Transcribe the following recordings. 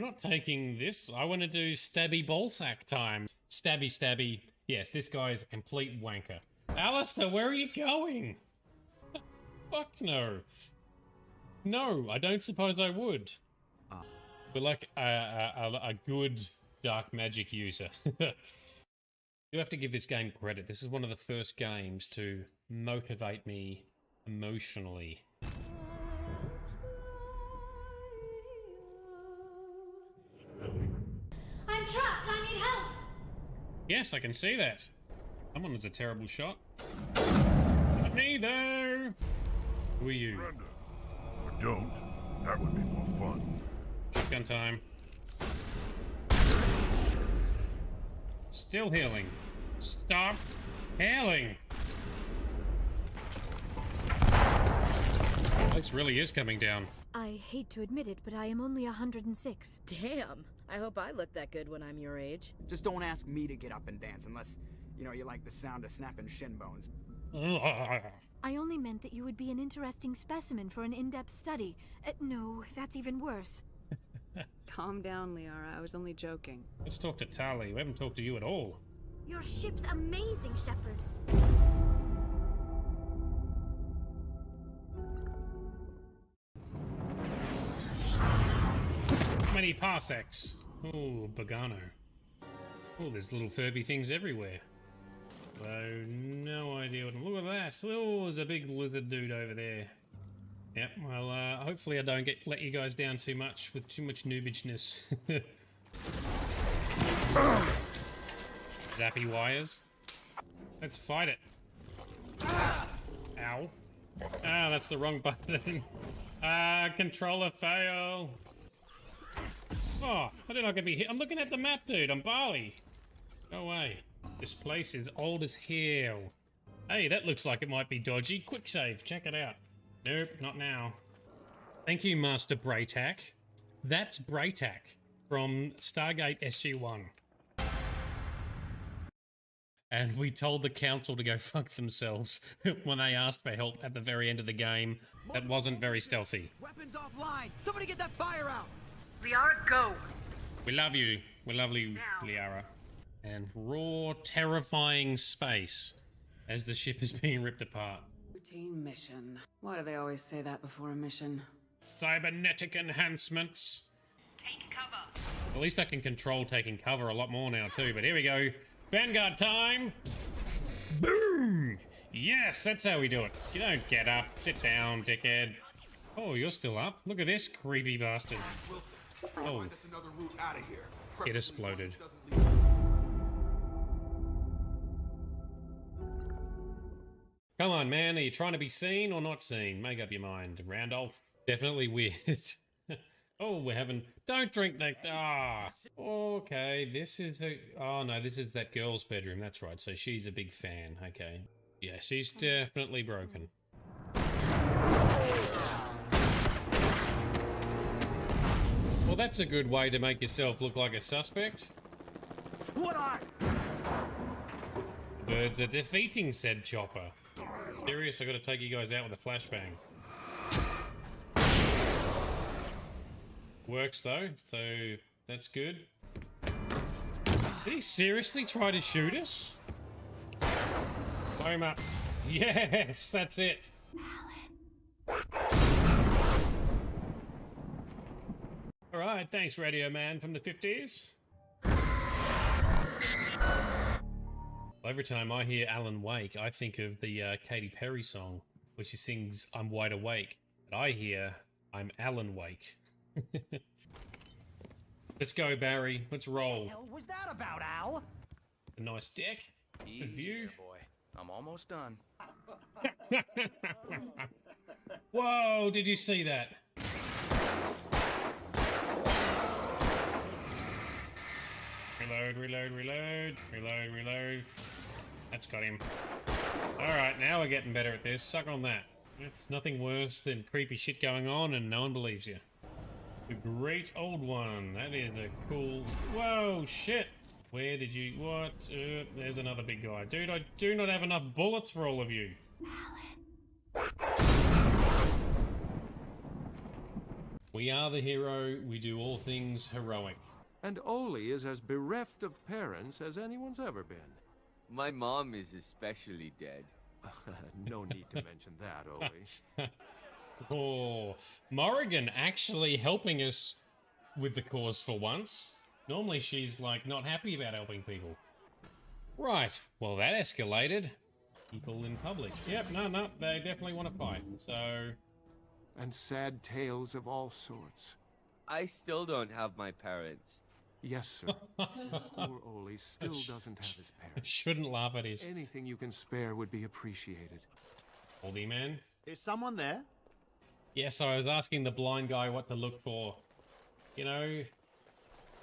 not taking this. I want to do stabby ballsack time. Stabby, stabby. Yes, this guy is a complete wanker. Alistair, where are you going? Fuck no. No, I don't suppose I would. But like a good dark magic user. You have to give this game credit. This is one of the first games to motivate me emotionally. I'm trapped. I need help. Yes, I can see that. Someone was a terrible shot. Not me, though. Who are you? Surrender. Or don't. That would be more fun. Shotgun time. Still healing. Stop healing. This really is coming down. I hate to admit it, but I am only 106. Damn. I hope I look that good when I'm your age. Just don't ask me to get up and dance unless, you know, you like the sound of snapping shin bones. I only meant that you would be an interesting specimen for an in-depth study. No, that's even worse. Calm down, Liara. I was only joking. Let's talk to Tali. We haven't talked to you at all. Your ship's amazing, Shepard. Many parsecs. Oh, Bogano. Oh, there's little Furby things everywhere. So, no idea what... Look at that. Oh, there's a big lizard dude over there. Yep, well, hopefully I don't let you guys down too much with too much noobishness. Zappy wires. Let's fight it. Ow. Ah, that's the wrong button. Controller fail. Oh, how did I get be hit? I'm looking at the map, dude. I'm Bali. No way. This place is old as hell. Hey, that looks like it might be dodgy. Quick save. Check it out. Nope, not now. Thank you, Master Braytac. That's Braytac from Stargate SG-1. And we told the council to go fuck themselves when they asked for help at the very end of the game. That wasn't very stealthy. Weapons offline! Somebody get that fire out! Liara, go! We love you. We love you, Liara. And raw, terrifying space as the ship is being ripped apart. Routine mission. Why do they always say that before a mission? Cybernetic enhancements. Take cover. At least I can control taking cover a lot more now too, but here we go. Vanguard time! Boom! Yes, that's how we do it. You don't get up. Sit down, dickhead. Oh, you're still up? Look at this creepy bastard. Oh. It exploded. Come on, man. Are you trying to be seen or not seen? Make up your mind. Randolph. Definitely weird. Oh, we're having... Don't drink that... Ah. Okay, this is... Oh, no, this is that girl's bedroom. That's right. So she's a big fan. Okay. Yeah, she's definitely broken. Well, that's a good way to make yourself look like a suspect. What I? Birds are defeating said chopper. Serious, I gotta take you guys out with a flashbang. Works though, so that's good. Did he seriously try to shoot us? Blow him up. Yes, that's it. Alright, thanks Radio Man from the 50s. Every time I hear Alan Wake, I think of the Katy Perry song, where she sings, I'm wide awake. But I hear, I'm Alan Wake. Let's go, Barry. Let's roll. What the hell was that about, Al? A nice deck. Easy Good view. there, boy. I'm almost done. Whoa, did you see that? Reload, reload, reload, reload, reload. That's got him. Alright, now we're getting better at this. Suck on that. It's nothing worse than creepy shit going on and no one believes you. The Great Old One. That is a cool... Whoa, shit! Where did you... What? There's another big guy. Dude, I do not have enough bullets for all of you. We are the hero. We do all things heroic. And Oli is as bereft of parents as anyone's ever been. My mom is especially dead. No need to mention that, Oli. Oh, Morrigan actually helping us with the cause for once. Normally she's like not happy about helping people. Right, well that escalated. People in public. Yep, no, they definitely want to fight, so... And sad tales of all sorts. I still don't have my parents. Yes, sir. Poor Oli still doesn't have his parents. Shouldn't laugh at his... Anything you can spare would be appreciated. Oldie man? Is someone there? Yes, I was asking the blind guy what to look for. You know,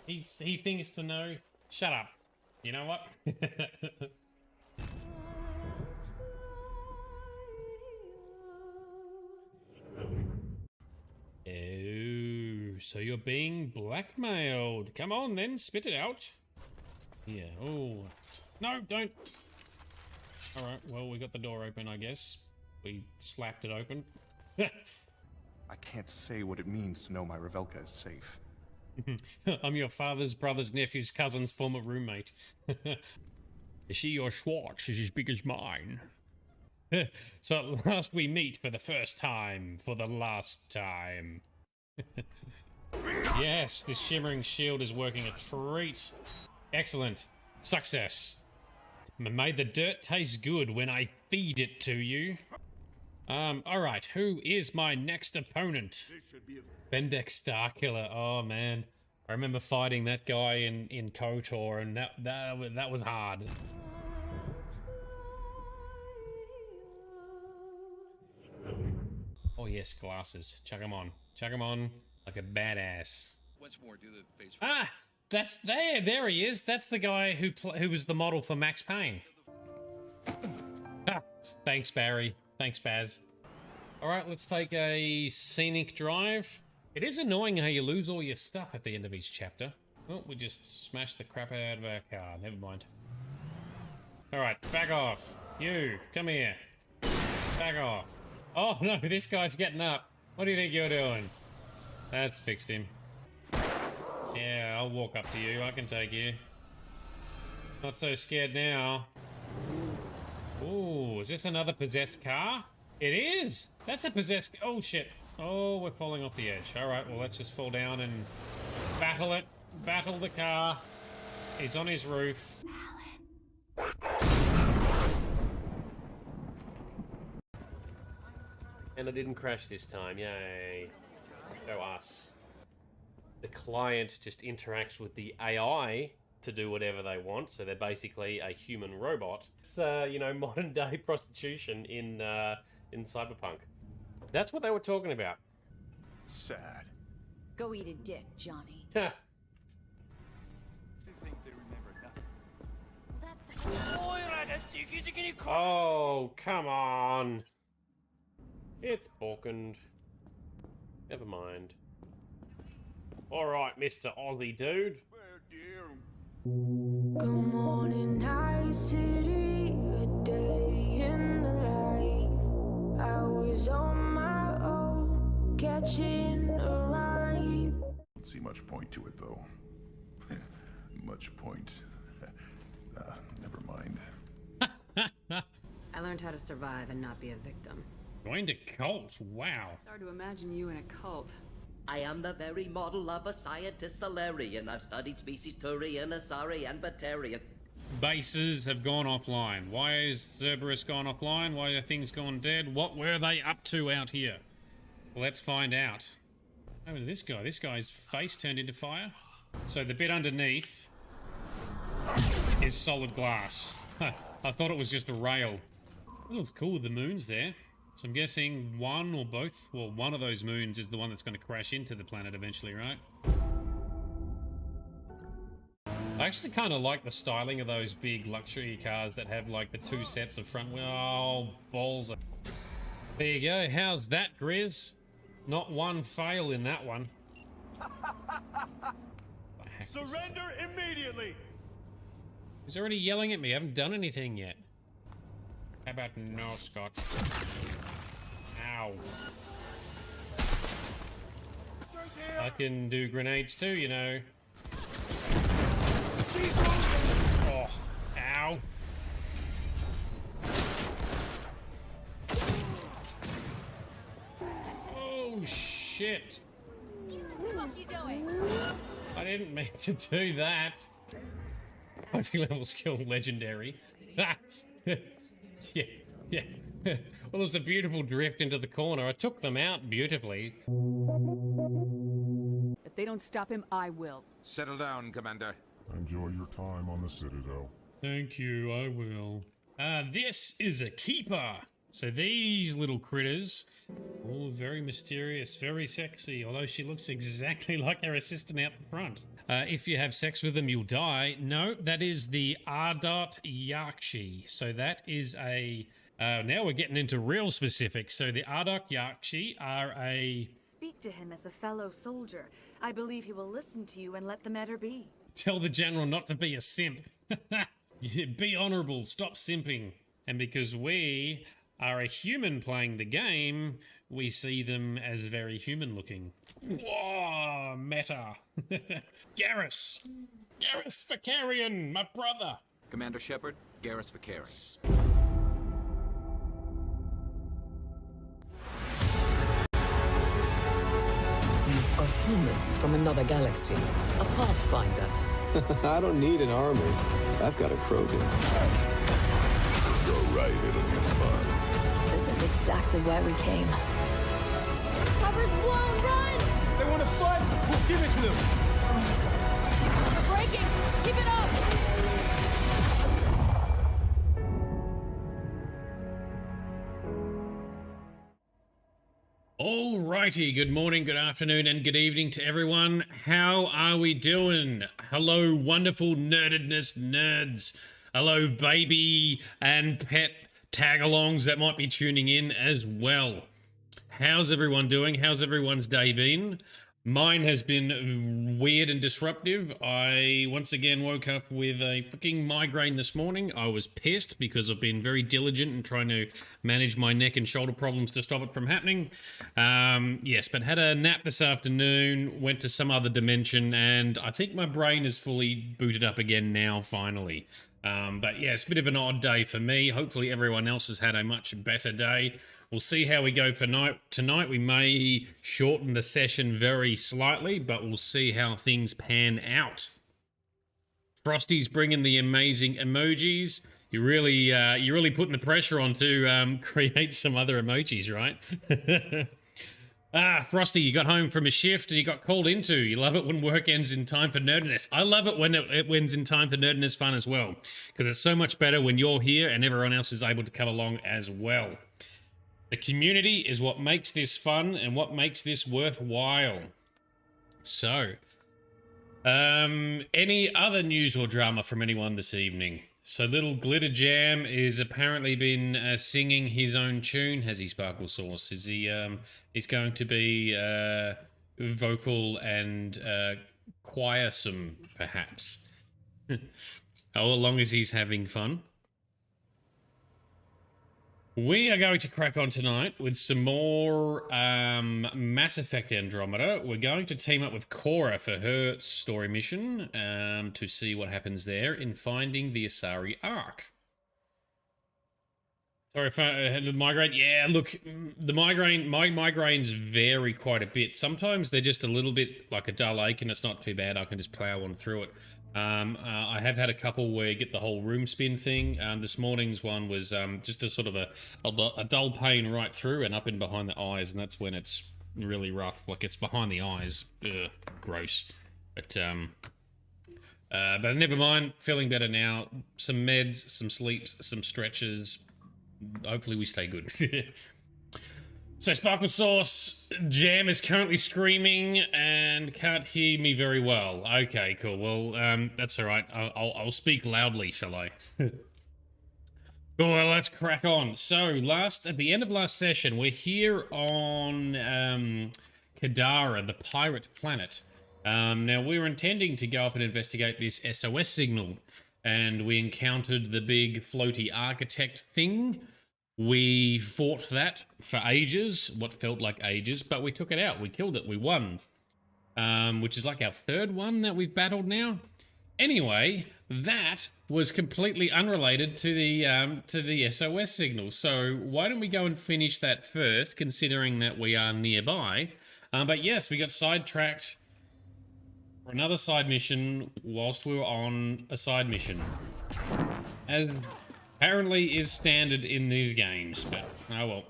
he thinks to know. Shut up. You know what? Oh, so you're being blackmailed. Come on then, spit it out. Yeah, oh. No, don't. Alright, well, we got the door open, I guess. We slapped it open. I can't say what it means to know my Revelka is safe. I'm your father's brother's nephew's cousin's former roommate. Is she your Schwartz is as big as mine? So at last we meet for the first time, for the last time. Yes, this shimmering shield is working a treat. Excellent. Success. May the dirt taste good when I feed it to you. Alright, who is my next opponent? Bendex Starkiller. Oh man. I remember fighting that guy in KOTOR, and that was hard. Oh yes, glasses. Chuck 'em on. Chuck 'em on like a badass. Once more, do the face. Ah! That's there. There he is. That's the guy who was the model for Max Payne. Ah, thanks, Barry. Thanks, Baz. All right, let's take a scenic drive. It is annoying how you lose all your stuff at the end of each chapter. Oh, we just smashed the crap out of our car. Never mind. All right, back off. You, come here. Back off. Oh no, this guy's getting up. What do you think you're doing? That's fixed him. Yeah, I'll walk up to you. I can take you. Not so scared now. Ooh, is this another possessed car? It is! That's a possessed... Oh, shit. Oh, we're falling off the edge. Alright, well, let's just fall down and battle it. Battle the car. He's on his roof. And I didn't crash this time. Yay. Go us. The client just interacts with the AI to do whatever they want, so they're basically a human robot. It's, you know, modern day prostitution in Cyberpunk. That's what they were talking about. Sad. Go eat a dick, Johnny. They think they remember nothing. Oh, come on. It's Balkaned. Never mind. Alright, Mr. Aussie dude. Good morning, night city, a day in the life. I was on my own, catching a ride. Don't see much point to it, though. Much point. Never mind. I learned how to survive and not be a victim. Joined a cult, wow. It's hard to imagine you in a cult. I am the very model of a scientist Solarian. I've studied species Turian, Asari, and Batarian. Bases have gone offline. Why is Cerberus gone offline? Why are things gone dead? What were they up to out here? Well, let's find out. Oh, this guy. This guy's face turned into fire. So the bit underneath is solid glass. I thought it was just a rail. Well, it's cool with the moons there. So I'm guessing one or both, well, one of those moons is the one that's going to crash into the planet eventually, right? I actually kind of like the styling of those big luxury cars that have like the two sets of front wheel. Oh, balls. There you go. How's that, Grizz? Not one fail in that one. Surrender immediately! He's already yelling at me. I haven't done anything yet. How about no, Scott? Ow. I can do grenades too, you know. Oh, ow. Oh, shit. What are you doing? I didn't mean to do that. Trophy level skill legendary. yeah, yeah. Well, it was a beautiful drift into the corner. I took them out beautifully. If they don't stop him, I will. Settle down, Commander. Enjoy your time on the Citadel. Thank you, I will. This is a keeper. So these little critters, all very mysterious, very sexy, although she looks exactly like her assistant out the front. If you have sex with them, you'll die. No, that is the Ardot Yakshi. So that is a... now we're getting into real specifics. So the Ardot Yakshi are a... Speak to him as a fellow soldier. I believe he will listen to you and let the matter be. Tell the general not to be a simp. Be honorable, stop simping. And because we are a human playing the game, we see them as very human looking. Whoa, meta. Garrus! Garrus Vakarian, my brother! Commander Shepard, Garrus Vakarian. He's a human from another galaxy. A Pathfinder. I don't need an army. I've got a Krogan. Go right, it'll be fun. This is exactly why we came. Cover's blown, run! They want to fight? We'll give it to them! We're breaking! Keep it up! Alrighty, good morning, good afternoon, and good evening to everyone. How are we doing? Hello, wonderful nerdedness nerds. Hello, baby and pet tag-alongs that might be tuning in as well. How's everyone doing? How's everyone's day been? Mine has been weird and disruptive. I once again woke up with a fucking migraine this morning. I was pissed because I've been very diligent in trying to manage my neck and shoulder problems to stop it from happening. Yes, but had a nap this afternoon, went to some other dimension, and I think my brain is fully booted up again now, finally. But yeah, it's a bit of an odd day for me. Hopefully everyone else has had a much better day. We'll see how we go for tonight. We may shorten the session very slightly, but we'll see how things pan out. Frosty's bringing the amazing emojis. You're really putting the pressure on to create some other emojis, right? Frosty, you got home from a shift and you got called into. You love it when work ends in time for nerdiness. I love it when it ends in time for nerdiness fun as well, because it's so much better when you're here and everyone else is able to come along as well. The community is what makes this fun and what makes this worthwhile. So, any other news or drama from anyone this evening? So little Glitter Jam is apparently been singing his own tune, has he, Sparkle Sauce? Is he, he's going to be vocal and choirsome, perhaps? How long as he's having fun? We are going to crack on tonight with some more Mass Effect Andromeda. We're going to team up with Cora for her story mission to see what happens there in finding the Asari Ark. Sorry if the migraine. Yeah, look, my migraines vary quite a bit. Sometimes they're just a little bit like a dull ache and it's not too bad. I can just plow on through it. I have had a couple where you get the whole room spin thing. This morning's one was just a sort of a dull pain right through and up in behind the eyes, and that's when it's really rough. Like, it's behind the eyes. Ugh, gross. But never mind. Feeling better now. Some meds, some sleeps, some stretches. Hopefully we stay good. So Sparkle Sauce Jam is currently screaming and can't hear me very well. Okay, cool. Well, that's all right. I'll speak loudly, shall I? Well, let's crack on. So at the end of last session, we're here on Kadara, the pirate planet. Now we were intending to go up and investigate this SOS signal, and we encountered the big floaty architect thing. We fought that for ages, what felt like ages, but we took it out. We killed it. We won. which is like our third one that we've battled now. Anyway, that was completely unrelated to the SOS signal. So why don't we go and finish that first, considering that we are nearby. But yes, we got sidetracked for another side mission whilst we were on a side mission. As apparently is standard in these games, but oh well.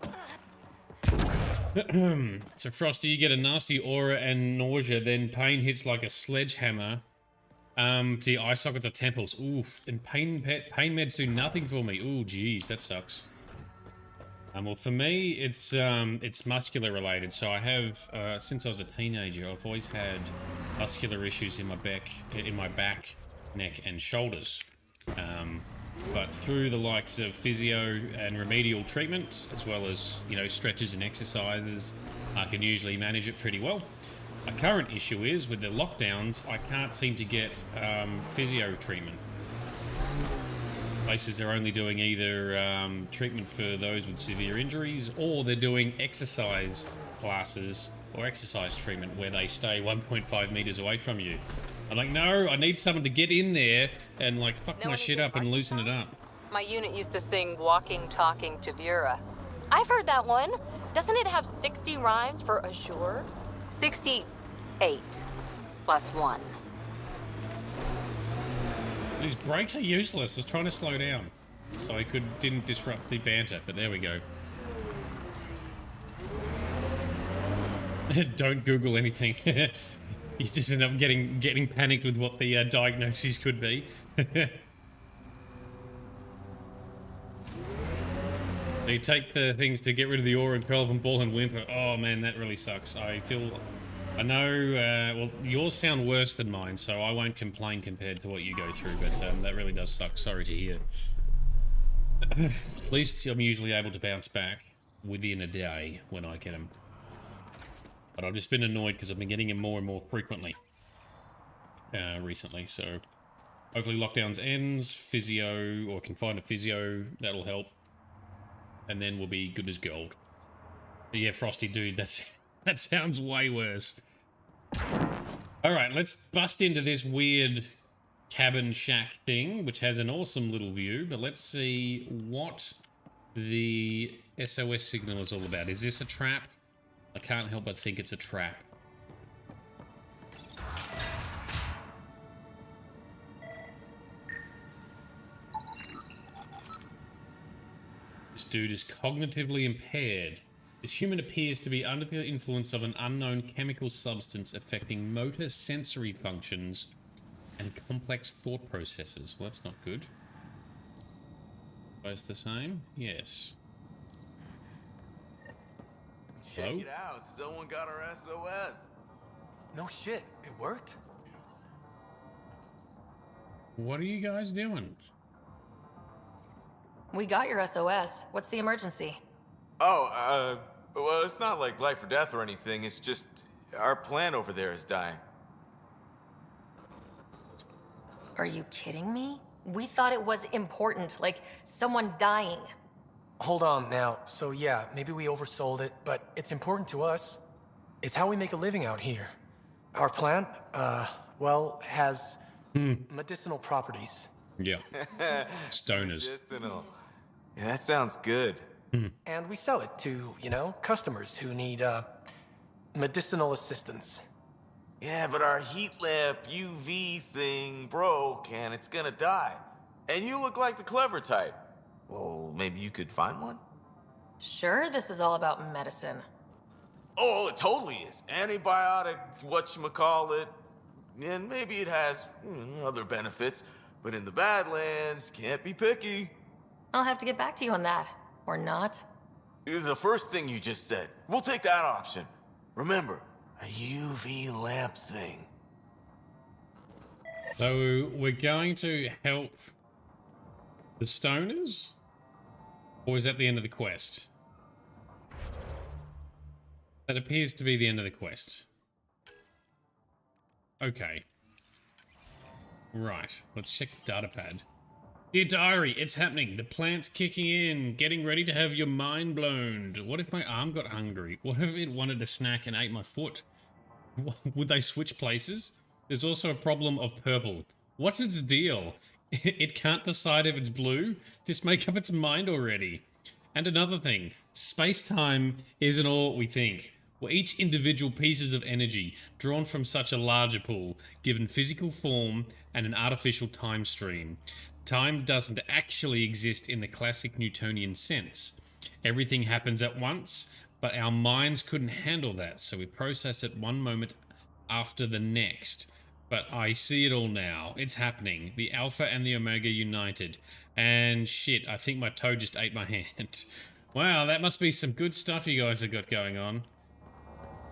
So Frosty, you get a nasty aura and nausea, then pain hits like a sledgehammer to your eye sockets or temples. Oof, and pain meds do nothing for me. Ooh, geez, that sucks. Well, for me, it's muscular related. So I have, since I was a teenager, I've always had muscular issues in my back, neck, and shoulders. But through the likes of physio and remedial treatment, as well as, you know, stretches and exercises, I can usually manage it pretty well. My current issue is, with the lockdowns, I can't seem to get physio treatment. Places are only doing either treatment for those with severe injuries, or they're doing exercise classes or exercise treatment where they stay 1.5 meters away from you. I'm like, no, I need someone to get in there and like fuck my shit up and loosen it up. My unit used to sing Walking, Talking to Vera. I've heard that one. Doesn't it have 60 rhymes for Azure? 68 plus 1. These brakes are useless. I was trying to slow down so I didn't disrupt the banter, but there we go. Don't Google anything. You just end up getting panicked with what the diagnoses could be. So you take the things to get rid of the aura and curl up and ball and whimper. Oh man, that really sucks. I know, well, yours sound worse than mine, so I won't complain compared to what you go through, but that really does suck. Sorry to hear. At least I'm usually able to bounce back within a day when I get them. But I've just been annoyed because I've been getting them more and more frequently recently, so hopefully lockdowns ends, physio, or can find a physio, that'll help. And then we'll be good as gold. But yeah, Frosty, dude, that sounds way worse. Alright, let's bust into this weird cabin shack thing, which has an awesome little view, but let's see what the SOS signal is all about. Is this a trap? I can't help but think it's a trap. This dude is cognitively impaired. This human appears to be under the influence of an unknown chemical substance affecting motor sensory functions and complex thought processes. Well, that's not good. Both the same? Yes. Check Hello? it out. Someone got our SOS. No shit. It worked? What are you guys doing? We got your SOS. What's the emergency? Oh, well, it's not like life or death or anything. It's just our plant over there is dying. Are you kidding me? We thought it was important, like someone dying. Hold on now. So yeah, maybe we oversold it, but it's important to us. It's how we make a living out here. Our plant, well, has medicinal properties. Yeah. Stoners. Medicinal. Yeah, that sounds good. And we sell it to, you know, customers who need, medicinal assistance. Yeah, but our heat lamp UV thing broke and it's gonna die. And you look like the clever type. Well, maybe you could find one? Sure, this is all about medicine. Oh, it totally is. Antibiotic, whatchamacallit. And maybe it has other benefits. But in the Badlands, can't be picky. I'll have to get back to you on that. Or not. The first thing you just said. We'll take that option. Remember, a UV lamp thing. So we're going to help the stoners? Or is that the end of the quest? That appears to be the end of the quest. Okay. Right, let's check the data pad. Dear diary, it's happening. The plant's kicking in. Getting ready to have your mind blown. What if my arm got hungry? What if it wanted a snack and ate my foot? Would they switch places? There's also a problem of purple. What's its deal? It can't decide if it's blue? Just make up its mind already. And another thing, space-time isn't all what we think. We're each individual pieces of energy drawn from such a larger pool, given physical form and an artificial time stream. Time doesn't actually exist in the classic Newtonian sense. Everything happens at once, but our minds couldn't handle that, so we process it one moment after the next. But I see it all now. It's happening. The Alpha and the Omega united. And shit, I think my toe just ate my hand. Wow, that must be some good stuff you guys have got going on.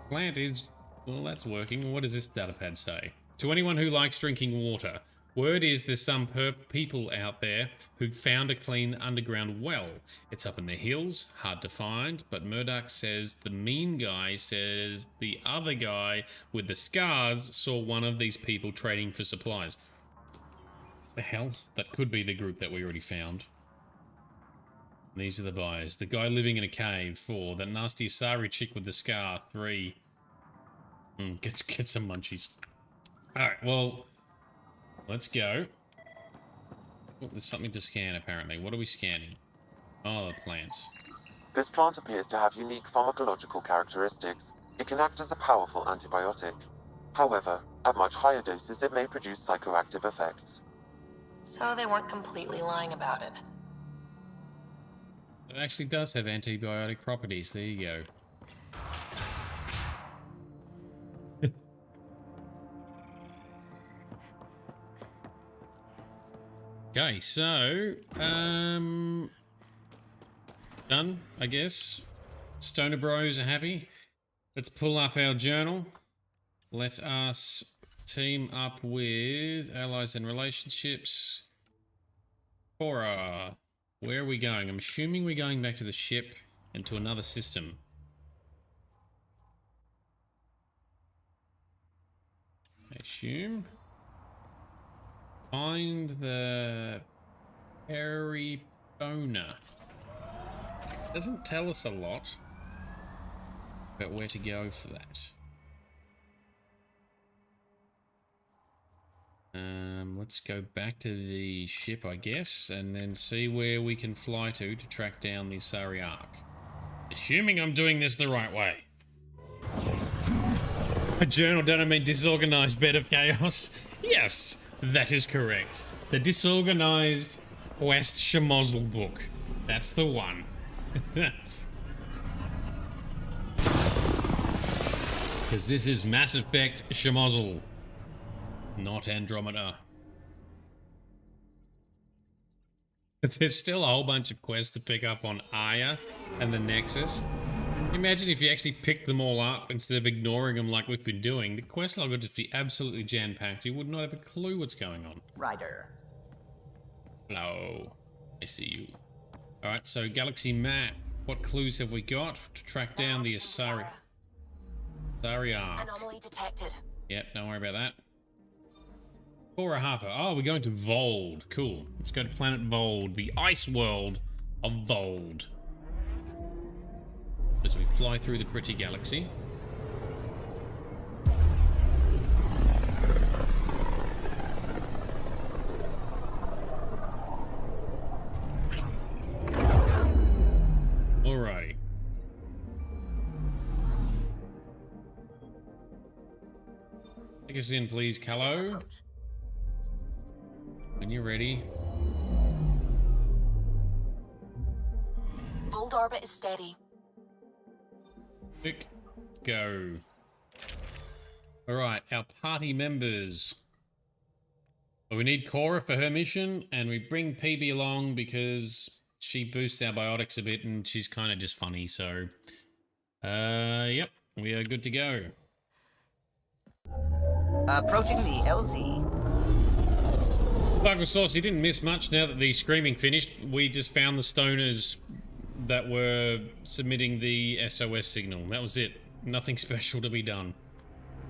Plant is... well, that's working. What does this datapad say? To anyone who likes drinking water, word is there's some people out there who found a clean underground well. It's up in the hills, hard to find, but Murdoch says the mean guy says the other guy with the scars saw one of these people trading for supplies. The hell? That could be the group that we already found. These are the buyers. The guy living in a cave, 4. The nasty Asari chick with the scar, 3. Get some munchies. Alright, well, let's go. Oh, there's something to scan, apparently. What are we scanning? Oh, the plants. This plant appears to have unique pharmacological characteristics. It can act as a powerful antibiotic. However, at much higher doses it may produce psychoactive effects. So they weren't completely lying about it. It actually does have antibiotic properties. There you go. Okay, so, done, I guess. Stoner Bros are happy. Let's pull up our journal. Let us team up with allies and relationships. Cora, where are we going? I'm assuming we're going back to the ship and to another system. I assume. Find the Peripona. Doesn't tell us a lot about where to go for that. Let's go back to the ship, I guess, and then see where we can fly to track down the Asari Ark. Assuming I'm doing this the right way. A journal, don't I mean disorganized bed of chaos? Yes, that is correct. The disorganized West Schmozzle book. That's the one. Because this is Mass Effect Schmozzle, not Andromeda. There's still a whole bunch of quests to pick up on Aya and the Nexus. Imagine if you actually picked them all up instead of ignoring them like we've been doing. The quest log would just be absolutely jam-packed. You would not have a clue what's going on. Ryder. Hello. I see you. Alright, so Galaxy map. What clues have we got to track down the Asari Ark? Anomaly detected. Yep, don't worry about that. Cora Harper. Oh, we're going to Vold. Cool. Let's go to planet Vold, the ice world of Vold. As we fly through the pretty galaxy. Alrighty. Take us in, please, Callow. When you're ready. Vold orbit is steady. Quick, go. Alright, our party members. Well, we need Cora for her mission, and we bring PB along because she boosts our biotics a bit and she's kind of just funny, so... yep, we are good to go. Approaching the LZ. Bugle Sauce, he didn't miss much now that the screaming finished. We just found the stoners that were submitting the SOS signal. That was it. Nothing special to be done.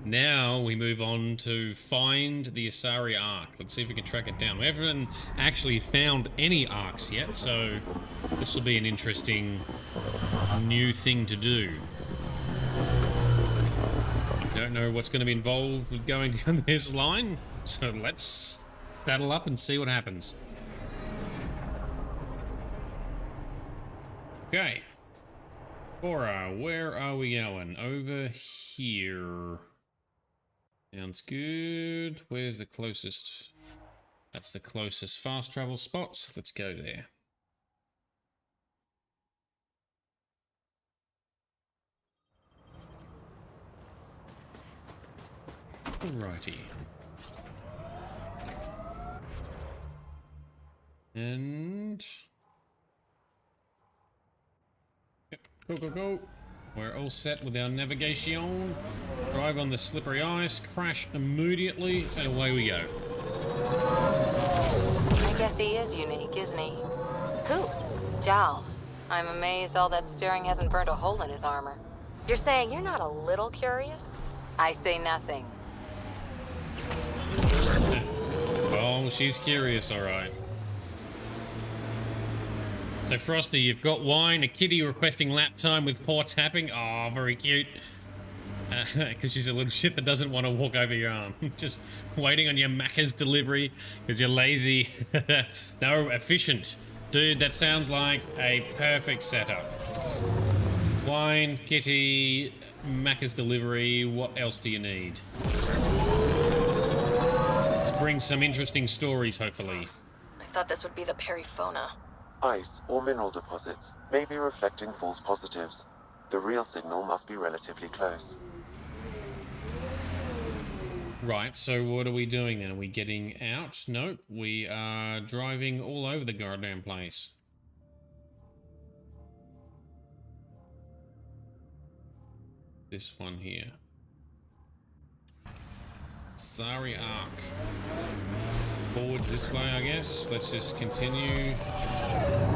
Now we move on to find the Asari Ark. Let's see if we can track it down. We haven't actually found any Arks yet, so this will be an interesting new thing to do. Go. don't know what's going to be involved with going down this line, so let's saddle up and see what happens. Okay. Cora, where are we going? Over here. Sounds good. Where's the closest? That's the closest fast travel spot. Let's go there. Alrighty. And... Yep, go, go, go. We're all set with our navigation. Drive on the slippery ice, crash immediately, and away we go. I guess he is unique, isn't he? Who? Jal. I'm amazed all that steering hasn't burned a hole in his armor. You're saying you're not a little curious? I say nothing. Oh, she's curious, alright. So, Frosty, you've got wine, a kitty requesting lap time with poor tapping. Oh, very cute. Because she's a little shit that doesn't want to walk over your arm. Just waiting on your Macca's delivery because you're lazy. No, efficient. Dude, that sounds like a perfect setup. Wine, kitty, Macca's delivery. What else do you need? Let's bring some interesting stories, hopefully. I thought this would be the Perifona. Ice or mineral deposits may be reflecting false positives. The real signal must be relatively close. Right, so what are we doing then? Are we getting out? Nope, we are driving all over the goddamn place. This one here. Sari Arc. Forwards this way, I guess. Let's just continue.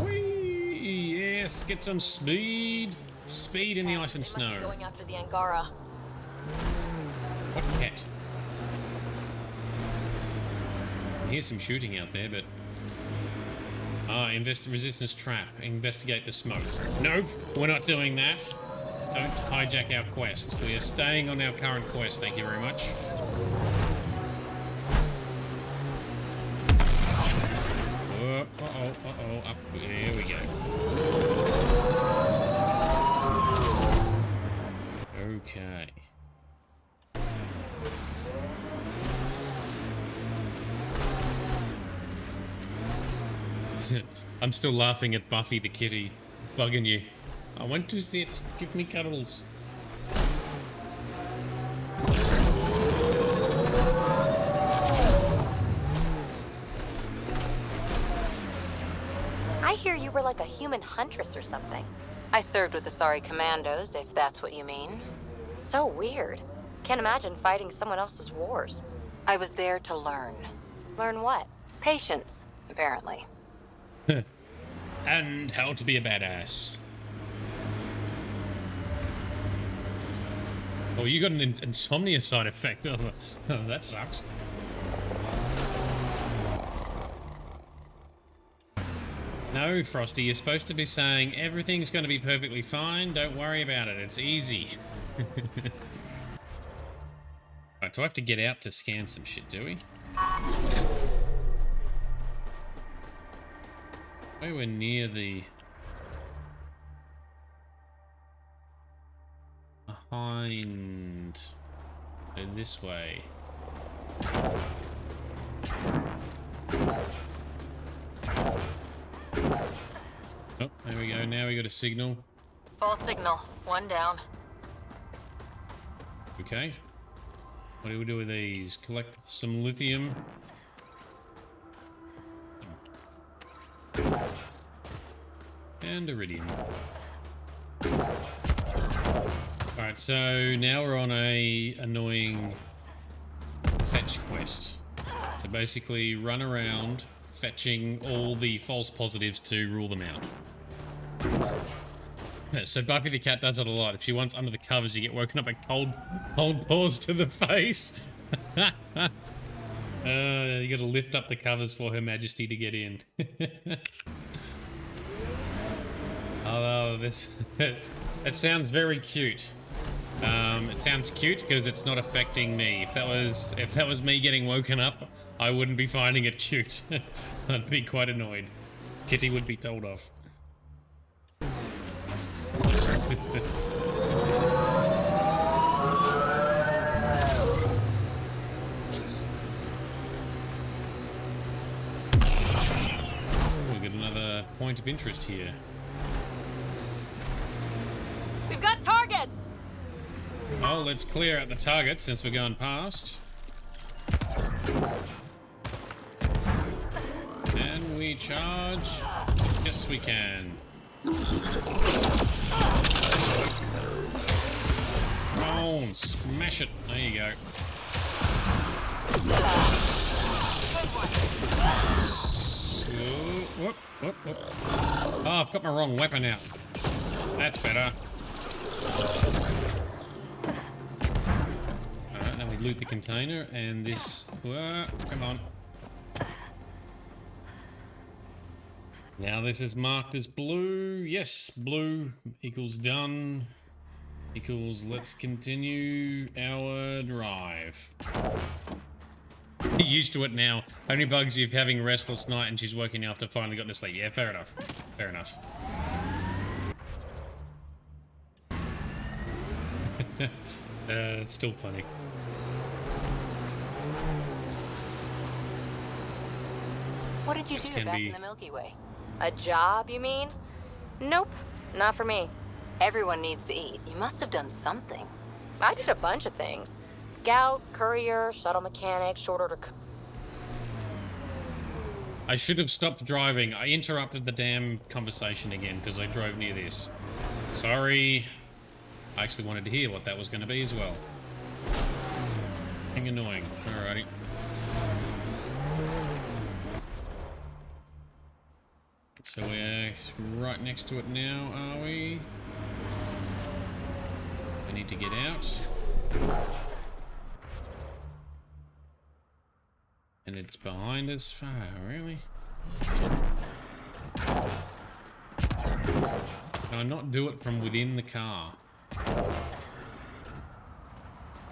Whee! Yes, get some speed. Speed in the ice and snow. Going after the Angara. What Kett? I hear some shooting out there, but... Ah, resistance trap. Investigate the smoke. Nope, we're not doing that. Don't hijack our quest. We are staying on our current quest, thank you very much. Uh-oh, up there we go. Okay. I'm still laughing at Buffy the kitty bugging you. I want to sit. Give me cuddles. I hear you were like a human huntress or something. I served with the Sari Commandos, if that's what you mean. So weird. Can't imagine fighting someone else's wars. I was there to learn. Learn what? Patience, apparently. And how to be a badass. Oh, you got an insomnia side effect. Oh, that sucks. No, Frosty, you're supposed to be saying everything's going to be perfectly fine. Don't worry about it. It's easy. Right, do I have to get out to scan some shit, do we? Maybe we're near the... Behind... Go this way. Oh, there we go. Now we got a signal. Full signal. One down. Okay. What do we do with these? Collect some lithium. And iridium. Alright, so now we're on a annoying fetch quest. So basically run around fetching all the false positives to rule them out. So Buffy the cat does it a lot. If she wants under the covers, you get woken up by cold paws to the face. You gotta lift up the covers for Her Majesty to get in. Oh, this... That sounds very cute. It sounds cute because it's not affecting me. If that was me getting woken up, I wouldn't be finding it cute. I'd be quite annoyed. Kitty would be told off. We've got another point of interest here. We've got targets! Oh, let's clear out the targets since we're going past. Can we charge? Yes, we can. Oh, smash it. There you go. Whoop, whoop, whoop. Oh, I've got my wrong weapon out. That's better. Alright, then we loot the container and this... Whoa, come on. Now this is marked as blue. Yes, blue equals done. Equals let's continue our drive. You're used to it now. Only bugs you if having a restless night and she's working after finally got to sleep. Yeah, fair enough. Fair enough. It's still funny. What did you do back in the Milky Way? A job, you mean? Nope, not for me. Everyone needs to eat. You must have done something. I did a bunch of things. Scout, courier, shuttle mechanic, short order... I should have stopped driving. I interrupted the damn conversation again because I drove near this. Sorry. I actually wanted to hear what that was going to be as well. Annoying. Alrighty. So we're right next to it now, are we? I need to get out. And it's behind us far, really? Can I not do it from within the car?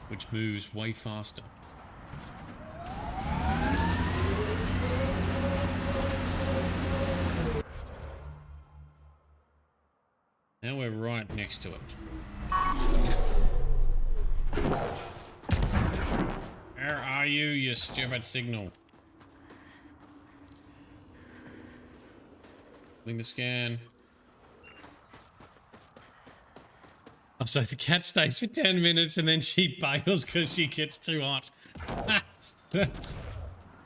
Which moves way faster. Now we're right next to it. Where are you, you stupid signal? Nothing to scan. Oh, so the cat stays for 10 minutes and then she bails because she gets too hot.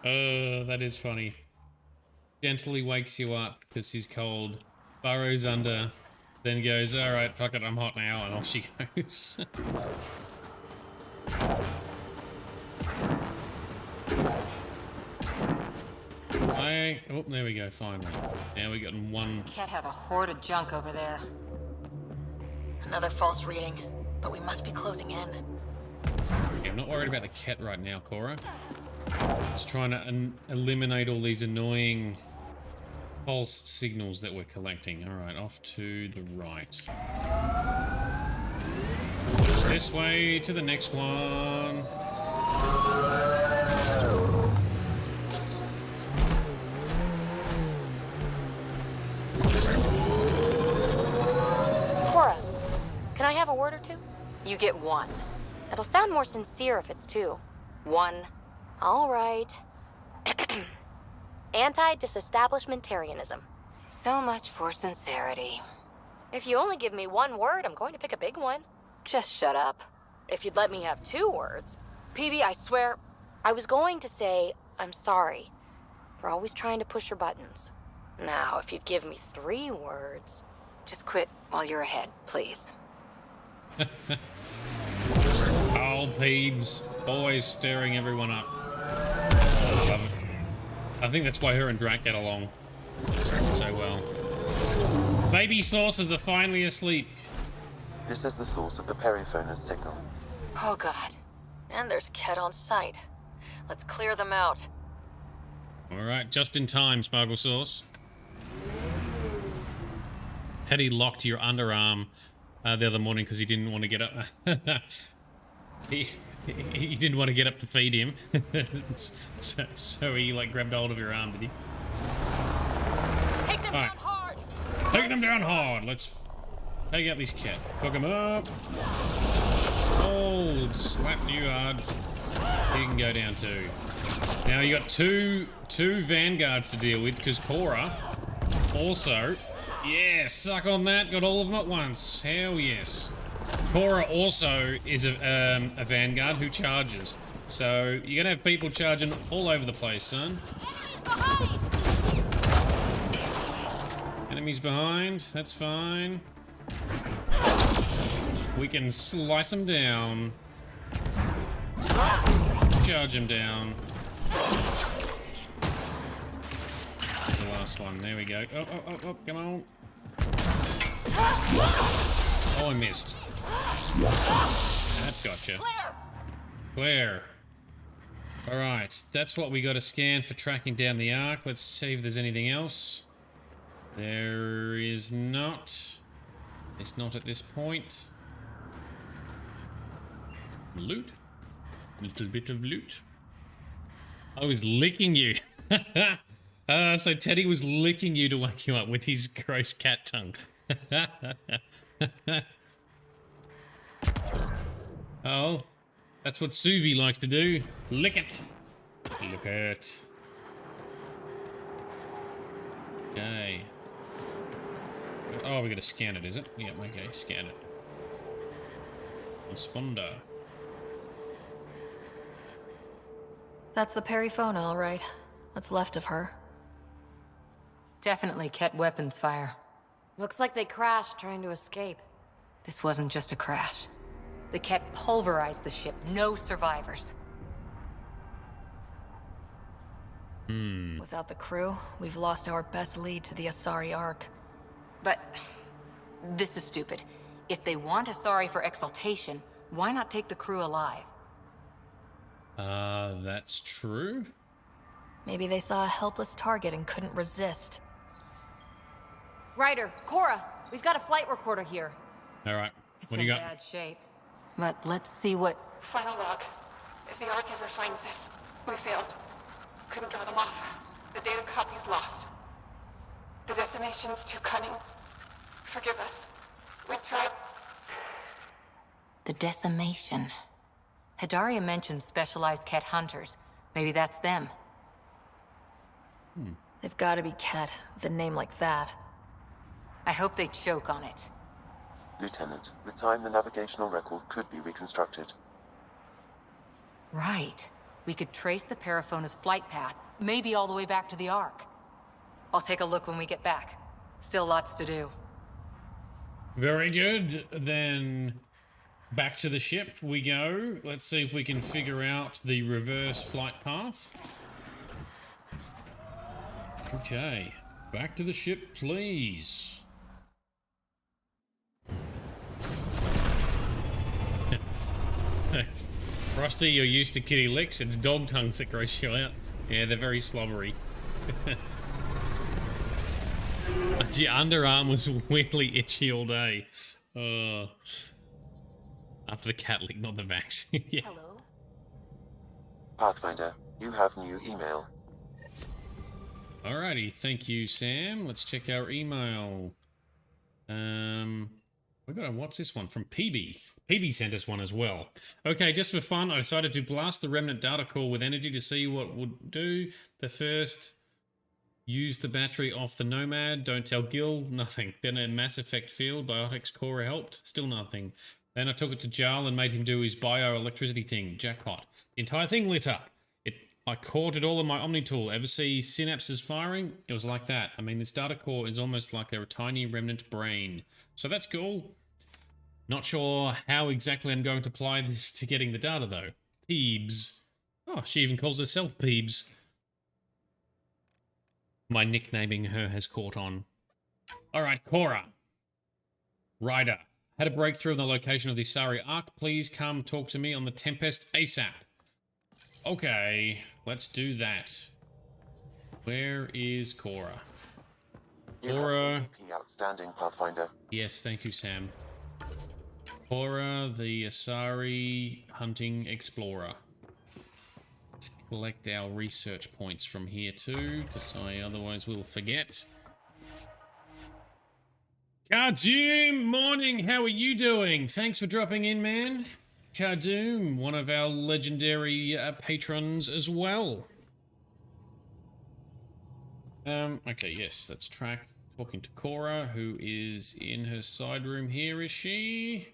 Oh, that is funny. Gently wakes you up because she's cold. Burrows under. Then goes, alright, fuck it, I'm hot now, and off she goes. Oh, there we go, finally. Now we got one. Can't have a horde of junk over there. Another false reading, but we must be closing in. Okay, I'm not worried about the Kett right now, Cora. Just trying to eliminate all these annoying false signals that we're collecting. Alright, off to the right. This way to the next one. Cora, can I have a word or two? You get one. It'll sound more sincere if it's two. One. All right. Anti-disestablishmentarianism. So much for sincerity. If you only give me one word, I'm going to pick a big one. Just shut up. If you'd let me have 2 words. PB, I swear, I was going to say, I'm sorry for always trying to push your buttons. Now, if you'd give me 3 words, just quit while you're ahead, please. Oh, Peebs. Always stirring everyone up. I love it. I think that's why her and Drac get along so well. Baby saucers are finally asleep. This is the source of the periphone's signal. Oh god. And there's Kett on site. Let's clear them out. Alright, just in time, Sparkle Sauce. Teddy locked your underarm the other morning because he didn't want to get up. he didn't want to get up to feed him, so he like grabbed hold of your arm, did he? Take them down hard. Take them down hard. Let's take out this cat. Cook him up. Oh, slap you hard. You can go down too. Now you got two vanguards to deal with because Cora also, yeah, suck on that. Got all of them at once. Hell yes. Cora also is a vanguard who charges. So you're gonna have people charging all over the place, son. Enemies behind. That's fine. We can slice them down. Charge them down. There's the last one. There we go. Oh, come on. Oh, I missed. That gotcha. Claire. Alright, that's what we got to scan for tracking down the Ark. Let's see if there's anything else. There is not. It's not at this point. Loot. Little bit of loot. I was licking you. So Teddy was licking you to wake you up with his gross cat tongue. Oh, that's what Suvi likes to do. Lick it. Look it. Okay. Oh, we gotta scan it, is it? Yep, okay, scan it. Transponder. That's the Perifona, all right. What's left of her? Definitely Kett weapons fire. Looks like they crashed trying to escape. This wasn't just a crash. The Kett pulverized the ship. No survivors. Without the crew, we've lost our best lead to the Asari Ark. But this is stupid. If they want Asari for exaltation, why not take the crew alive? That's true. Maybe they saw a helpless target and couldn't resist. Ryder, Cora, we've got a flight recorder here. All right. It's what in do you got? bad shape. But let's see what... Final log. If the Ark ever finds this, we failed. Couldn't draw them off. The data copy's lost. The decimation's too cunning. Forgive us. We tried. The decimation. Hidaria mentioned specialized Kett hunters. Maybe that's them. They've got to be Kett, with a name like that. I hope they choke on it. Lieutenant, with time the navigational record could be reconstructed. Right. We could trace the Perifona's flight path, maybe all the way back to the Ark. I'll take a look when we get back. Still lots to do. Very good. Then back to the ship we go. Let's see if we can figure out the reverse flight path. Okay. Back to the ship, please. Frosty, you're used to kitty licks. It's dog tongues that gross you out. Yeah, they're very slobbery. Your underarm was weirdly itchy all day. After the cat lick, not the vaccine. Yeah. Hello? Pathfinder, you have new email. Alrighty, thank you, Sam. Let's check our email. We got what's this one from PB? PB sent us one as well. Okay, just for fun, I decided to blast the Remnant data core with energy to see what would do. The first, use the battery off the Nomad. Don't tell Gil, nothing. Then a Mass Effect field, Biotics Cora helped, still nothing. Then I took it to Jarl and made him do his bioelectricity thing. Jackpot. The entire thing lit up. I caught it all in my Omni tool. Ever see synapses firing? It was like that. I mean, this data core is almost like a tiny Remnant brain. So that's cool. Not sure how exactly I'm going to apply this to getting the data, though. Peebs. Oh, she even calls herself Peebs. My nicknaming her has caught on. Alright, Cora. Ryder. Had a breakthrough in the location of the Asari Ark. Please come talk to me on the Tempest ASAP. Okay, let's do that. Where is Cora? You Cora. have an EP outstanding, Pathfinder. Yes, thank you, Sam. Cora, the Asari hunting explorer. Let's collect our research points from here too, because I otherwise will forget. Cardoom, morning, how are you doing? Thanks for dropping in, man. Cardoom, one of our legendary patrons as well. Okay, yes, let's track. Talking to Cora, who is in her side room here, is she?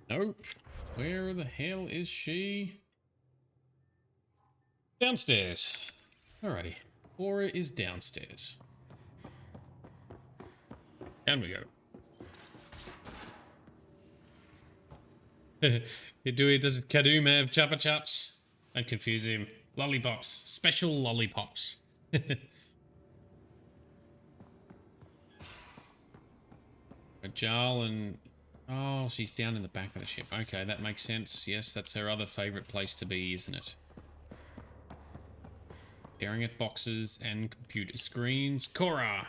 Nope. Where the hell is she? Downstairs. Alrighty. Cora is downstairs. Down we go. Does Cardoom have Chuppa Chups? Don't confuse him. Lollipops. Special lollipops. Jal and... Oh, she's down in the back of the ship. Okay, that makes sense. Yes, that's her other favorite place to be, isn't it? Staring at boxes and computer screens. Cora!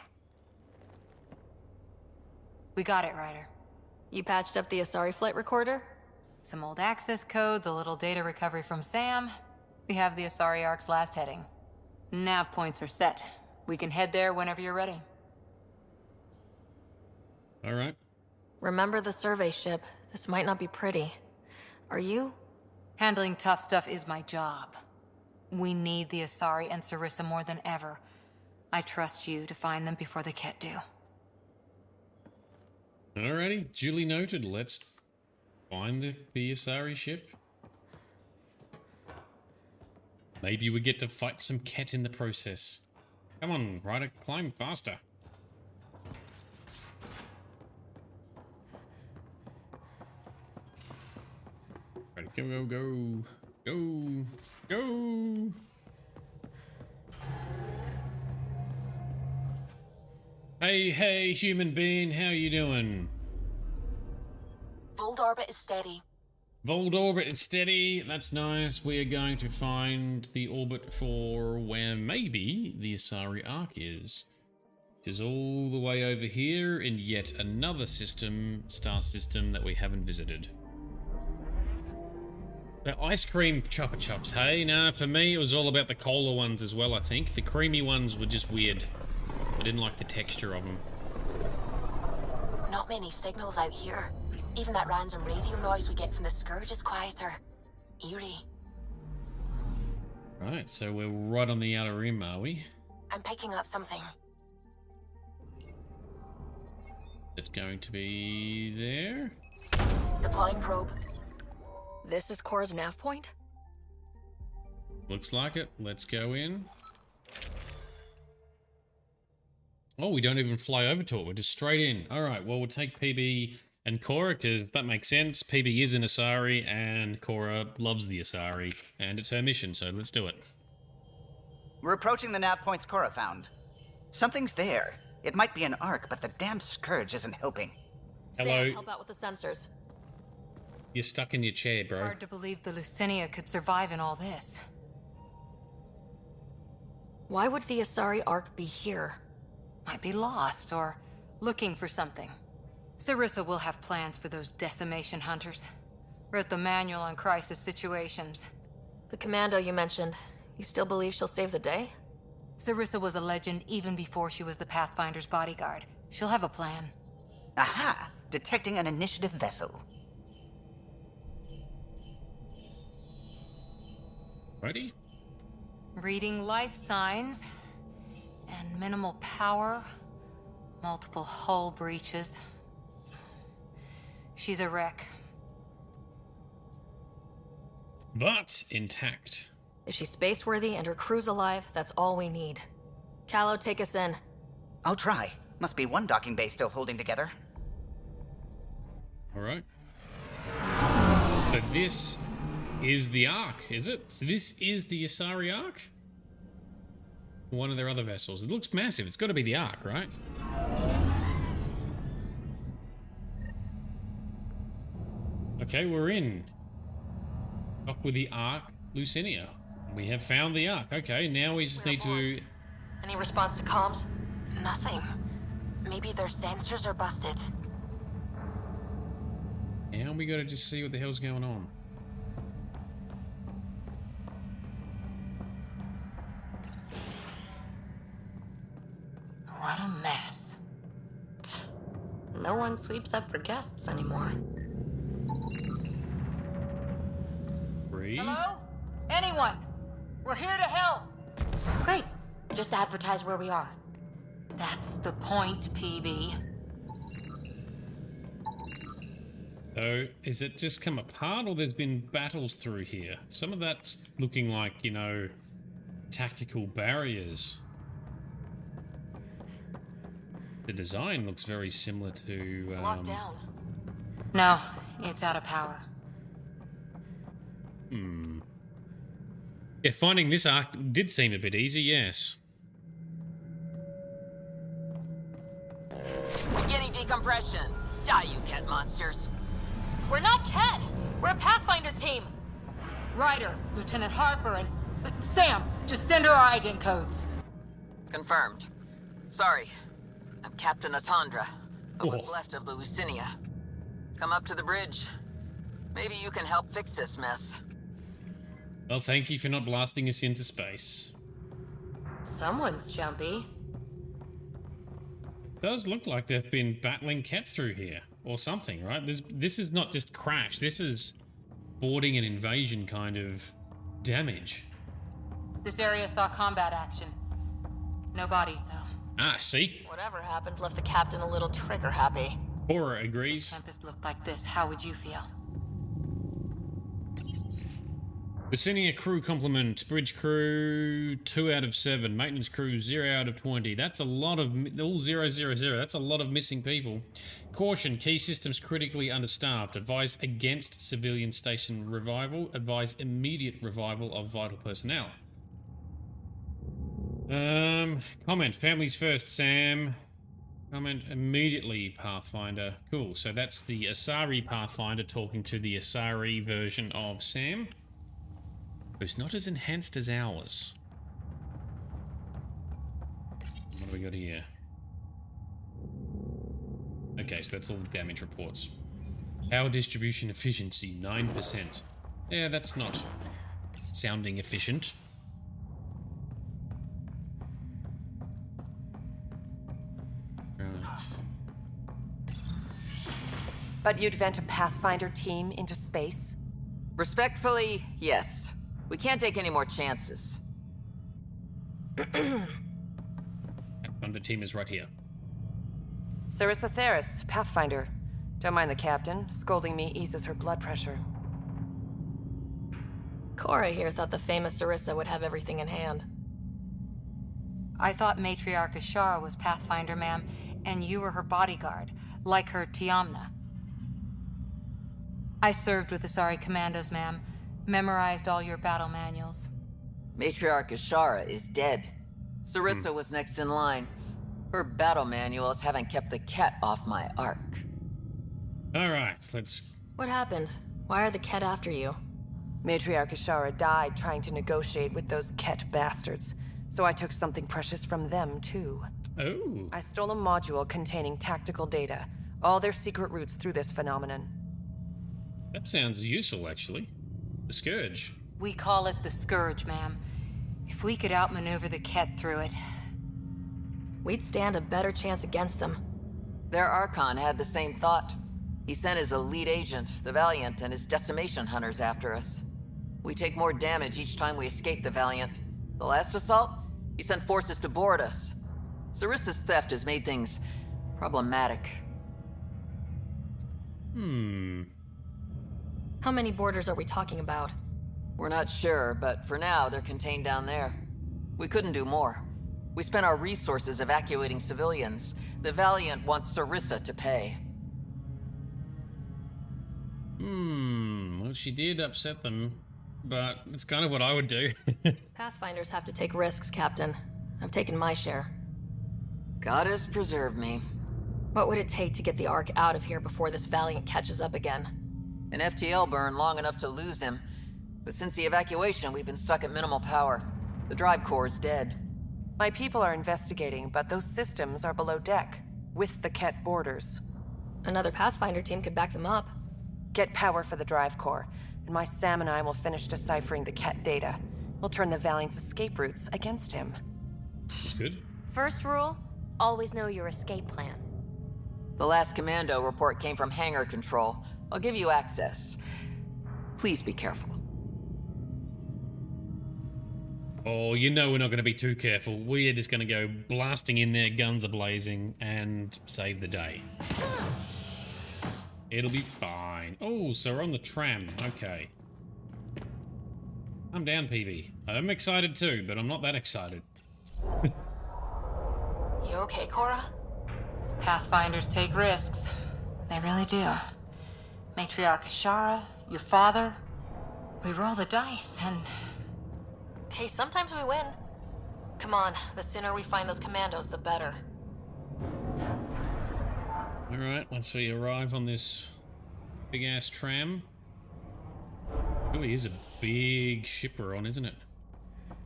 We got it, Ryder. You patched up the Asari flight recorder? Some old access codes, a little data recovery from Sam. We have the Asari Ark's last heading. Nav points are set. We can head there whenever you're ready. All right. Remember the survey ship. This might not be pretty. Are you? Handling tough stuff is my job. We need the Asari and Sarissa more than ever. I trust you to find them before the Kett do. Alrighty, duly noted. Let's find the Asari ship. Maybe we get to fight some Kett in the process. Come on, Ryder, climb faster. Ready, go, go, go, go, go. Hey, human being, how you doing? Vold orbit is steady. Vold orbit is steady. That's nice. We are going to find the orbit for where maybe the Asari Ark is. It is all the way over here in yet another star system that we haven't visited. The ice cream Chuppa Chups, hey? Nah, for me it was all about the cola ones as well, I think. The creamy ones were just weird. I didn't like the texture of them. Not many signals out here. Even that random radio noise we get from the Scourge is quieter. Eerie. Right, so we're right on the outer rim, are we? I'm picking up something. Is it going to be there? Deploying probe. This is Cora's nav point? Looks like it. Let's go in. Oh, we don't even fly over to it. We're just straight in. All right, well, we'll take PB and Cora, because that makes sense. PB is an Asari, and Cora loves the Asari, and it's her mission, so let's do it. We're approaching the nav points Cora found. Something's there. It might be an Ark, but the damn Scourge isn't helping. Hello. Sam, help out with the sensors. You're stuck in your chair, bro. Hard to believe the Lucinia could survive in all this. Why would the Asari Ark be here? Might be lost, or looking for something. Sarissa will have plans for those decimation hunters. Wrote the manual on crisis situations. The commando you mentioned, you still believe she'll save the day? Sarissa was a legend even before she was the Pathfinder's bodyguard. She'll have a plan. Aha! Detecting an initiative vessel. Ready? Reading life signs. And minimal power. Multiple hull breaches. She's a wreck. But intact. If she's space-worthy and her crew's alive, that's all we need. Callow, take us in. I'll try. Must be one docking bay still holding together. All right. But this is the Ark, is it? So this is the Asari Ark? One of their other vessels. It looks massive. It's got to be the Ark, right? Okay, we're in. Dock with the Ark, Lucinia. We have found the Ark. Okay, now we just need to... Any response to comms? Nothing. Maybe their sensors are busted. Now we gotta just see what the hell's going on. What a mess. No one sweeps up for guests anymore. Free? Hello? Anyone? We're here to help. Great. Just advertise where we are. That's the point, PB. So, is it just come apart, or there's been battles through here? Some of that's looking like, you know, tactical barriers. The design looks very similar to... It's locked down. No, it's out of power. Yeah, finding this arc did seem a bit easy, yes. Beginning decompression. Die, you Kett monsters. We're not Kett. We're a Pathfinder team. Ryder, Lieutenant Harper, and Sam. Just send her our ident codes. Confirmed. Sorry. I'm Captain Atandra, of what's left of the Lucinia. Come up to the bridge. Maybe you can help fix this mess. Well, thank you for not blasting us into space. Someone's jumpy. Does look like they've been battling Kett through here, or something, right? This is not just crash, this is boarding an invasion kind of damage. This area saw combat action. No bodies, though. Ah, see? Whatever happened left the captain a little trigger happy. Cora agrees. If Tempest looked like this, how would you feel? Lucinia crew complement. Bridge crew 2 out of 7. Maintenance crew 0 out of 20. That's a lot of... all 0, 0, 0. That's a lot of missing people. Caution. Key systems critically understaffed. Advise against civilian station revival. Advise immediate revival of vital personnel. Comment. Families first, Sam. Comment immediately, Pathfinder. Cool. So that's the Asari Pathfinder talking to the Asari version of Sam. Who's not as enhanced as ours. What do we got here? Okay, so that's all the damage reports. Power distribution efficiency, 9%. Yeah, that's not sounding efficient. Right. But you'd vent a Pathfinder team into space? Respectfully, yes. We can't take any more chances. Pathfinder team is right here. Sarissa Theris, Pathfinder. Don't mind the captain. Scolding me eases her blood pressure. Cora here thought the famous Sarissa would have everything in hand. I thought Matriarch Ashara was Pathfinder, ma'am, and you were her bodyguard, like her Tiamna. I served with the Asari Commandos, ma'am. Memorized all your battle manuals. Matriarch Ashara is dead. Sarissa was next in line. Her battle manuals haven't kept the Kett off my arc. Alright, let's... What happened? Why are the Kett after you? Matriarch Ashara died trying to negotiate with those Kett bastards, so I took something precious from them, too. Oh. I stole a module containing tactical data, all their secret routes through this phenomenon. That sounds useful, actually. The Scourge. We call it the Scourge, ma'am. If we could outmaneuver the Kett through it... we'd stand a better chance against them. Their Archon had the same thought. He sent his elite agent, the Valiant, and his decimation hunters after us. We take more damage each time we escape the Valiant. The last assault, he sent forces to board us. Sarissa's theft has made things problematic. How many boarders are we talking about? We're not sure, but for now, they're contained down there. We couldn't do more. We spent our resources evacuating civilians. The Valiant wants Sarissa to pay. Well, she did upset them, but it's kind of what I would do. Pathfinders have to take risks, Captain. I've taken my share. Goddess preserve me. What would it take to get the Ark out of here before this Valiant catches up again? An FTL burn long enough to lose him. But since the evacuation, we've been stuck at minimal power. The drive core is dead. My people are investigating, but those systems are below deck, with the Kett borders. Another Pathfinder team could back them up. Get power for the drive core, and my Sam and I will finish deciphering the Kett data. We'll turn the Valiant's escape routes against him. That's good. First rule, always know your escape plan. The last commando report came from hangar control. I'll give you access. Please be careful. Oh, you know we're not going to be too careful. We're just going to go blasting in there, guns a-blazing, and save the day. It'll be fine. Oh, so we're on the tram. Okay. I'm down, PB. I'm excited too, but I'm not that excited. You okay, Cora? Pathfinders take risks. They really do. Matriarch Sara, your father. We roll the dice and... Hey, sometimes we win. Come on, the sooner we find those commandos, the better. Alright, once we arrive on this big-ass tram. Really is a big ship we're on, isn't it?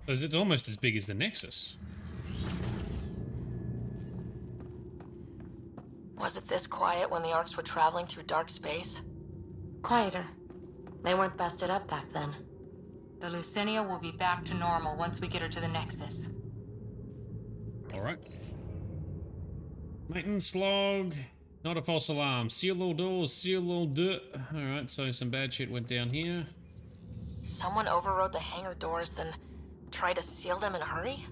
Because it's almost as big as the Nexus. Was it this quiet when the Arks were traveling through dark space? Quieter. They weren't busted up back then. The Lucinia will be back to normal once we get her to the Nexus. Alright. Maintenance log. Not a false alarm. Seal all doors, seal all dirt. Alright, so some bad shit went down here. Someone overrode the hangar doors, then tried to seal them in a hurry?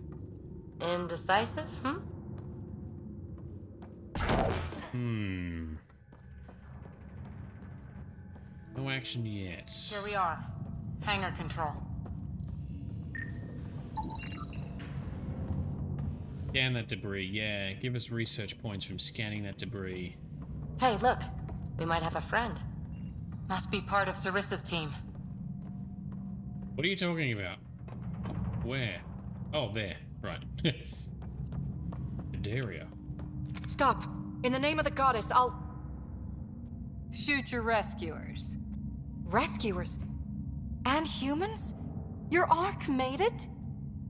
Indecisive, No action yet. Here we are. Hangar control. Scan that debris. Yeah, give us research points from scanning that debris. Hey, look. We might have a friend. Must be part of Sarissa's team. What are you talking about? Where? Oh, there. Right. Daria. Stop. In the name of the goddess, I'll... Shoot your rescuers. Rescuers? And humans? Your Ark made it?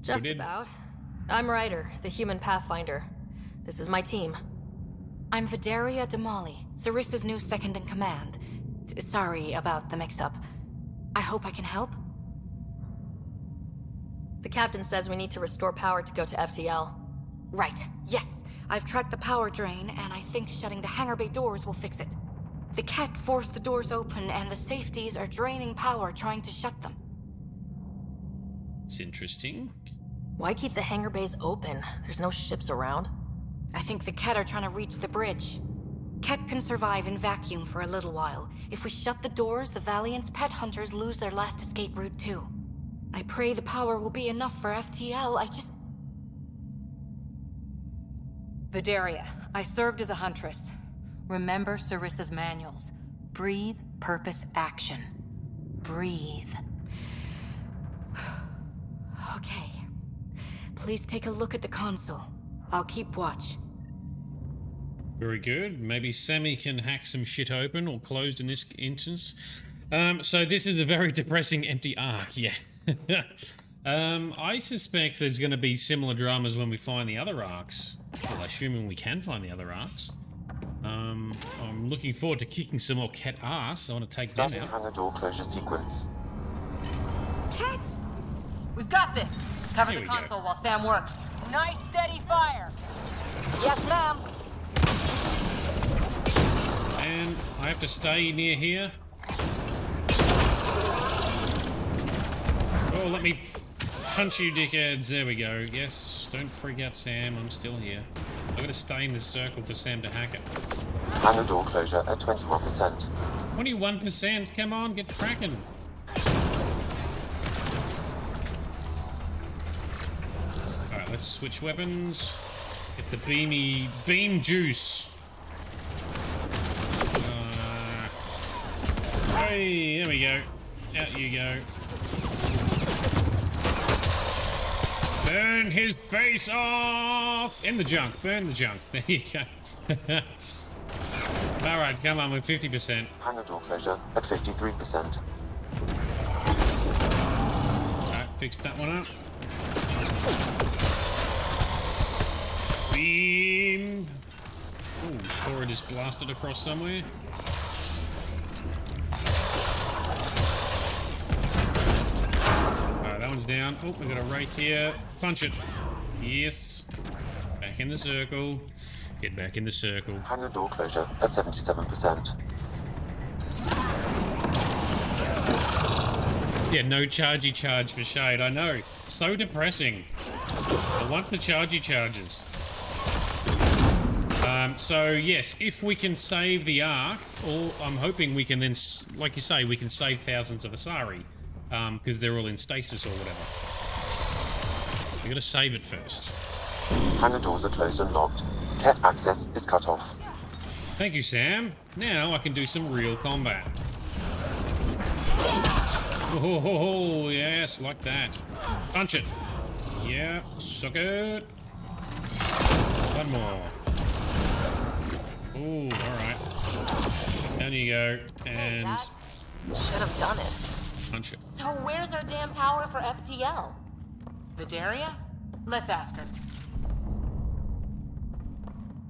Just about. I'm Ryder, the human Pathfinder. This is my team. I'm Vidaria Damali, Sarissa's new second-in-command. Sorry about the mix-up. I hope I can help? The captain says we need to restore power to go to FTL. Right, yes. I've tracked the power drain, and I think shutting the hangar bay doors will fix it. The Kett forced the doors open, and the safeties are draining power trying to shut them. It's interesting. Why keep the hangar bays open? There's no ships around. I think the Kett are trying to reach the bridge. Kett can survive in vacuum for a little while. If we shut the doors, the Valiant's pet hunters lose their last escape route too. I pray the power will be enough for FTL, I just... Vidaria, I served as a huntress. Remember Sarissa's manuals. Breathe, purpose, action. Breathe. Okay. Please take a look at the console. I'll keep watch. Very good. Maybe Sammy can hack some shit open, or closed in this instance. So this is a very depressing empty Ark, yeah. I suspect there's going to be similar dramas when we find the other Arks. Well, assuming we can find the other Arks. I'm looking forward to kicking some more Kett ass. I want to take them out. Hangar door closure sequence. Kett! We've got this. Cover the console while Sam works. Nice steady fire. Yes, ma'am. And I have to stay near here. Oh, let me punch you, dickheads. There we go. Yes, don't freak out, Sam. I'm still here. I'm going to stay in this circle for Sam to hack it. Hangar door closure at 21%. 21%? Come on, get cracking. Alright, let's switch weapons. Get the beam juice. Hey, there we go. Out you go. Burn his face off! In the junk. Burn the junk. There you go. Alright, come on, we're 50%. Hangar door closure at 53%. Alright, fixed that one up. Beam! Ooh, Cora just blasted across somewhere. One's down. Oh, we got a wraith here. Punch it. Yes. Back in the circle. Get back in the circle. Hangar door closure at 77%. Yeah, no chargy charge for Shade. I know. So depressing. I want the chargy charges. So yes, if we can save the Ark, or I'm hoping we can then, like you say, we can save thousands of Asari, because they're all in stasis or whatever. We gotta save it first. Hangar doors are closed and locked. Kett access is cut off. Thank you, Sam. Now I can do some real combat. Oh, yes, like that. Punch it. Yeah, suck it. One more. Ooh, alright. Down you go, and... Should have done it. Punch it. So where's our damn power for FTL? Vidaria? Let's ask her.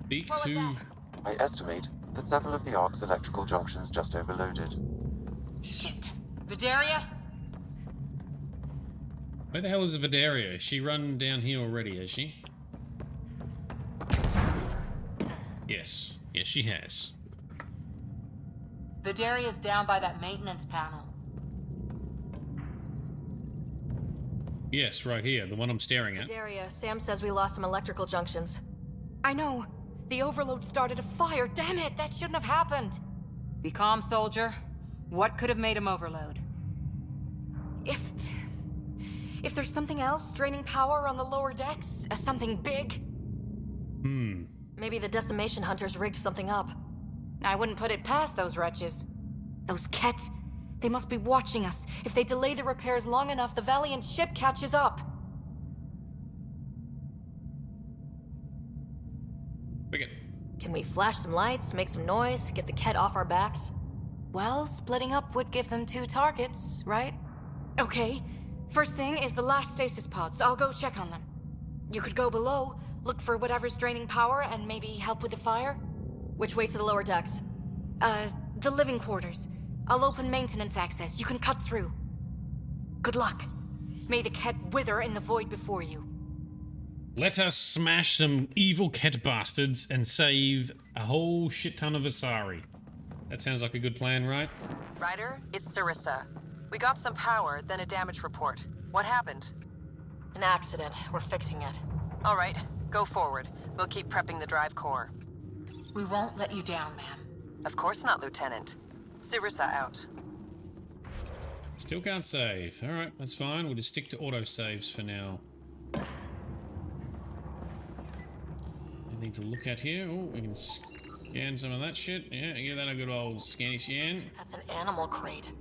Speak What was to... that? I estimate that several of the Ark's electrical junctions just overloaded. Shit. Vidaria? Where the hell is the Vidaria? She run down here already, has she? Yes. Yes, she has. Vidaria's down by that maintenance panel. Yes, right here. The one I'm staring at. Daria, Sam says we lost some electrical junctions. I know. The overload started a fire. Damn it, that shouldn't have happened. Be calm, soldier. What could have made him overload? If there's something else draining power on the lower decks, something big. Maybe the decimation hunters rigged something up. I wouldn't put it past those wretches. Those Kett, they must be watching us. If they delay the repairs long enough, the Valiant ship catches up. Can we flash some lights, make some noise, get the Kett off our backs? Well, splitting up would give them 2 targets, right? Okay, first thing is the last stasis pods. I'll go check on them. You could go below, look for whatever's draining power, and maybe help with the fire? Which way to the lower decks? The living quarters. I'll open maintenance access. You can cut through. Good luck. May the Kett wither in the void before you. Let us smash some evil Kett bastards and save a whole shit ton of Asari. That sounds like a good plan, right? Ryder, it's Sarissa. We got some power, then a damage report. What happened? An accident. We're fixing it. All right, go forward. We'll keep prepping the drive core. We won't let you down, ma'am. Of course not, Lieutenant. Sarissa out. Still can't save. Alright, that's fine. We'll just stick to autosaves for now. Anything to look at here? Oh, we can scan some of that shit. Yeah, give that a good old scanny scan. That's an animal crate.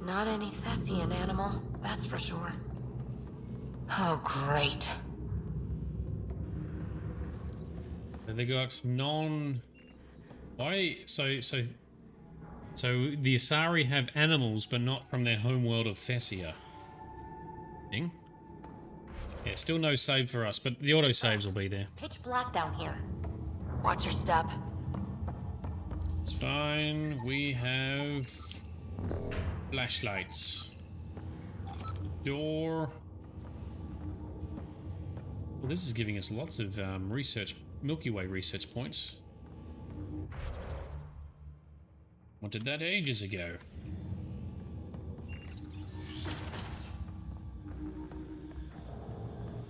Not any Thessian animal, that's for sure. Oh, great. And they got Why? So the Asari have animals, but not from their homeworld of Thessia. Thing? Yeah, still no save for us, but the autosaves will be there. Pitch black down here. Watch your step. It's fine. We have flashlights. Door. Well, this is giving us lots of research, Milky Way research points. Wanted that ages ago.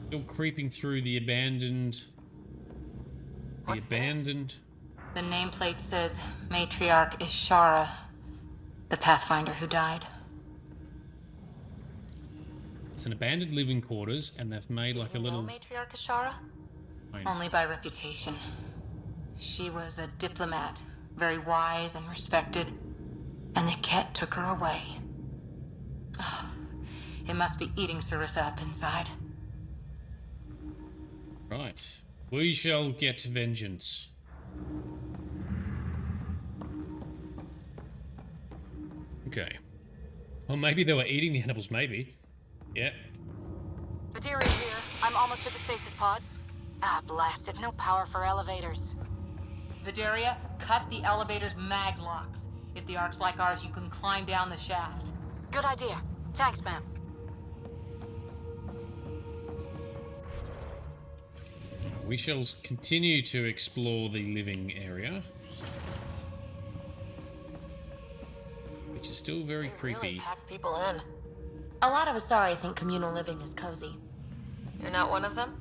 Still creeping through the abandoned... What's abandoned... This? The nameplate says Matriarch is Sara, the Pathfinder who died. It's an abandoned living quarters, and they've made like a little... Matriarch is Sara? Only by reputation. She was a diplomat, very wise and respected, and the Kett took her away. Oh, it must be eating Sarissa up inside. Right. We shall get vengeance. Okay. Well, maybe they were eating the animals, maybe. Yep. Vidaria here. I'm almost at the stasis pods. Ah, blast it. No power for elevators. Vidaria, cut the elevator's mag locks. If the Ark's like ours, you can climb down the shaft. Good idea. Thanks, man. we shall continue to explore the living area, which is still very creepy. Really pack people in. A lot of Asari think communal living is cozy. You're not one of them?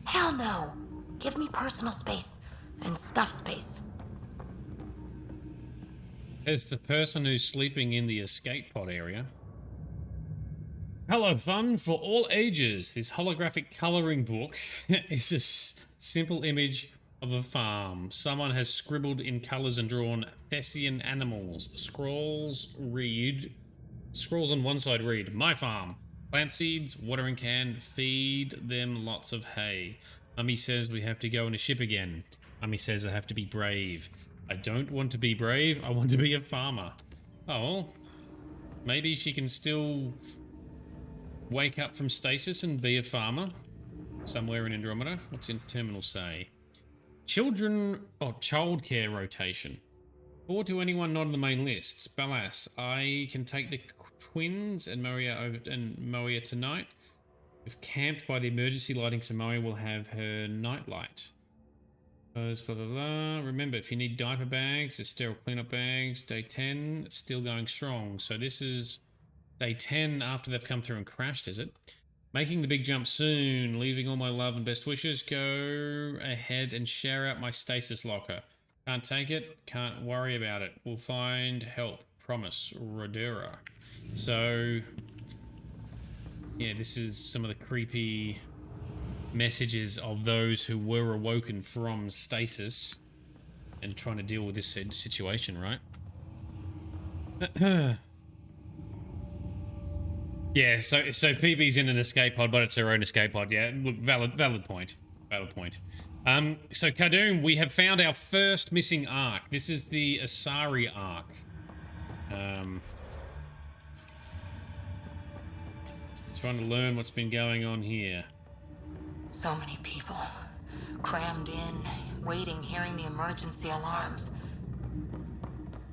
Hell no. Give me personal space and stuff space. There's the person who's sleeping in the escape pod area. Hello, fun for all ages. This holographic coloring book is a simple image of a farm. Someone has scribbled in colors and drawn Thessian animals. Scrolls on one side read, "My farm. Plant seeds, watering can, feed them lots of hay. Mummy says we have to go on a ship again. Mummy says I have to be brave. I don't want to be brave, I want to be a farmer." Oh, maybe she can still wake up from stasis and be a farmer somewhere in Andromeda. What's in terminal say? Childcare rotation. Forward to anyone not on the main list. Ballas, I can take the twins and Moia tonight. We've camped by the emergency lighting, so Moia will have her nightlight. Blah, blah, blah. Remember, if you need diaper bags, there's sterile cleanup bags. Day 10, still going strong. So this is day 10 after they've come through and crashed, is it? Making the big jump soon. Leaving all my love and best wishes. Go ahead and share out my stasis locker. Can't take it. Can't worry about it. We'll find help. Promise. Rodera. So, yeah, this is some of the creepy messages of those who were awoken from stasis and trying to deal with this situation, right? Yeah, so PB's in an escape pod, but it's her own escape pod. Yeah, look, valid point. So Cardoon, we have found our first missing arc. This is the Asari arc. Trying to learn what's been going on here. So many people crammed in, waiting, hearing the emergency alarms.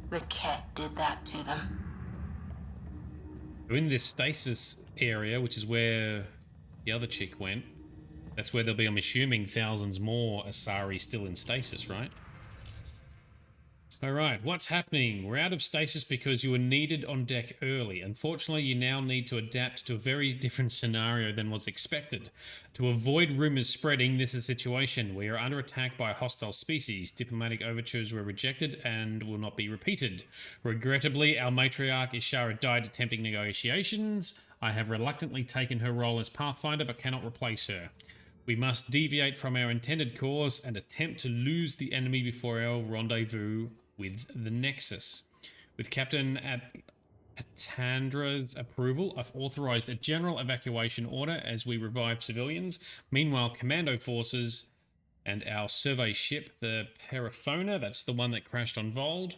The Kett did that to them. We're in this stasis area, which is where the other chick went. That's where there'll be, I'm assuming, thousands more Asari still in stasis, right? Alright, what's happening? We're out of stasis because you were needed on deck early. Unfortunately, you now need to adapt to a very different scenario than was expected. To avoid rumors spreading, this is the situation. We are under attack by a hostile species. Diplomatic overtures were rejected and will not be repeated. Regrettably, our matriarch Sara died attempting negotiations. I have reluctantly taken her role as Pathfinder but cannot replace her. We must deviate from our intended course and attempt to lose the enemy before our rendezvous with the Nexus. With Captain Atandra's approval, I've authorized a general evacuation order as we revive civilians. Meanwhile, commando forces and our survey ship, the Perifona, that's the one that crashed on Vold,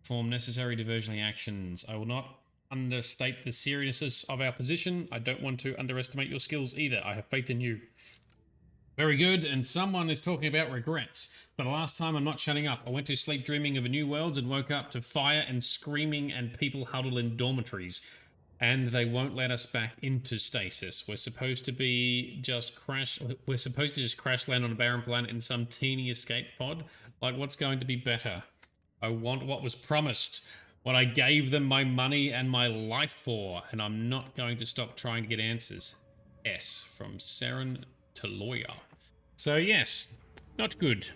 perform necessary diversionary actions. I will not understate the seriousness of our position. I don't want to underestimate your skills either. I have faith in you. Very good, and someone is talking about regrets. For the last time, I'm not shutting up. I went to sleep dreaming of a new world and woke up to fire and screaming and people huddled in dormitories. And they won't let us back into stasis. We're supposed to just crash land on a barren planet in some teeny escape pod. Like, what's going to be better? I want what was promised. What I gave them my money and my life for. And I'm not going to stop trying to get answers. S from Saren to lawyer. So yes, not good.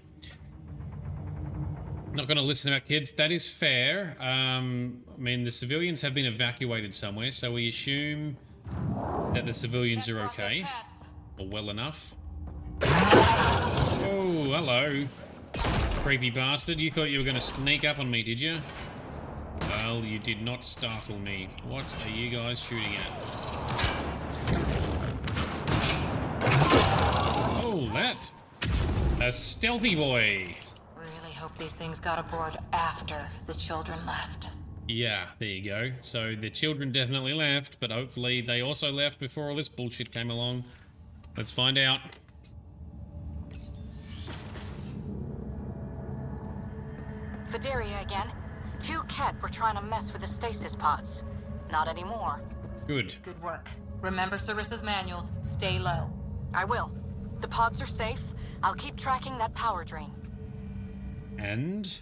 Not going to listen about kids. That is fair. I mean, the civilians have been evacuated somewhere, so we assume that the civilians are okay. Or well enough. Oh, hello. Creepy bastard. You thought you were going to sneak up on me, did you? Well, you did not startle me. What are you guys shooting at? Oh, that. A stealthy boy. Really hope these things got aboard after the children left. Yeah, there you go. So the children definitely left, but hopefully they also left before all this bullshit came along. Let's find out. Vidaria again. 2 Kett were trying to mess with the stasis pods. Not anymore. Good. Good work. Remember Sarissa's manuals. Stay low. I will. The pods are safe. I'll keep tracking that power drain. And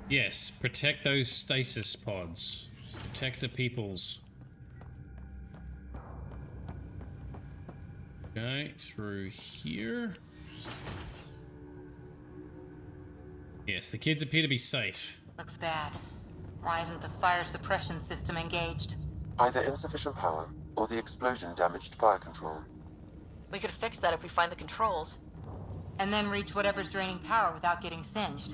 yes, protect those stasis pods. Protect the peoples. Okay, through here. Yes, the kids appear to be safe. Looks bad. Why isn't the fire suppression system engaged? Either insufficient power, or the explosion damaged fire control. We could fix that if we find the controls. And then reach whatever's draining power without getting singed.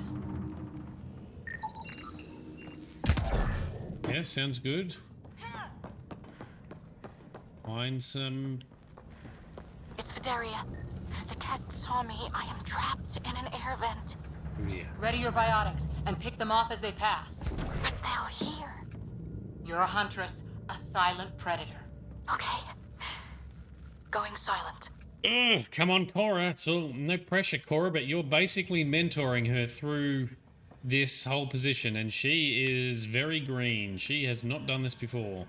Yeah, sounds good. Find some... It's Vidaria. The Kett saw me. I am trapped in an air vent. Yeah. Ready your biotics, and pick them off as they pass. But they'll hear. You're a huntress, a silent predator. Okay. Going silent. Ugh, come on, Cora. It's all no pressure, Cora, but you're basically mentoring her through this whole position, and she is very green. She has not done this before.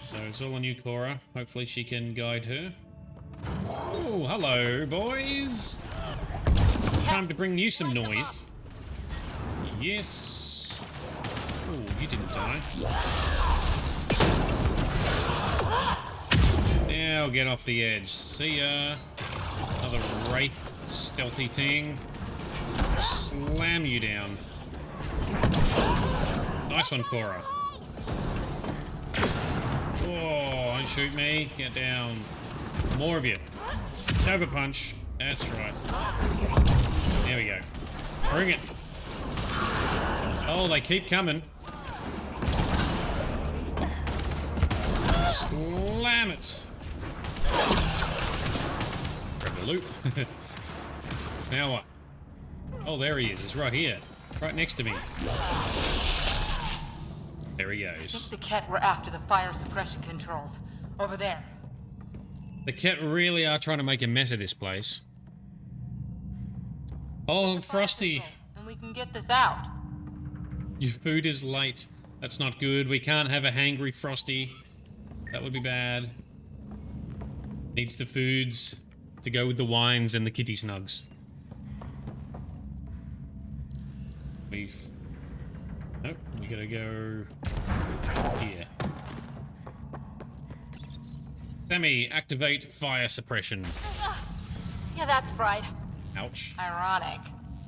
So it's all on you, Cora. Hopefully she can guide her. Oh, hello, boys. Time to bring you some noise. Yes. Oh, you didn't die. Now get off the edge. See ya. Another wraith stealthy thing. Slam you down. Nice one, Cora. Oh, don't shoot me. Get down. More of you. Over punch. That's right. There we go. Bring it. Oh, they keep coming. Slam it. Grab the loot. Now what? Oh, there he is. He's right here. Right next to me. There he I goes. think the Kett were after the fire suppression controls. Over there. The Kett really are trying to make a mess of this place. Oh, Frosty. And we can get this out. Your food is late. That's not good. We can't have a hangry Frosty. That would be bad. Needs the foods to go with the wines and the kitty snugs. Nope, we gotta go here. Sammy, activate fire suppression. Yeah, that's fried. Ouch. Ironic.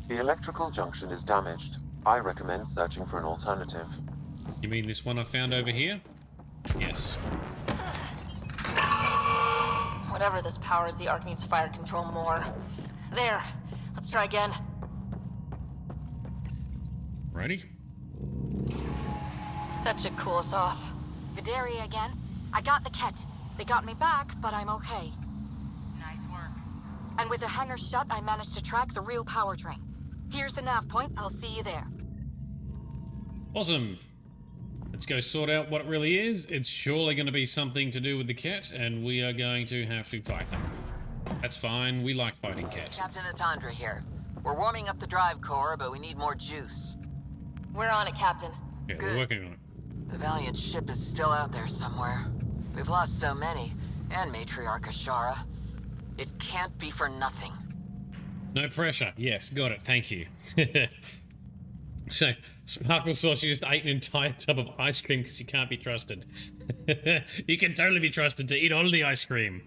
The electrical junction is damaged. I recommend searching for an alternative. You mean this one I found over here? Yes. Whatever this powers, the Ark needs fire control more. There. Let's try again. Ready? That should cool us off. Vidaria again. I got the Kett. They got me back, but I'm okay. Nice work. And with the hangar shut, I managed to track the real power drain. Here's the nav point. I'll see you there. Awesome. Let's go sort out what it really is. It's surely going to be something to do with the Kett, and we are going to have to fight them. That's fine. We like fighting Kett. Captain Atandra here. We're warming up the drive core, but we need more juice. We're on it, Captain. Yeah, Good. we're working on it. The Valiant ship is still out there somewhere. We've lost so many, and Matriarch Sara. It can't be for nothing. No pressure. Yes, got it. Thank you. So, Sparkle saw she just ate an entire tub of ice cream because you can't be trusted. You can totally be trusted to eat all the ice cream.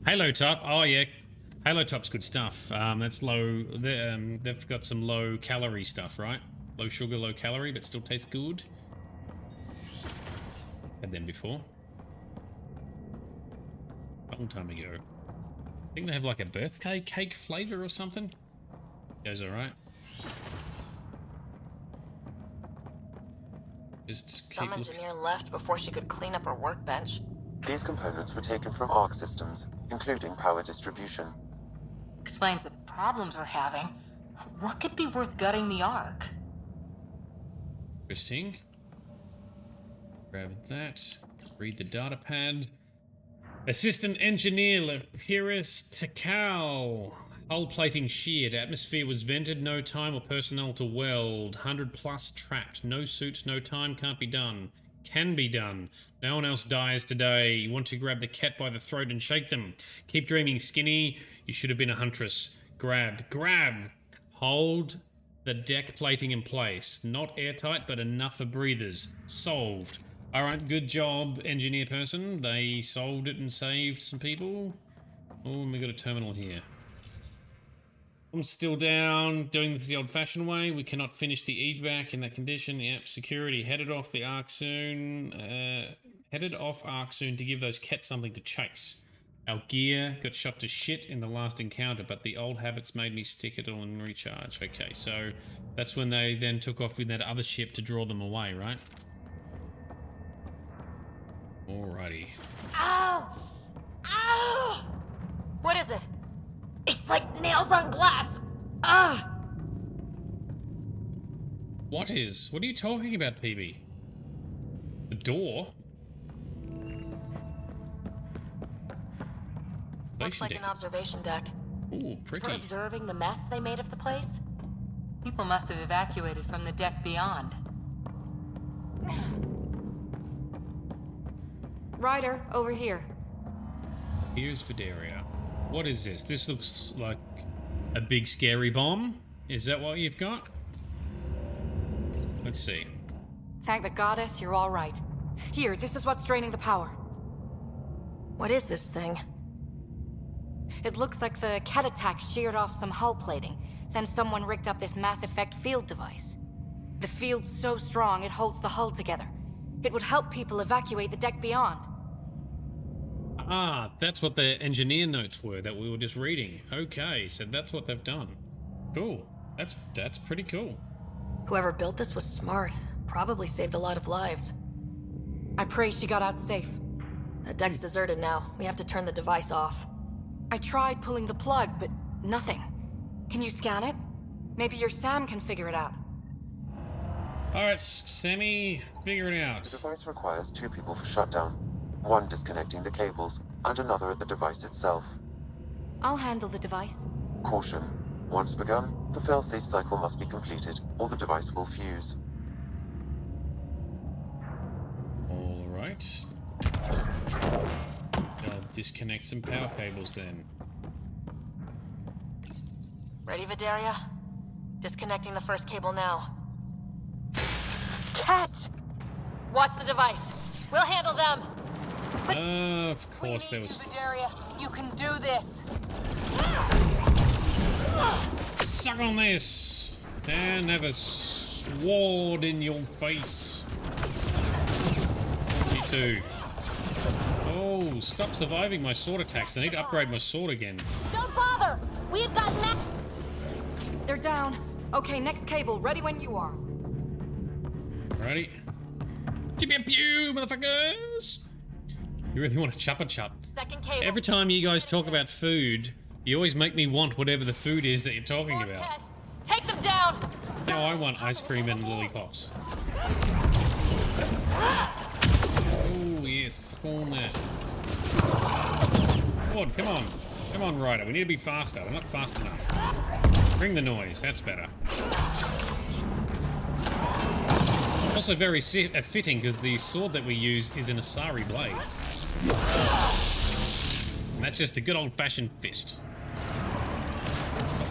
Halo Top. Oh, yeah. Halo Top's good stuff. That's low. They've got some low calorie stuff, right? Low sugar, low calorie, but still tastes good. Had them before. A long time ago. I think they have like a birthday cake flavor or something. Goes alright. Just Some engineer left before she could clean up her workbench. These components were taken from Arc systems, including power distribution. Explains the problems we're having. What could be worth gutting the Ark? Interesting. Grab that. Read the data pad. Assistant Engineer Lapirus Takao. Hull plating sheared. Atmosphere was vented. No time or personnel to weld. 100 plus trapped. No suits, no time. Can't be done. Can be done. No one else dies today. You want to grab the Kett by the throat and shake them. Keep dreaming, Skinny. You should have been a huntress. Grab. Grab! Hold the deck plating in place. Not airtight, but enough for breathers. Solved. Alright, good job, engineer person. They solved it and saved some people. Oh, and we got a terminal here. I'm still down, doing this the old-fashioned way. We cannot finish the evac in that condition. Yep, security headed off the arc soon. Headed off arc soon to give those Kett something to chase. Our gear got shot to shit in the last encounter, but the old habits made me stick it all and recharge. Okay, so that's when they then took off with that other ship to draw them away, right? Alrighty. Ow! Ow! What is it? It's like nails on glass! Ah! What is? What are you talking about, PB? The door? Looks like an observation deck. Ooh, pretty. For observing the mess they made of the place? People must have evacuated from the deck beyond. Ryder, over here. Here's Vidaria. What is this? This looks like a big scary bomb. Is that what you've got? Let's see. Thank the goddess you're all right. Here, this is what's draining the power. What is this thing? It looks like the Kett attack sheared off some hull plating. Then someone rigged up this Mass Effect field device. The field's so strong it holds the hull together. It would help people evacuate the deck beyond. Ah, that's what the engineer notes were that we were just reading. Okay, so that's what they've done. Cool. That's pretty cool. Whoever built this was smart. Probably saved a lot of lives. I pray she got out safe. The deck's deserted now. We have to turn the device off. I tried pulling the plug, but nothing. Can you scan it? Maybe your Sam can figure it out. Alright, Sammy, figure it out. The device requires 2 people for shutdown. 1 disconnecting the cables, and another at the device itself. I'll handle the device. Caution. Once begun, the failsafe cycle must be completed, or the device will fuse. Alright. I'll disconnect some power cables then. Ready, Vidaria? Disconnecting the first cable now. Kett! Watch the device. We'll handle them. Of course there was. Vidaria, you can do this. Suck on this! And have a sword in your face. You too. Oh, stop surviving my sword attacks. I need to upgrade my sword again. Don't bother. We've got They're down. Okay, next cable. Ready when you are. Ready? Pew pew pew, motherfuckers! You really want to chop? Second cable. Every time you guys talk about food, you always make me want whatever the food is that you're talking about. Kett. Take them down. Now I want ice cream and lollipops. Oh yes, on that. Come on. Come on, Ryder. We need to be faster. We're not fast enough. Bring the noise. That's better. Also very fitting because the sword that we use is an Asari blade. And that's just a good old-fashioned fist.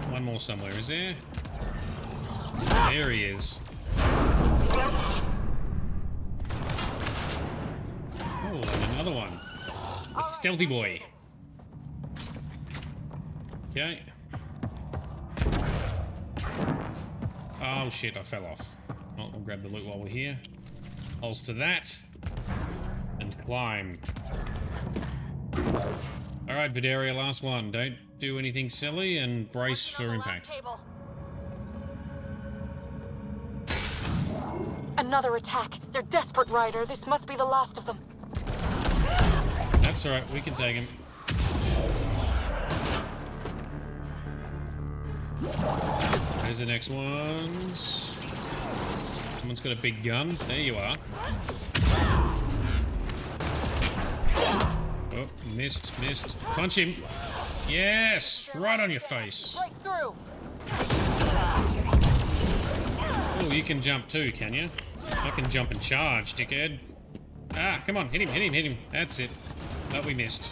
One more somewhere, is there? There he is. Oh, and another one. A stealthy boy. Okay. Oh shit, I fell off. Well, we'll grab the loot while we're here. Pulse to that. And climb. Alright, Vidaria, last one. Don't do anything silly and brace for impact. Another attack. They're desperate, Ryder. This must be the last of them. That's alright, we can take him. There's the next ones. Someone's got a big gun. There you are. Oh, missed. Punch him. Yes, right on your face. Break through. Oh, you can jump too, can you? I can jump and charge, dickhead. Ah, come on, hit him. That's it. But we missed.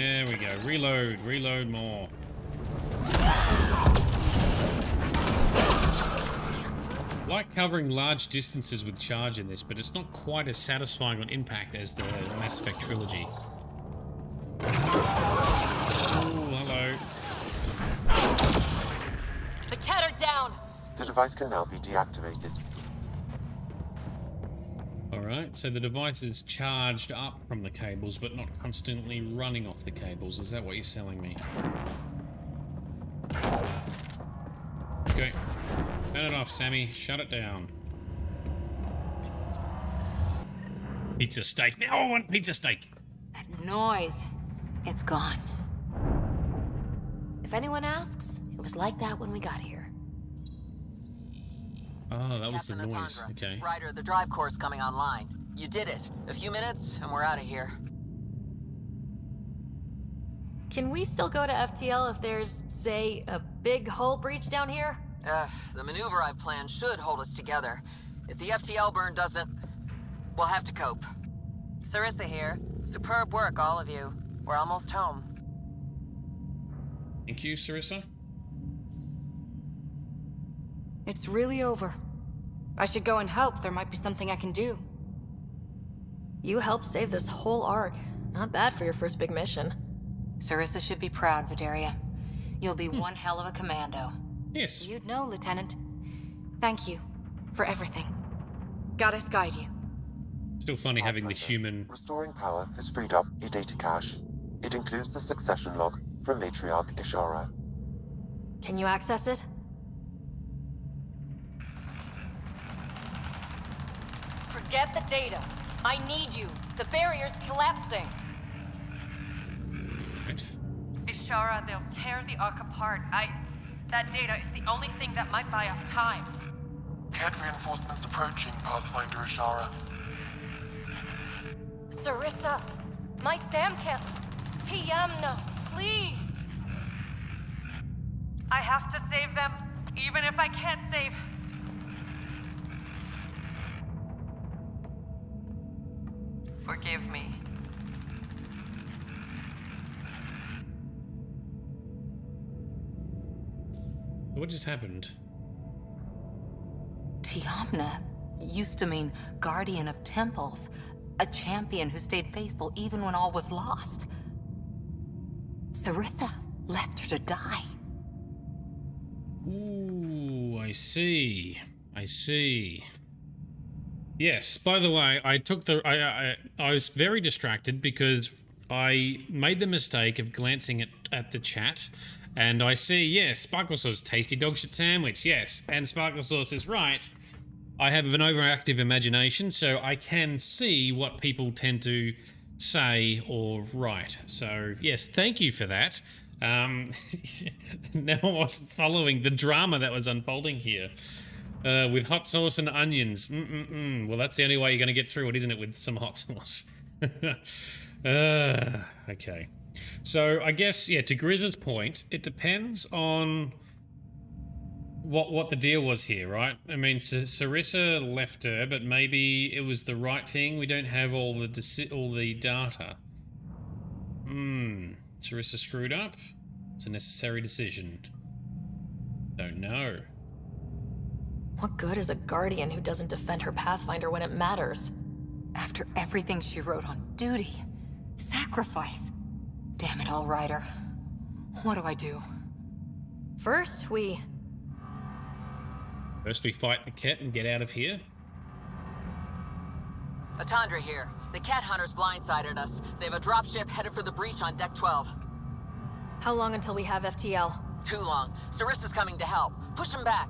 There we go. Reload. Reload more. I like covering large distances with charge in this, but it's not quite as satisfying on impact as the Mass Effect trilogy. Oh, hello. The Kett are down. The device can now be deactivated. Alright, so the device is charged up from the cables, but not constantly running off the cables. Is that what you're selling me? Okay. Turn it off, Sammy. Shut it down. Pizza steak. Now I want pizza steak. That noise. It's gone. If anyone asks, it was like that when we got here. Oh, that was the Captain noise. Atandra. Okay. Ryder, the drive core's coming online. You did it. A few minutes, and we're out of here. Can we still go to FTL if there's, say, a big hull breach down here? The maneuver I've planned should hold us together. If the FTL burn doesn't, we'll have to cope. Sarissa here. Superb work, all of you. We're almost home. Thank you, Sarissa. It's really over. I should go and help. There might be something I can do. You helped save this whole arc. Not bad for your first big mission. Sarissa should be proud, Vidaria. You'll be one hell of a commando. Yes. You'd know, Lieutenant. Thank you for everything. Goddess guide you. Still funny having the human... Restoring power has freed up a data cache. It includes the succession log from Matriarch Ishara. Can you access it? Forget the data. I need you. The barrier's collapsing. Right. Ishara, they'll tear the Ark apart. That data is the only thing that might buy us time. Kett reinforcements approaching, Pathfinder Ishara. Sarissa, my Samcat, Tiamna, please. I have to save them, even if I can't save. Forgive me. What just happened? Tiamna used to mean guardian of temples, a champion who stayed faithful even when all was lost. Sarissa left her to die. Ooh, I see. I see. Yes, by the way, I took the... I was very distracted because I made the mistake of glancing at the chat, and I see, yes, Sparkle Sauce, tasty dog shit sandwich, yes, and Sparkle Sauce is right. I have an overactive imagination, so I can see what people tend to say or write. So, yes, thank you for that. Now I wasn't following the drama that was unfolding here. With hot sauce and onions. Well, that's the only way you're going to get through it, isn't it, with some hot sauce? Okay. So, I guess, yeah, to Grizz's point, it depends on what the deal was here, right? I mean, Sarissa left her, but maybe it was the right thing. We don't have all the data. Sarissa screwed up? It's a necessary decision. Don't know. What good is a guardian who doesn't defend her Pathfinder when it matters? After everything she wrote on duty, sacrifice. Damn it all, Ryder. What do I do? First, we fight the Kett and get out of here. Atandra here. The Kett hunters blindsided us. They have a dropship headed for the breach on Deck 12. How long until we have FTL? Too long. Sarissa's coming to help. Push them back.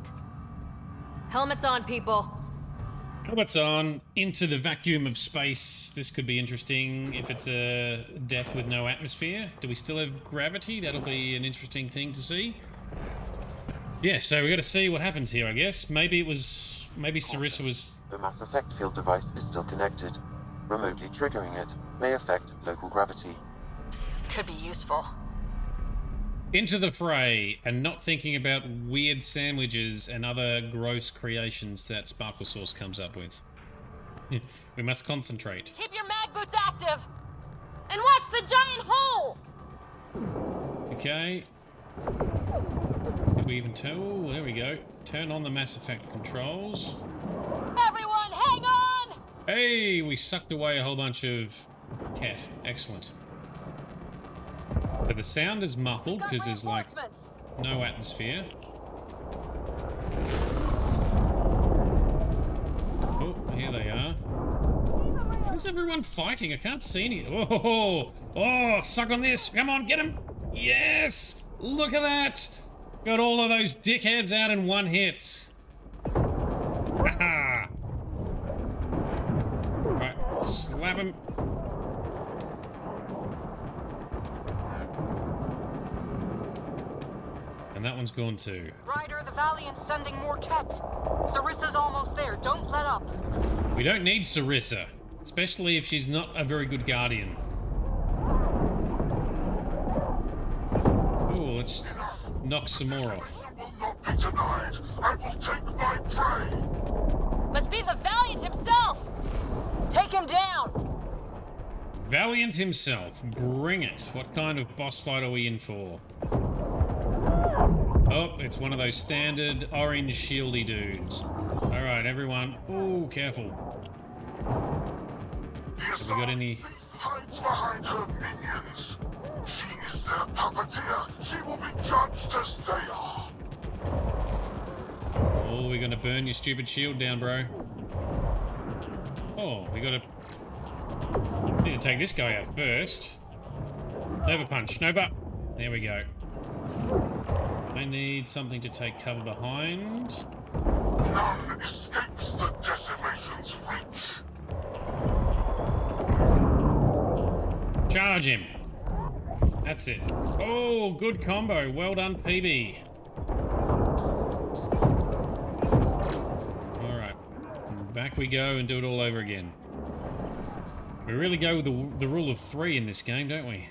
Helmets on, people. Helmets on. Into the vacuum of space. This could be interesting if it's a deck with no atmosphere. Do we still have gravity? That'll be an interesting thing to see. Yeah, so we got to see what happens here, I guess. Maybe Sarissa was... The Mass Effect field device is still connected. Remotely triggering it may affect local gravity. Could be useful. Into the fray, and not thinking about weird sandwiches and other gross creations that Sparkle Sauce comes up with. We must concentrate. Keep your mag boots active! And watch the giant hole! Okay. Did we even turn? Oh, there we go. Turn on the Mass Effect controls. Everyone, hang on! Hey, we sucked away a whole bunch of Kett. Excellent. But the sound is muffled because there's like no atmosphere. Oh, here they are. What is everyone fighting? I can't see any. Oh, suck on this. Come on, get him. Yes! Look at that! Got all of those dickheads out in one hit. Haha! Right, slap him. And that one's gone too. Ryder, the Valiant's sending more Kett. Sarissa's almost there. Don't let up. We don't need Sarissa, especially if she's not a very good guardian. Ooh, let's knock some more off. Be denied. I will take my prey. Must be the Valiant himself! Take him down! Valiant himself. Bring it. What kind of boss fight are we in for? Oh, it's one of those standard orange shieldy dudes. Alright, everyone. Oh, careful. Have we got any... Hides behind her minions. She is their puppeteer. She will be judged as they are. Oh, we're gonna burn your stupid shield down, bro. Oh, we gotta... Need to take this guy out first. Nova punch. Nova! There we go. I need something to take cover behind. None escapes the decimation's reach. Charge him. That's it. Oh, good combo. Well done, PB. Alright. Back we go and do it all over again. We really go with the rule of 3 in this game, don't we?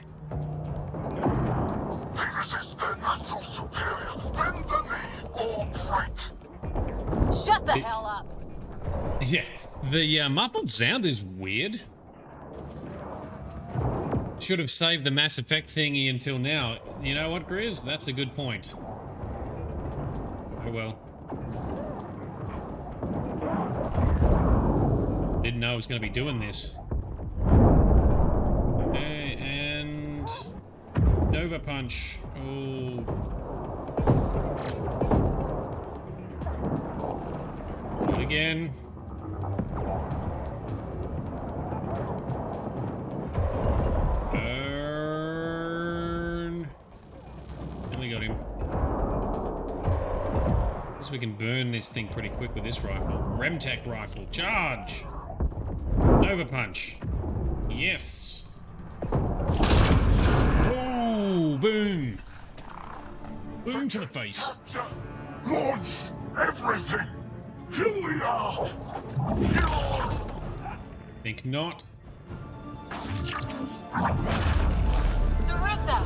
They resist their natural superior. Bend the knee or break. Shut the hell up! Yeah, the muffled sound is weird. Should have saved the Mass Effect thingy until now. You know what, Grizz? That's a good point. Oh well. Didn't know I was going to be doing this. Okay, and... Nova Punch. Oh. Do it again. Burn. Nearly got him. Guess we can burn this thing pretty quick with this rifle. Remtech rifle. Charge! Nova Punch. Yes! Oh, boom! Boom to the face. Launch everything. Kill the Ark. Kill. Think not. Sarissa!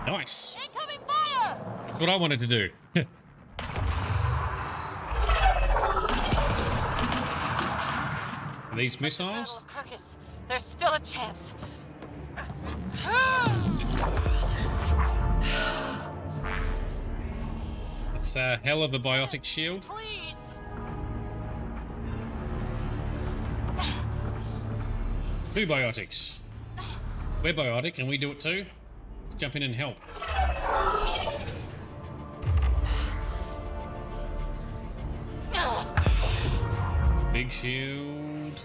Nice. Incoming fire! That's what I wanted to do. Are these missiles? Kirkus, there's still a chance. It's a hell of a biotic shield. Please. Two biotics. We're biotic, and we do it too. Let's jump in and help. Big shield.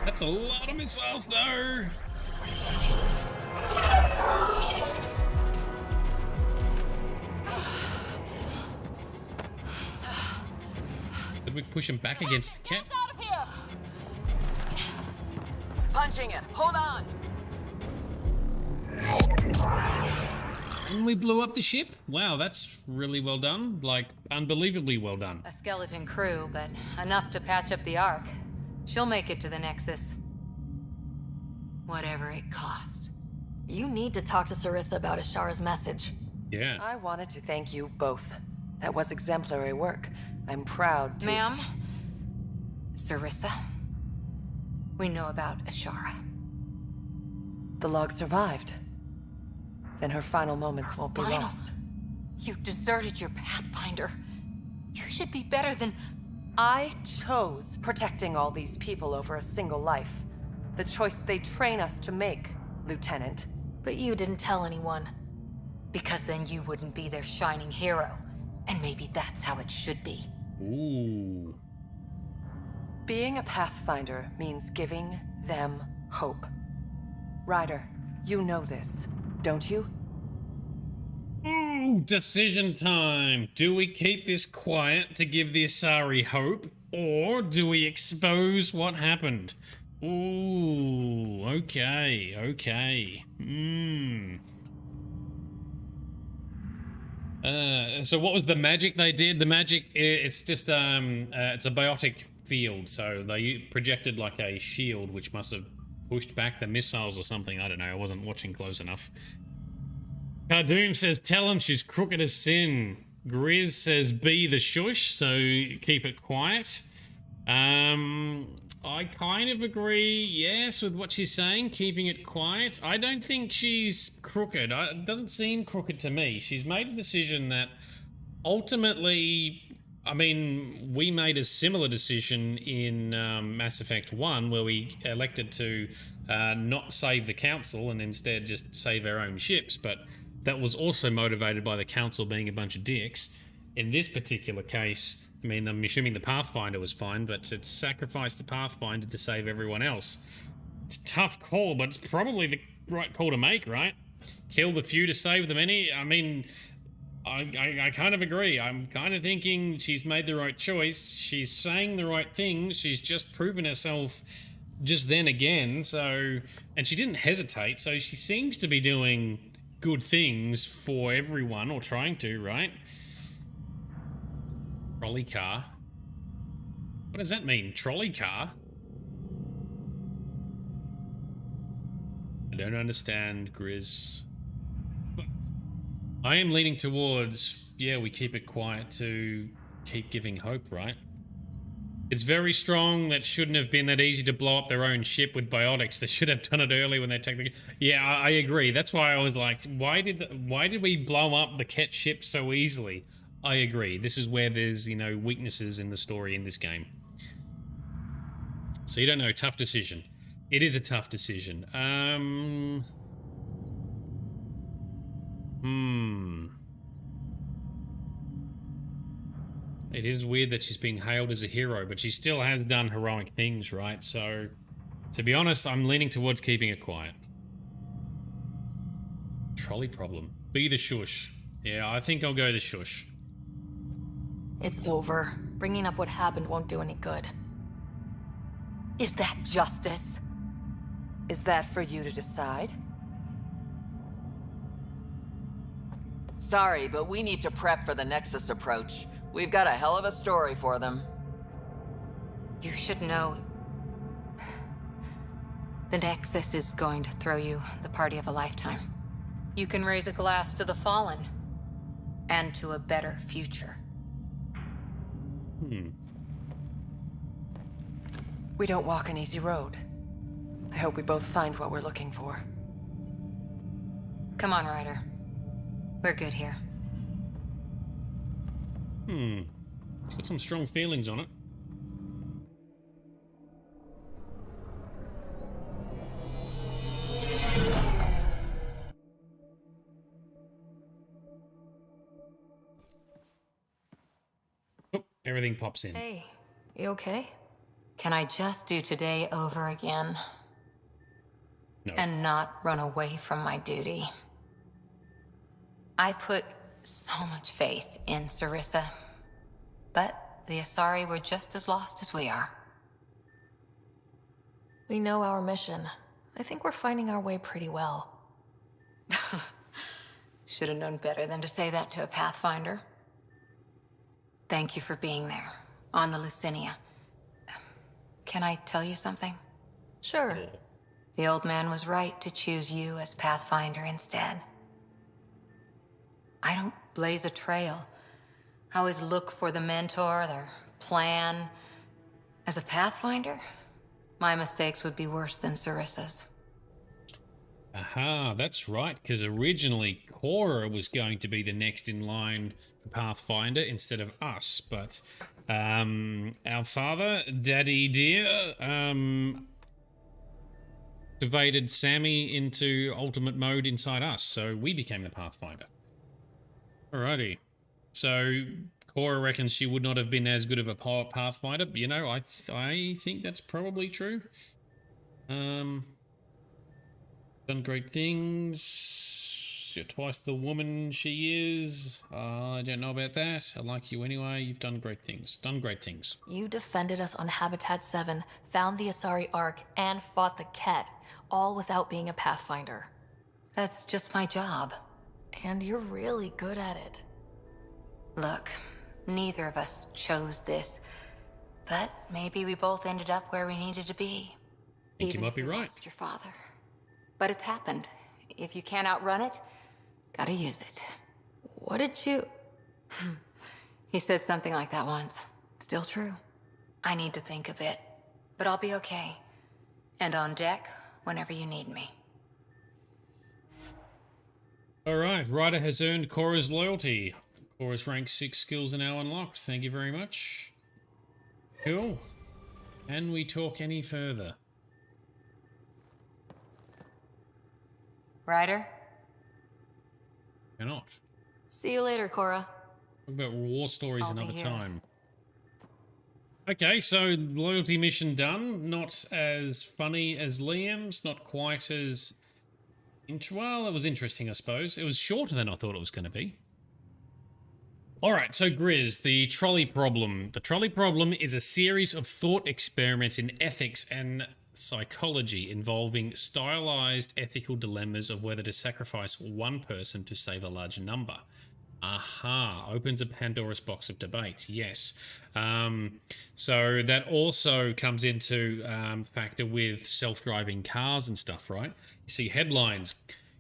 That's a lot of missiles, though. Did we push him back against the Kett? Out of here. Punching it. Hold on. And we blew up the ship? Wow, that's really well done. Like, unbelievably well done. A skeleton crew, but enough to patch up the Ark. She'll make it to the Nexus. Whatever it cost. You need to talk to Sarissa about Ashara's message. Yeah. I wanted to thank you both. That was exemplary work. I'm proud to... Ma'am? Sarissa? We know about Ashara. The log survived. Then her final moments won't be lost. You deserted your Pathfinder. You should be better than... I chose protecting all these people over a single life. The choice they train us to make, Lieutenant. But you didn't tell anyone. Because then you wouldn't be their shining hero. And maybe that's how it should be. Ooh. Being a Pathfinder means giving them hope. Ryder, you know this, don't you? Ooh, decision time. Do we keep this quiet to give the Asari hope, or do we expose what happened? Ooh, okay. So what was the magic they did? The magic, it's just, it's a biotic field, so they projected like a shield, which must have pushed back the missiles or something. I don't know, I wasn't watching close enough. Cardoom says, tell him she's crooked as sin. Grizz says, be the shush, so keep it quiet. I kind of agree, yes, with what she's saying, keeping it quiet. I don't think she's crooked. It doesn't seem crooked to me. She's made a decision that ultimately, I mean, we made a similar decision in Mass Effect 1 where we elected to not save the Council and instead just save our own ships, but that was also motivated by the Council being a bunch of dicks. In this particular case, I mean, I'm assuming the Pathfinder was fine, but it's sacrificed the Pathfinder to save everyone else. It's a tough call, but it's probably the right call to make, right? Kill the few to save the many. I mean, I kind of agree. I'm kind of thinking she's made the right choice. She's saying the right things. She's just proven herself just then again. So, and she didn't hesitate. So she seems to be doing good things for everyone, or trying to, right? Trolley car. What does that mean? Trolley car? I don't understand, Grizz. But I am leaning towards, yeah, we keep it quiet to keep giving hope, right? It's very strong. That shouldn't have been that easy to blow up their own ship with biotics. They should have done it early when they technically... Yeah, I agree. That's why I was like, why did we blow up the Kett ship so easily? I agree. This is where there's, you know, weaknesses in the story in this game. So you don't know, tough decision. It is a tough decision. It is weird that she's being hailed as a hero, but she still has done heroic things, right? So, to be honest, I'm leaning towards keeping it quiet. Trolley problem. Be the shush. Yeah, I think I'll go the shush. It's over. Bringing up what happened won't do any good. Is that justice? Is that for you to decide? Sorry, but we need to prep for the Nexus approach. We've got a hell of a story for them. You should know. The Nexus is going to throw you the party of a lifetime. You can raise a glass to the fallen. And to a better future. We don't walk an easy road. I hope we both find what we're looking for. Come on, Ryder. We're good here. Got some strong feelings on it. Oh, everything pops in. Hey, you okay? Can I just do today over again? No. And not run away from my duty? I put so much faith in Sarissa. But the Asari were just as lost as we are. We know our mission. I think we're finding our way pretty well. Should have known better than to say that to a Pathfinder. Thank you for being there, on the Lucinia. Can I tell you something? Sure. The old man was right to choose you as Pathfinder instead. I don't blaze a trail. I always look for the mentor, their plan. As a Pathfinder, my mistakes would be worse than Sarissa's. Aha, that's right, because originally Cora was going to be the next in line for Pathfinder instead of us, but our father, Daddy Dear, activated Sammy into ultimate mode inside us, so we became the Pathfinder. Alrighty. So Cora reckons she would not have been as good of a Pathfinder, but, you know, I think that's probably true. Done great things. You're twice the woman she is. I don't know about that. I like you anyway. You've done great things. Done great things. You defended us on Habitat 7, found the Asari Ark, and fought the Kett, all without being a Pathfinder. That's just my job. And you're really good at it. Look, neither of us chose this, but maybe we both ended up where we needed to be. I think you might be right. Your father. But it's happened. If you can't outrun it, gotta use it. What did you... He said something like that once. Still true. I need to think a bit, but I'll be okay. And on deck whenever you need me. Alright, Ryder has earned Cora's loyalty. Cora's rank 6 skills are now unlocked. Thank you very much. Cool. Can we talk any further? Ryder? Cannot. See you later, Cora. Talk about war stories I'll be another here. time. Okay, so loyalty mission done. Not as funny as Liam's. Not quite as... Well, it was interesting, I suppose. It was shorter than I thought it was going to be. Alright, so Grizz, the trolley problem. The trolley problem is a series of thought experiments in ethics and psychology involving stylized ethical dilemmas of whether to sacrifice one person to save a large number. Aha, opens a Pandora's box of debate, yes. So that also comes into factor with self-driving cars and stuff, right? You see headlines,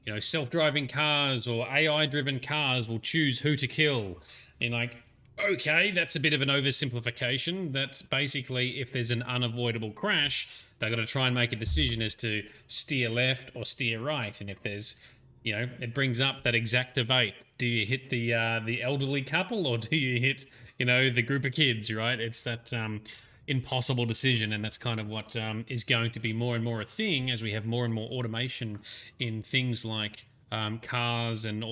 you know, self-driving cars or AI-driven cars will choose who to kill. And like, okay, that's a bit of an oversimplification. That's basically if there's an unavoidable crash, they've got to try and make a decision as to steer left or steer right. And if there's, you know, it brings up that exact debate. Do you hit the elderly couple or do you hit, you know, the group of kids, right? It's that impossible decision, and that's kind of what is going to be more and more a thing as we have more and more automation in things like cars and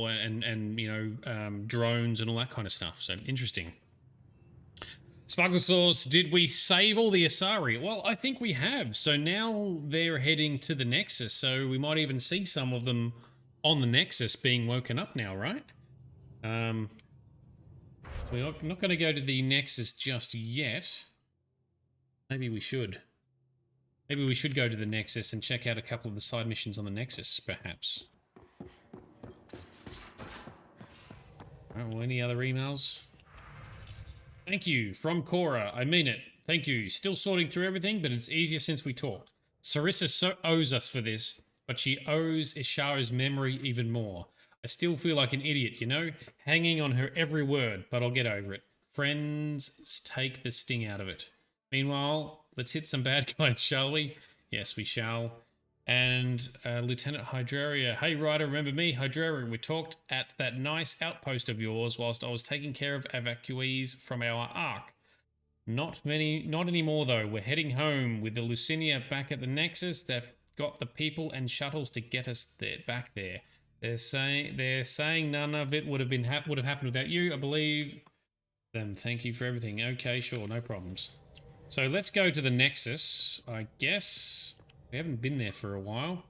you know, drones and all that kind of stuff. So interesting. Sparkle Sauce, did we save all the Asari? Well, I think we have. So now they're heading to the Nexus, so we might even see some of them on the Nexus being woken up now, right? We're not going to go to the Nexus just yet. Maybe we should. Maybe we should go to the Nexus and check out a couple of the side missions on the Nexus, perhaps. Oh, well, any other emails? Thank you, from Cora. I mean it. Thank you. Still sorting through everything, but it's easier since we talked. Sarissa owes us for this, but she owes Ishara's memory even more. I still feel like an idiot, you know? Hanging on her every word, but I'll get over it. Friends take the sting out of it. Meanwhile, let's hit some bad guys, shall we? Yes, we shall. And Lieutenant Hydraria. Hey, Ryder, remember me? Hydraria, we talked at that nice outpost of yours whilst I was taking care of evacuees from our Ark. Not anymore, though. We're heading home with the Lucinia back at the Nexus. They've got the people and shuttles to get us back there. They're saying none of it would have happened without you. I believe them. Thank you for everything. Okay, sure, no problems. So let's go to the Nexus, I guess. We haven't been there for a while.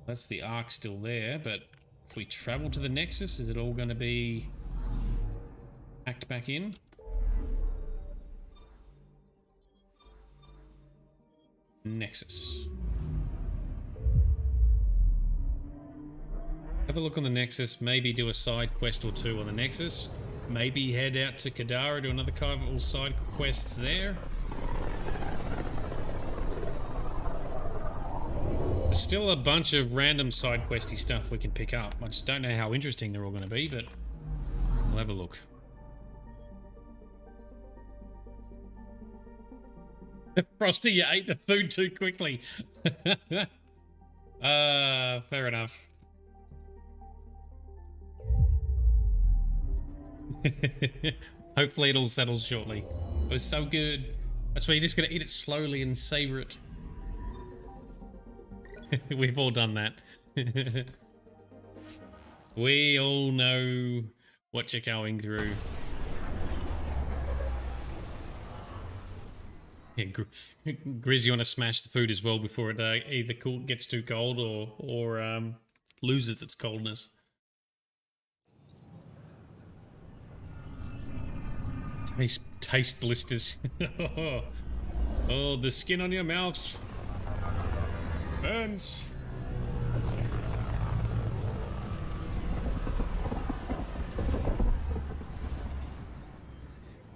That's the Ark still there, but if we travel to the Nexus, is it all going to be packed back in? Nexus. Have a look on the Nexus, maybe do a side quest or two on the Nexus. Maybe head out to Kadara, do another couple side quests there. There's still a bunch of random side questy stuff we can pick up. I just don't know how interesting they're all going to be, but we'll have a look. Frosty, you ate the food too quickly. Fair enough. Hopefully it all settles shortly. It was so good. That's why you're just gonna eat it slowly and savor it. We've all done that. We all know what you're going through. Yeah, Grizz, you want to smash the food as well before it either gets too cold or loses its coldness. Taste blisters. Oh, the skin on your mouth burns.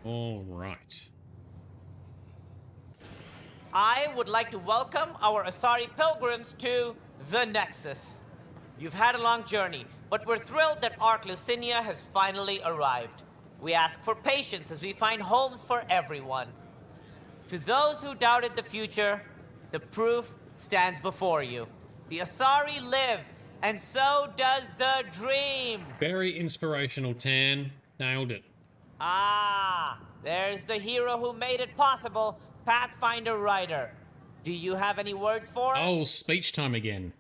All right. I would like to welcome our Asari pilgrims to the Nexus. You've had a long journey, but we're thrilled that Ark Lucinia has finally arrived. We ask for patience as we find homes for everyone. To those who doubted the future, the proof stands before you. The Asari live, and so does the dream. Very inspirational, Tan. Nailed it. Ah, there's the hero who made it possible, Pathfinder Ryder. Do you have any words for him? Oh, speech time again.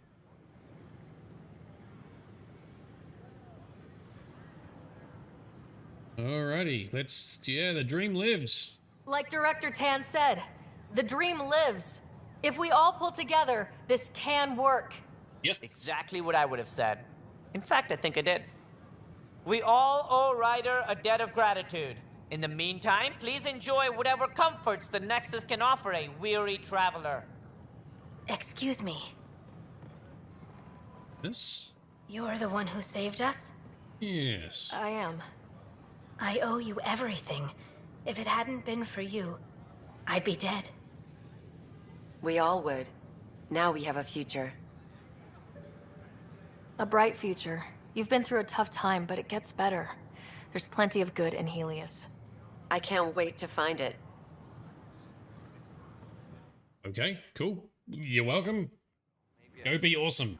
Alrighty, the dream lives. Like Director Tan said, the dream lives. If we all pull together, this can work. Yes. Exactly what I would have said. In fact, I think I did. We all owe Ryder a debt of gratitude. In the meantime, please enjoy whatever comforts the Nexus can offer a weary traveler. Excuse me. This? You're the one who saved us? Yes. I am. I owe you everything. If it hadn't been for you, I'd be dead. We all would. Now we have a future. A bright future. You've been through a tough time, but it gets better. There's plenty of good in Helios. I can't wait to find it. Okay, cool. You're welcome. Go be awesome.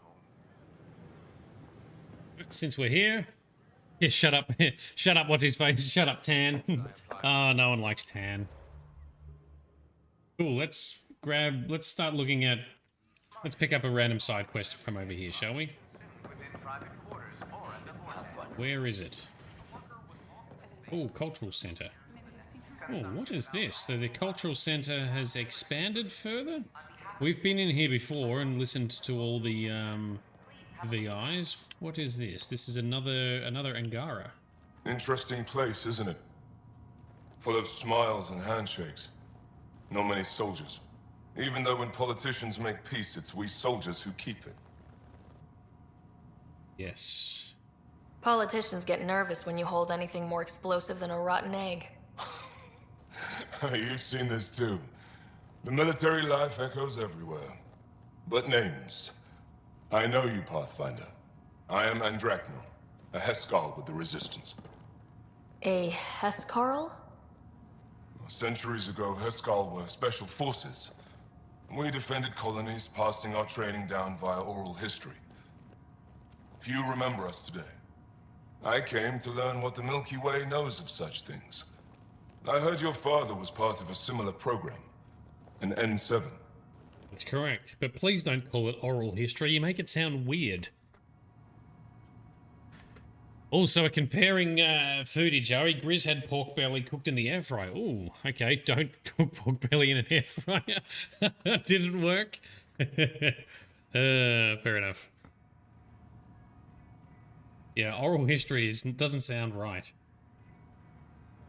Since we're here... Yeah, shut up. Shut up, what's his face? Shut up, Tan. Oh, no one likes Tan. Cool, let's start looking at... Let's pick up a random side quest from over here, shall we? Where is it? Oh, Cultural Center. Oh, what is this? So the Cultural Center has expanded further? We've been in here before and listened to all the VIs. What is this? This is another Angara. Interesting place, isn't it? Full of smiles and handshakes. Not many soldiers. Even though when politicians make peace, it's we soldiers who keep it. Yes. Politicians get nervous when you hold anything more explosive than a rotten egg. You've seen this too. The military life echoes everywhere. But names. I know you, Pathfinder. I am Andraknor, a Heskal with the Resistance. A Heskarl? Centuries ago, Heskal were special forces. We defended colonies, passing our training down via oral history. Few remember us today. I came to learn what the Milky Way knows of such things. I heard your father was part of a similar program, an N7. That's correct, but please don't call it oral history. You make it sound weird. Also, comparing footage, Joey, Grizz had pork belly cooked in the air fryer. Ooh, okay, don't cook pork belly in an air fryer. Didn't work. Fair enough. Yeah, oral history doesn't sound right.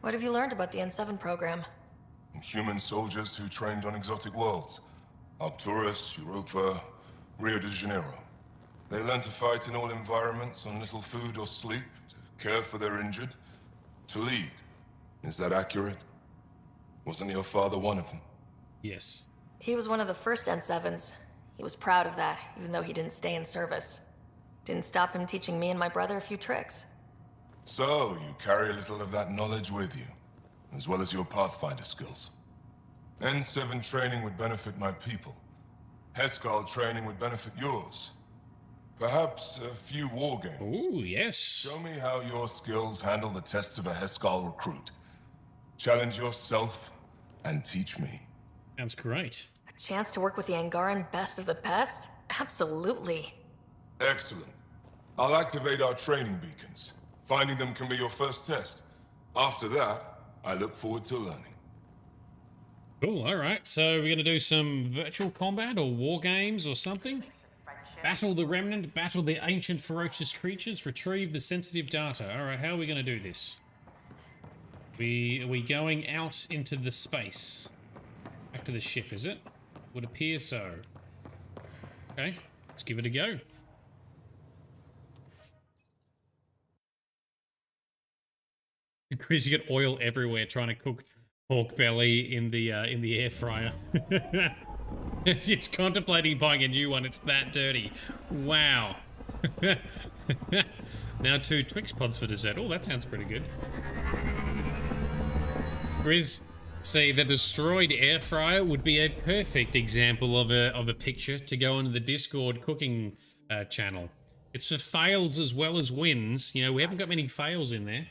What have you learned about the N7 program? Human soldiers who trained on exotic worlds. Arcturus, Europa, Rio de Janeiro. They learn to fight in all environments on little food or sleep, to care for their injured, to lead. Is that accurate? Wasn't your father one of them? Yes. He was one of the first N7s. He was proud of that, even though he didn't stay in service. Didn't stop him teaching me and my brother a few tricks. So, you carry a little of that knowledge with you, as well as your Pathfinder skills. N7 training would benefit my people. Heskal training would benefit yours. Perhaps a few war games. Ooh, yes. Show me how your skills handle the tests of a Heskal recruit. Challenge yourself and teach me. Sounds great. A chance to work with the Angaran best of the best? Absolutely. Excellent. I'll activate our training beacons. Finding them can be your first test. After that, I look forward to learning. Cool, alright. So we're gonna do some virtual combat or war games or something? Battle the Remnant, battle the ancient ferocious creatures, retrieve the sensitive data. Alright, how are we gonna do this? Are we going out into the space? Back to the ship, is it? Would appear so. Okay, let's give it a go. Chris, you got oil everywhere trying to cook pork belly in the air fryer. It's contemplating buying a new one. It's that dirty. Wow. Now 2 Twix pods for dessert. Oh, that sounds pretty good. Grizz, see, the destroyed air fryer would be a perfect example of a picture to go into the Discord cooking channel. It's for fails as well as wins. You know, we haven't got many fails in there.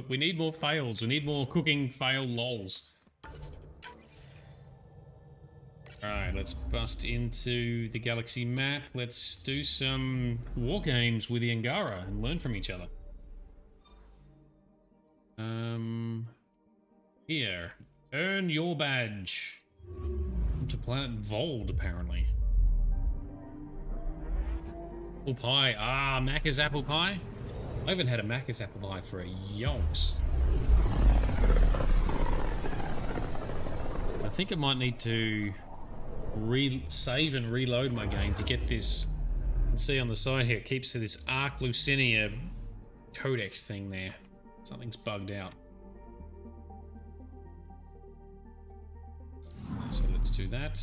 We need more fails. We need more cooking fail lols. Alright, let's bust into the galaxy map. Let's do some war games with the Angara and learn from each other. Here. Earn your badge. To planet Vold, apparently. Apple pie. Ah, Macca's apple pie? I haven't had a Macca's apple pie for a yonks. I think I might need to save and reload my game to get this. You can see on the side here, it keeps to this Arc Lucinia codex thing there. Something's bugged out. So let's do that.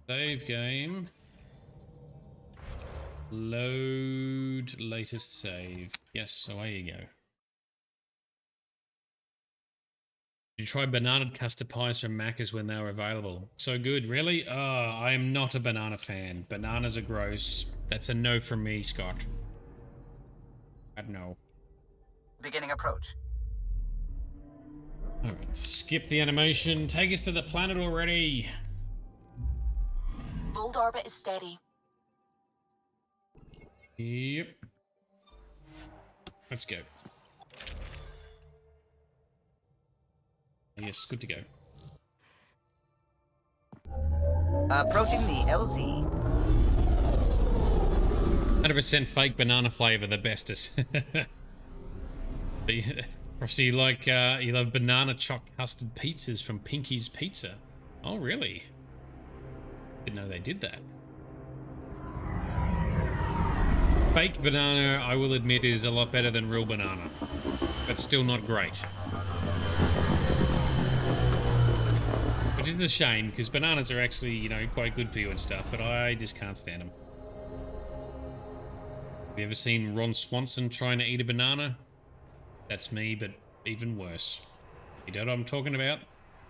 Save game. Load latest save. Yes, away you go. Did you try banana custard pies from Macca's when they were available? So good, really? Oh, I am not a banana fan. Bananas are gross. That's a no from me, Scott. I don't know. Beginning approach. Alright, skip the animation. Take us to the planet already. Vold orbit is steady. Yep. Let's go. Yes, good to go. Approaching the LZ. 100% fake banana flavor, the bestest. So you like you love banana choc custard pizzas from Pinky's Pizza. Oh really? Didn't know they did that. Fake banana, I will admit, is a lot better than real banana, but still not great. Which is a shame, because bananas are actually, you know, quite good for you and stuff, but I just can't stand them. Have you ever seen Ron Swanson trying to eat a banana? That's me, but even worse. You know what I'm talking about?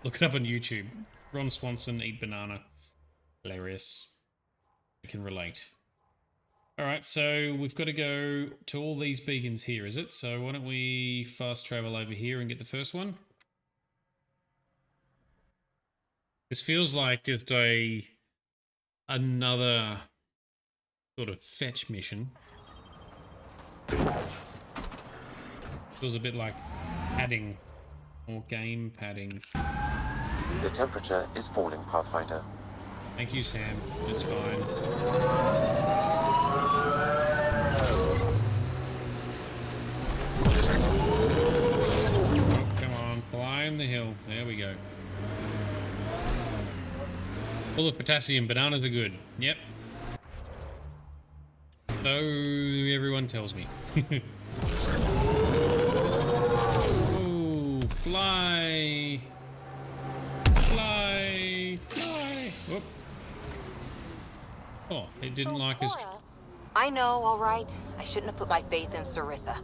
Look it up on YouTube. Ron Swanson eat banana. Hilarious. I can relate. Alright, so we've got to go to all these beacons here, is it? So why don't we fast travel over here and get the first one? This feels like just another sort of fetch mission. Feels a bit like padding, or game padding. The temperature is falling, Pathfinder. Thank you, Sam. It's fine. Oh, come on, climb the hill. There we go. Full of potassium. Bananas are good. Yep. So everyone tells me. Oh, fly. Fly. Fly. Whoop. Oh, it didn't like us. I know, all right. I shouldn't have put my faith in Sarissa.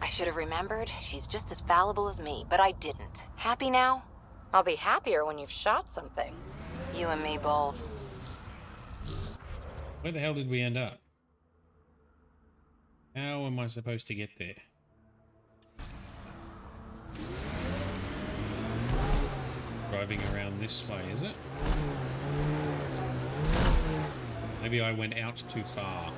I should have remembered she's just as fallible as me, but I didn't. Happy now? I'll be happier when you've shot something. You and me both. Where the hell did we end up? How am I supposed to get there? Driving around this way, is it? Maybe I went out too far.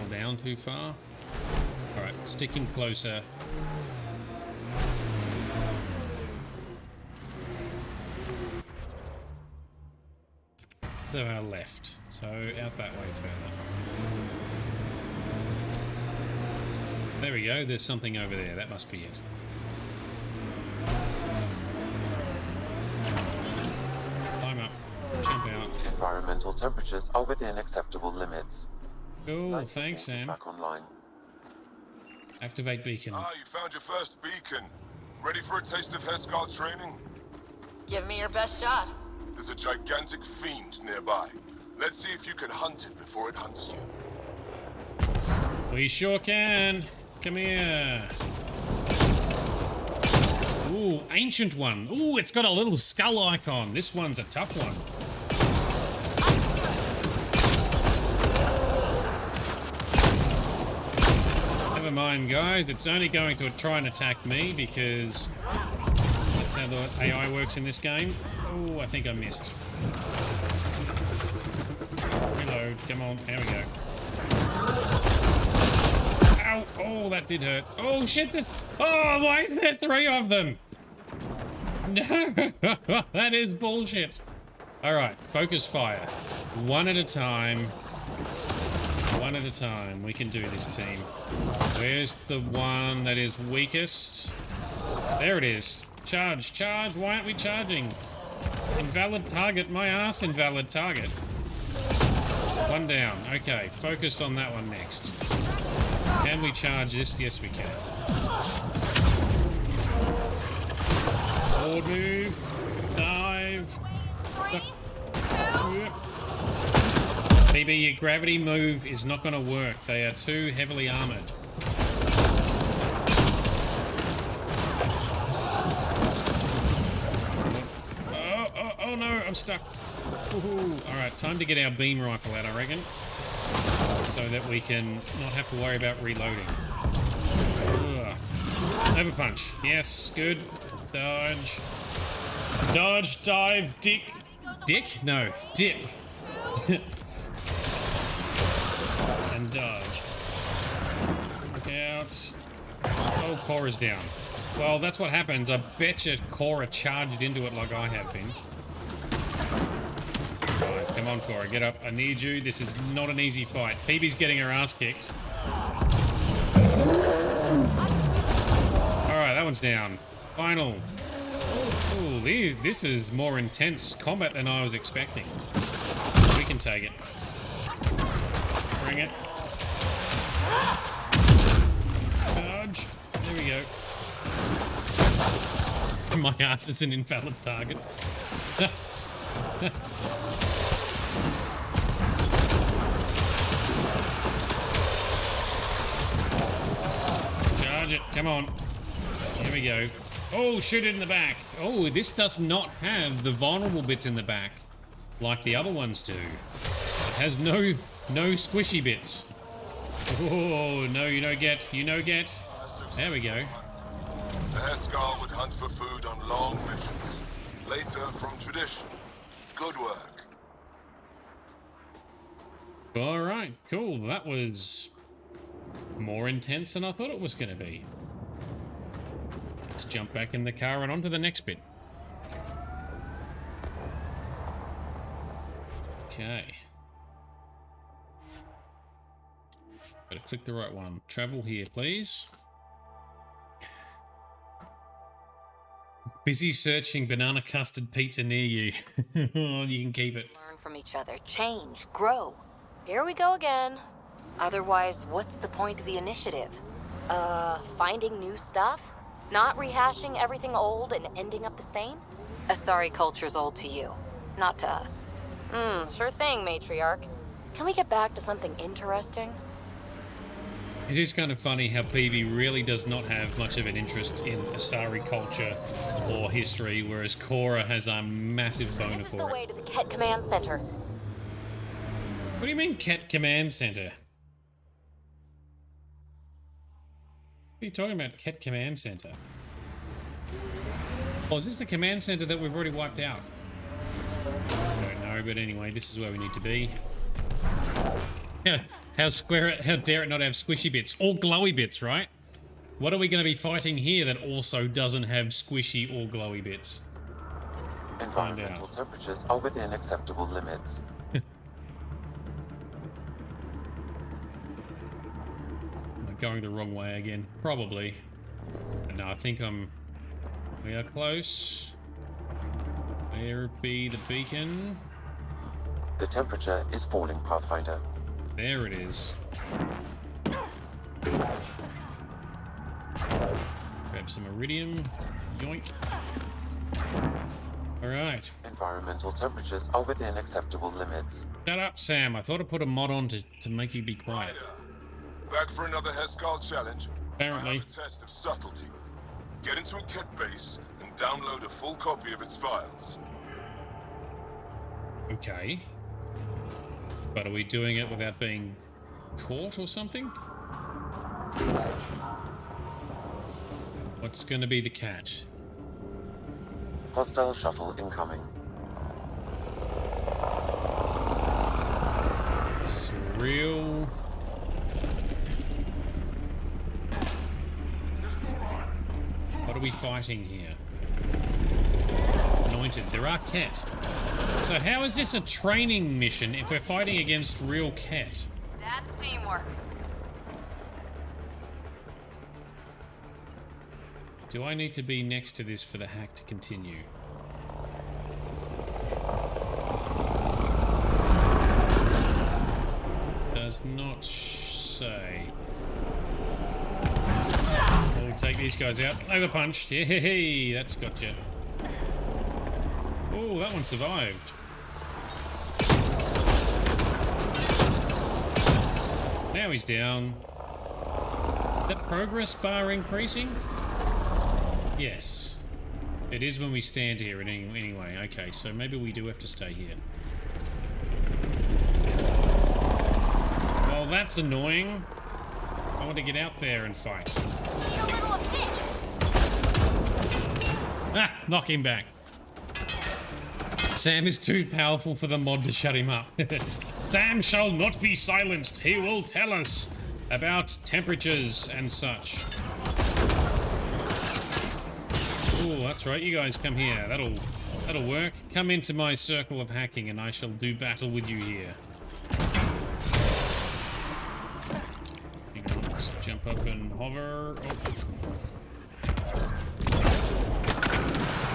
Or down too far? Alright, sticking closer. To our left, so out that way further. There we go, there's something over there, that must be it. Climb up, jump out. Environmental temperatures are within acceptable limits. Cool, thanks Sam. Back online. Activate beacon. Ah, you found your first beacon. Ready for a taste of Heskar training? Give me your best shot. There's a gigantic fiend nearby. Let's see if you can hunt it before it hunts you. We sure can. Come here. Ooh, ancient one. Ooh, it's got a little skull icon. This one's a tough one. Never mind, guys. It's only going to try and attack me because that's how the AI works in this game. Oh, I think I missed. Reload. Come on. There we go. Ow. Oh, that did hurt. Oh, shit. Oh, why is there 3 of them? No. That is bullshit. All right. Focus fire. One at a time. One at a time. We can do this, team. Where's the one that is weakest? There it is. Charge. Charge. Why aren't we charging? Invalid target. My ass, invalid target. One down. Okay, focused on that one next. Can we charge this? Yes, we can. Forward move. Dive. BB, your gravity move is not going to work. They are too heavily armored. Oh no, I'm stuck. Alright, time to get our beam rifle out, I reckon. So that we can not have to worry about reloading. Overpunch. Yes, good. Dodge. Dodge, dive, dick. Dick? No, dip. And dodge. Look out. Oh, Cora's down. Well, that's what happens. I betcha Cora charged into it like I have been. Right, come on, Cora, get up. I need you. This is not an easy fight. PB's getting her ass kicked. Alright, that one's down. Final. Ooh, this is more intense combat than I was expecting. We can take it. Bring it. Dodge. There we go. My ass is an invalid target. Charge it. Come on. Here we go. Oh, shoot it in the back. Oh, this does not have the vulnerable bits in the back like the other ones do. It has no squishy bits. Oh, no, you no get. You no get. There we go. The Heskar would hunt for food on long missions. Later, from tradition. Good work. All right, cool. That was more intense than I thought it was going to be. Let's jump back in the car and on to the next bit. Okay. Better click the right one. Travel here, please. Busy searching banana custard pizza near you. You can keep it. Learn from each other, change, grow. Here we go again. Otherwise, what's the point of the initiative? Finding new stuff? Not rehashing everything old and ending up the same? Asari culture's old to you, not to us. Sure thing, matriarch. Can we get back to something interesting? It is kind of funny how Peavy really does not have much of an interest in Asari culture or history, whereas Cora has a massive boner This is the for way it. to the Kett Command Center. What do you mean, Kett Command Center? What are you talking about, Kett Command Center? Oh, is this the command center that we've already wiped out? I don't know, but anyway, this is where we need to be. Yeah, how dare it not have squishy bits? All glowy bits, right? What are we going to be fighting here that also doesn't have squishy or glowy bits? Environmental temperatures are within acceptable limits. Am I going the wrong way again? Probably. No, I think we are close. There be the beacon. The temperature is falling, Pathfinder. There it is. Grab some iridium. Yoink. Alright. Environmental temperatures are within acceptable limits. Shut up, Sam. I thought I put a mod on to make you be quiet. Back for another Heskal challenge? Apparently. I have a test of subtlety. Get into a Kett base and download a full copy of its files. Okay. But are we doing it without being caught or something? What's going to be the catch? Hostile shuttle incoming. This is real. What are we fighting here? Anointed. There are Kett. So how is this a training mission if we're fighting against real Kett? That's teamwork. Do I need to be next to this for the hack to continue? Does not say. We'll take these guys out. Overpunched. Yay, that's gotcha. Oh, that one survived. Now he's down. Is that progress bar increasing? Yes. It is when we stand here anyway. Okay, so maybe we do have to stay here. Well, that's annoying. I want to get out there and fight. Ah, knock him back. Sam is too powerful for the mod to shut him up. Sam shall not be silenced. He will tell us about temperatures and such. Oh, that's right. You guys come here. That'll work. Come into my circle of hacking and I shall do battle with you here. Hang on, let's jump up and hover.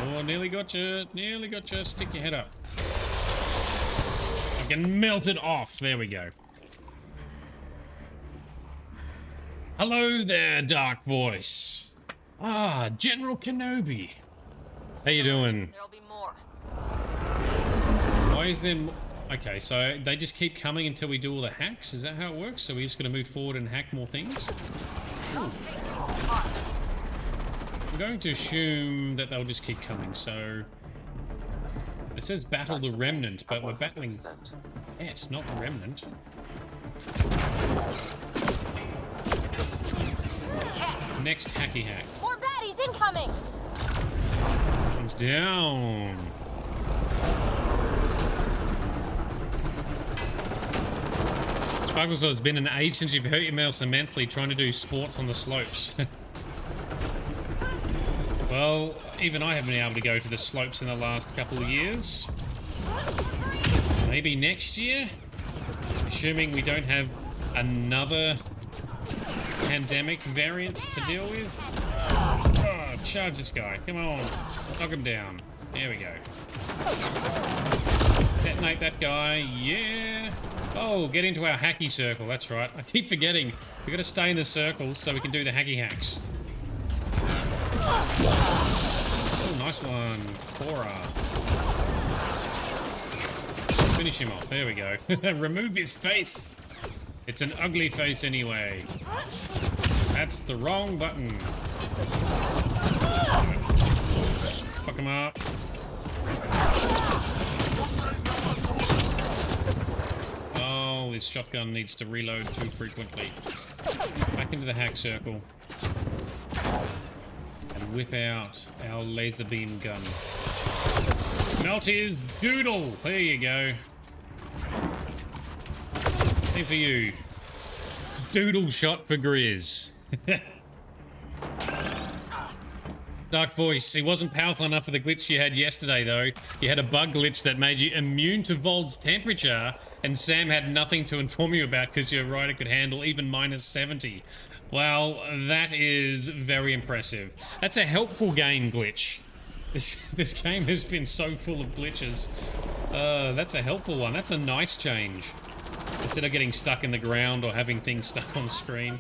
Oh, nearly got you. Nearly got you. Stick your head up. I can melt it off. There we go. Hello there, Dark Voice. Ah, General Kenobi. How you doing? There'll be more. Why is there... Okay, so they just keep coming until we do all the hacks? Is that how it works? So we're just going to move forward and hack more things? Ooh. I'm going to assume that they'll just keep coming, so... It says battle the Remnant, but we're battling Kett, not the Remnant. Next hacky hack. More baddies incoming! One's down. Sparkles, it's been an age since you've hurt your mouse immensely trying to do sports on the slopes. Well, even I haven't been able to go to the slopes in the last couple of years. Maybe next year? Assuming we don't have another pandemic variant to deal with. Oh, charge this guy. Come on. Knock him down. There we go. Detonate that guy. Yeah. Oh, get into our hacky circle. That's right. I keep forgetting. We've got to stay in the circle so we can do the hacky hacks. Oh, nice one. Cora. Finish him off. There we go. Remove his face. It's an ugly face anyway. That's the wrong button. Fuck him up. Oh, this shotgun needs to reload too frequently. Back into the hack circle. And whip out our laser beam gun. Melt his doodle! There you go. Same for you. Doodle shot for Grizz. Dark Voice, he wasn't powerful enough for the glitch you had yesterday, though. You had a bug glitch that made you immune to Vold's temperature, and Sam had nothing to inform you about because your rider could handle even minus 70. Well, that is very impressive. That's a helpful game glitch. This game has been so full of glitches. That's a helpful one. That's a nice change. Instead of getting stuck in the ground or having things stuck on screen.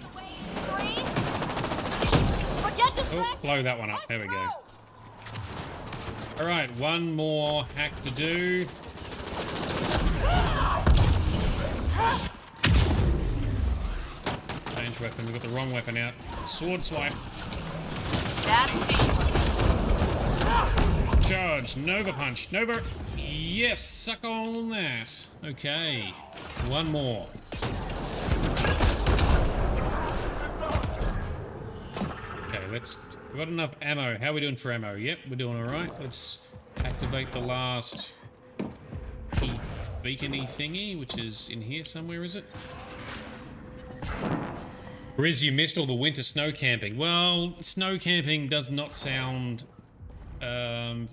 Oh, blow that one up. There we go. Alright, one more hack to do. Change weapon. We've got the wrong weapon out. Sword swipe. Charge. Nova punch. Nova. Yes, suck on that. Okay. One more. Okay, we've got enough ammo. How are we doing for ammo? Yep, we're doing alright. Let's activate the last beacony thingy, which is in here somewhere, is it? Grizz, you missed all the winter snow camping. Well, snow camping does not sound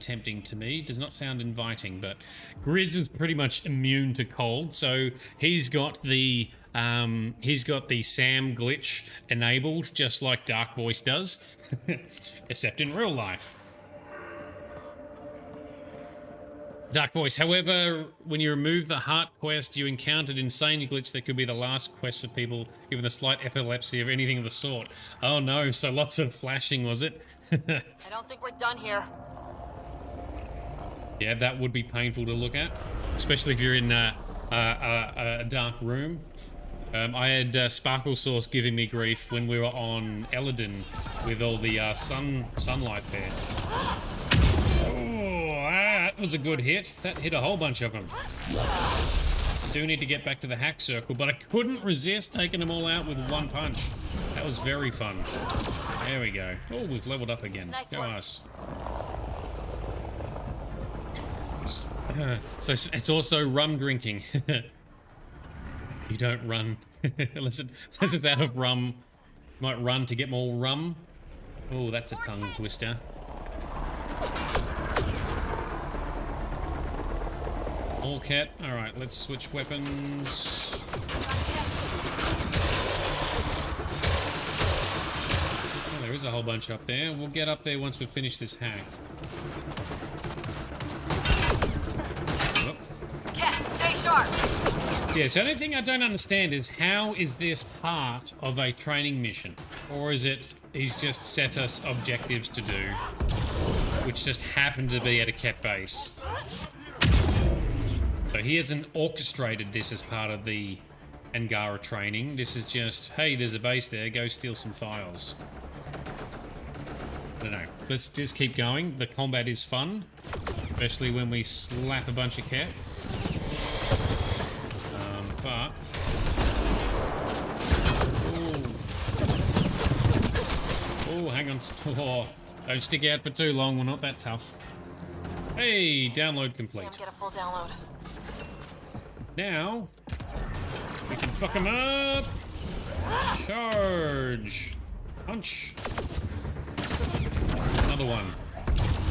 tempting to me. Does not sound inviting, but Grizz is pretty much immune to cold, so he's got the Sam glitch enabled, just like Dark Voice does, except in real life. Dark Voice, however, when you remove the heart quest, you encountered insane glitch that could be the last quest for people given the slight epilepsy or anything of the sort. Oh no, so lots of flashing, was it? I don't think we're done here. Yeah, that would be painful to look at, especially if you're in a dark room. I had Sparkle Source giving me grief when we were on Eladin with all the sunlight there. Oh, that was a good hit. That hit a whole bunch of them. Do need to get back to the hack circle, but I couldn't resist taking them all out with one punch. That was very fun. There we go. Oh, we've leveled up again. Nice Go work. us. So it's also rum drinking. You don't run unless it's out of rum. You might run to get more rum. Oh, that's a tongue twister. All Kett. All right, let's switch weapons. Oh, there is a whole bunch up there. We'll get up there once we finish this hack. Kett, stay sharp. Yeah, so the only thing I don't understand is how is this part of a training mission? Or is it he's just set us objectives to do, which just happen to be at a Kett base? So he hasn't orchestrated this as part of the Angara training. This is just, hey, there's a base there, go steal some files. I don't know. Let's just keep going. The combat is fun, especially when we slap a bunch of Kett. But oh, hang on. Oh, don't stick out for too long. We're not that tough. Hey, download complete. Get a full download. Now we can fuck him up. Charge. Punch. Another one.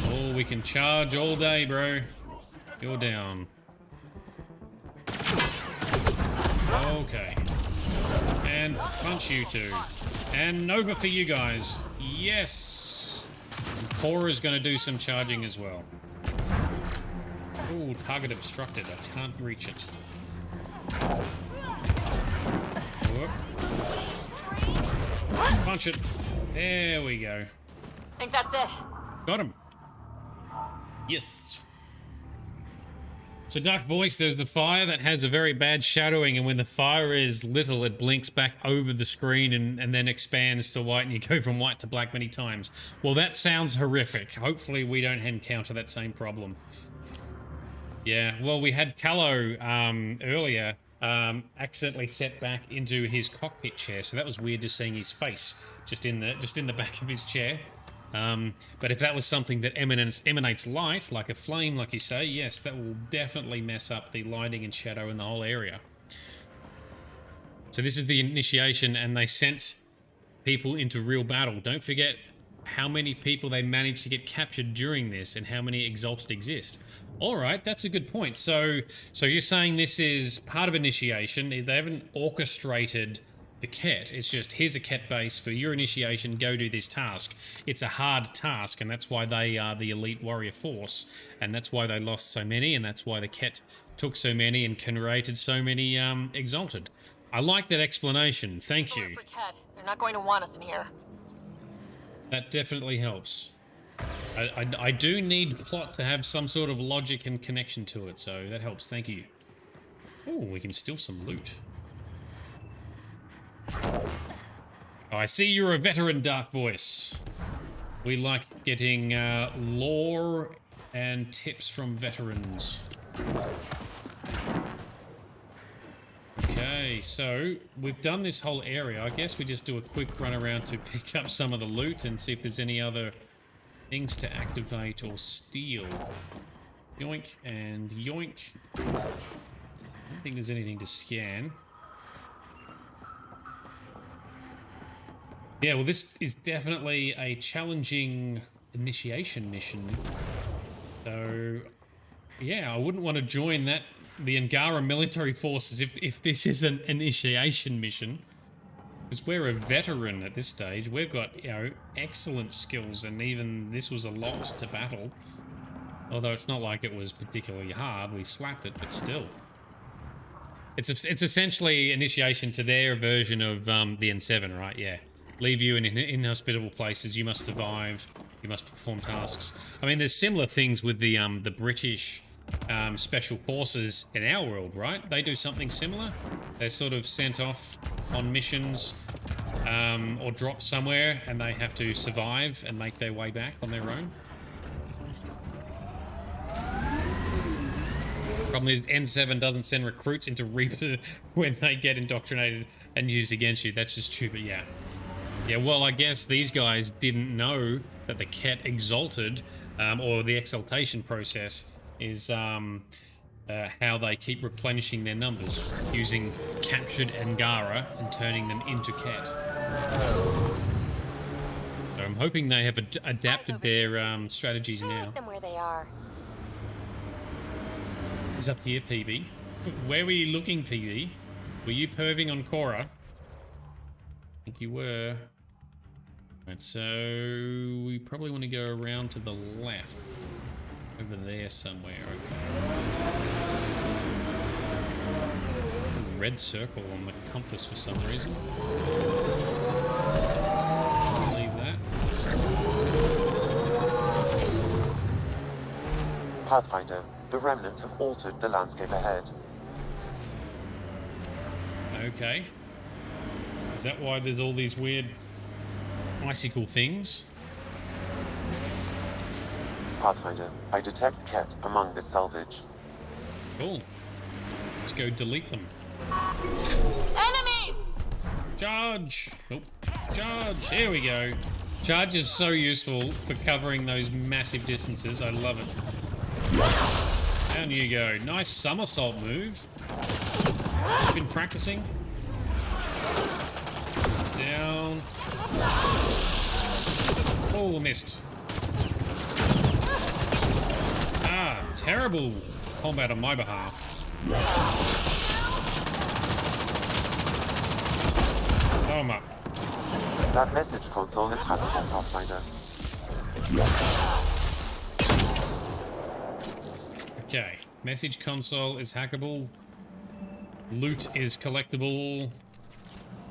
Oh, we can charge all day, bro. You're down. Okay. And punch you two. And Nova for you guys. Yes. Cora is going to do some charging as well. Ooh, target obstructed. I can't reach it. Whoop. Punch it. There we go. Think that's it. Got him. Yes. So Dark Voice, there's a fire that has a very bad shadowing, and when the fire is little, it blinks back over the screen and then expands to white, and you go from white to black many times. Well, that sounds horrific. Hopefully we don't encounter that same problem. Yeah, well, we had Callow earlier accidentally set back into his cockpit chair, so that was weird just seeing his face just in the back of his chair. But if that was something that emanates light, like a flame, like you say, yes, that will definitely mess up the lighting and shadow in the whole area. So this is the initiation, and they sent people into real battle. Don't forget how many people they managed to get captured during this and how many Exalted exist. All right, that's a good point. So you're saying this is part of initiation. They haven't orchestrated the Kett. It's just, here's a Kett base for your initiation, go do this task. It's a hard task, and that's why they are the elite warrior force, and that's why they lost so many, and that's why the Kett took so many and generated so many Exalted. I like that explanation. Thank you. For Kett. They're not going to want us in here. That definitely helps. I do need plot to have some sort of logic and connection to it, so that helps. Thank you. Oh, we can steal some loot. Oh, I see you're a veteran, Dark Voice. We like getting lore and tips from veterans. Okay, so we've done this whole area. I guess we just do a quick run around to pick up some of the loot and see if there's any other things to activate or steal. Yoink and yoink. I don't think there's anything to scan. Yeah, well, this is definitely a challenging initiation mission. So, yeah, I wouldn't want to join the Angara military forces if this is an initiation mission. Because we're a veteran at this stage. We've got, excellent skills, and even this was a lot to battle. Although it's not like it was particularly hard. We slapped it, but still. It's essentially initiation to their version of the N7, right? Yeah. Leave you in inhospitable places. You must survive. You must perform tasks. I mean, there's similar things with the British special forces in our world, right? They do something similar. They're sort of sent off on missions or dropped somewhere, and they have to survive and make their way back on their own. Problem is, N7 doesn't send recruits into Reaper when they get indoctrinated and used against you. That's just stupid, yeah. Yeah, well, I guess these guys didn't know that the Kett exalted, or the exaltation process, is how they keep replenishing their numbers, using captured Angara and turning them into Kett. So I'm hoping they have adapted their strategies now. Meet them where they are. He's up here, PB. Where were you looking, PB? Were you perving on Cora? I think you were. Right, so we probably want to go around to the left. Over there somewhere, okay. Red circle on the compass for some reason. Leave that. Pathfinder, the Remnant have altered the landscape ahead. Okay. Is that why there's all these weird icicle things? Pathfinder, I detect Kett among this salvage. Cool. Let's go delete them. Enemies! Charge! Nope. Charge! Here we go. Charge is so useful for covering those massive distances. I love it. Down you go. Nice somersault move. Been practicing. It's down. Oh, missed. Ah, terrible combat on my behalf. Oh my. That message console is hackable, Pathfinder. Okay, message console is hackable. Loot is collectible.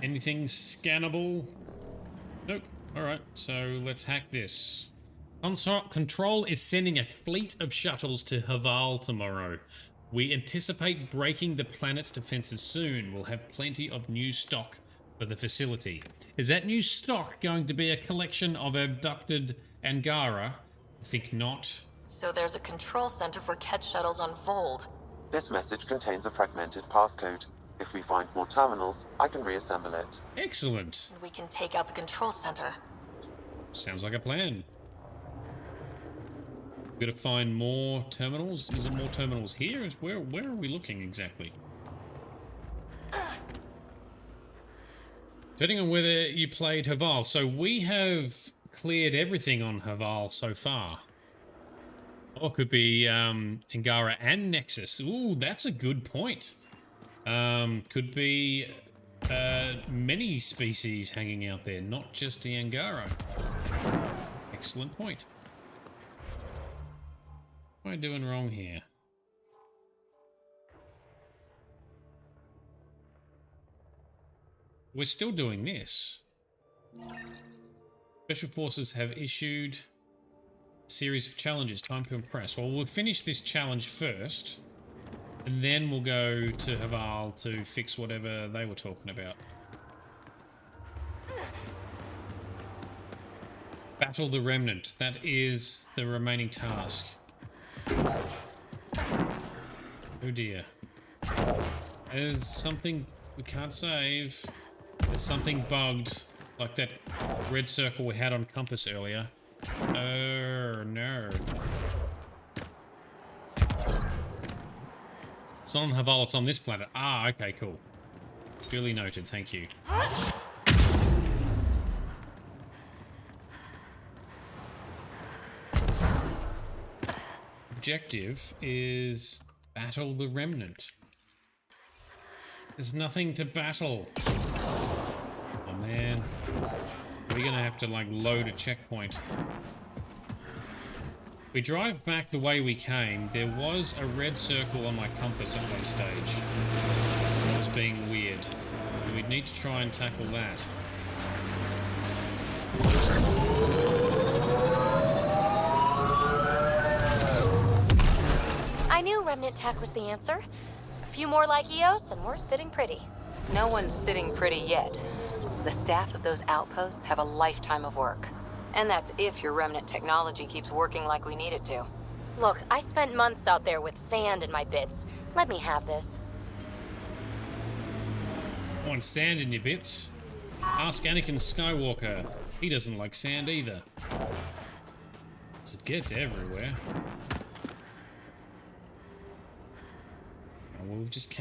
Anything scannable? Nope. Alright, so let's hack this. Control is sending a fleet of shuttles to Haval tomorrow. We anticipate breaking the planet's defenses soon. We'll have plenty of new stock for the facility. Is that new stock going to be a collection of abducted Angara? I think not. So there's a control center for Kett shuttles on Vold. This message contains a fragmented passcode. If we find more terminals, I can reassemble it. Excellent. And we can take out the control center. Sounds like a plan. We've got to find more terminals. Is it more terminals here? Where are we looking exactly? Depending on whether you played Haval. So we have cleared everything on Haval so far. Or it could be Angara and Nexus. Ooh, that's a good point. Could be many species hanging out there, not just the Angara. Excellent point. What am I doing wrong here? We're still doing this. Special Forces have issued a series of challenges. Time to impress. Well, we'll finish this challenge first. And then we'll go to Haval to fix whatever they were talking about. Battle the Remnant. That is the remaining task. Oh dear. There's something we can't save. There's something bugged. Like that red circle we had on Compass earlier. Oh no. It's not on Haval, it's on this planet. Ah, okay, cool. Duly noted, thank you. Objective is battle the Remnant. There's nothing to battle. Oh man. We're gonna have to like load a checkpoint. We drive back the way we came. There was a red circle on my compass at one stage. It was being weird. We'd need to try and tackle that. I knew Remnant tech was the answer. A few more like EOS and we're sitting pretty. No one's sitting pretty yet. The staff of those outposts have a lifetime of work. And that's if your Remnant technology keeps working like we need it to. Look, I spent months out there with sand in my bits. Let me have this. Want sand in your bits? Ask Anakin Skywalker. He doesn't like sand either. It gets everywhere. Oh, well, we've just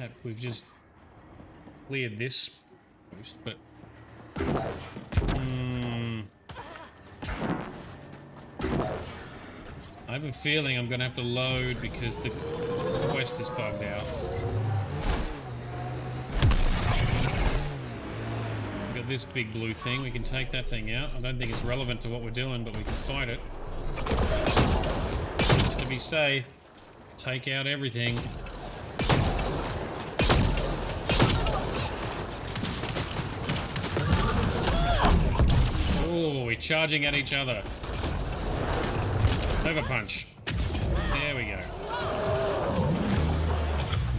cleared this post, but I have a feeling I'm gonna have to load because the quest is bugged out. We've got this big blue thing. We can take that thing out. I don't think it's relevant to what we're doing, but we can fight it. Just to be safe, take out everything. Oh, we're charging at each other. Over punch. There we go.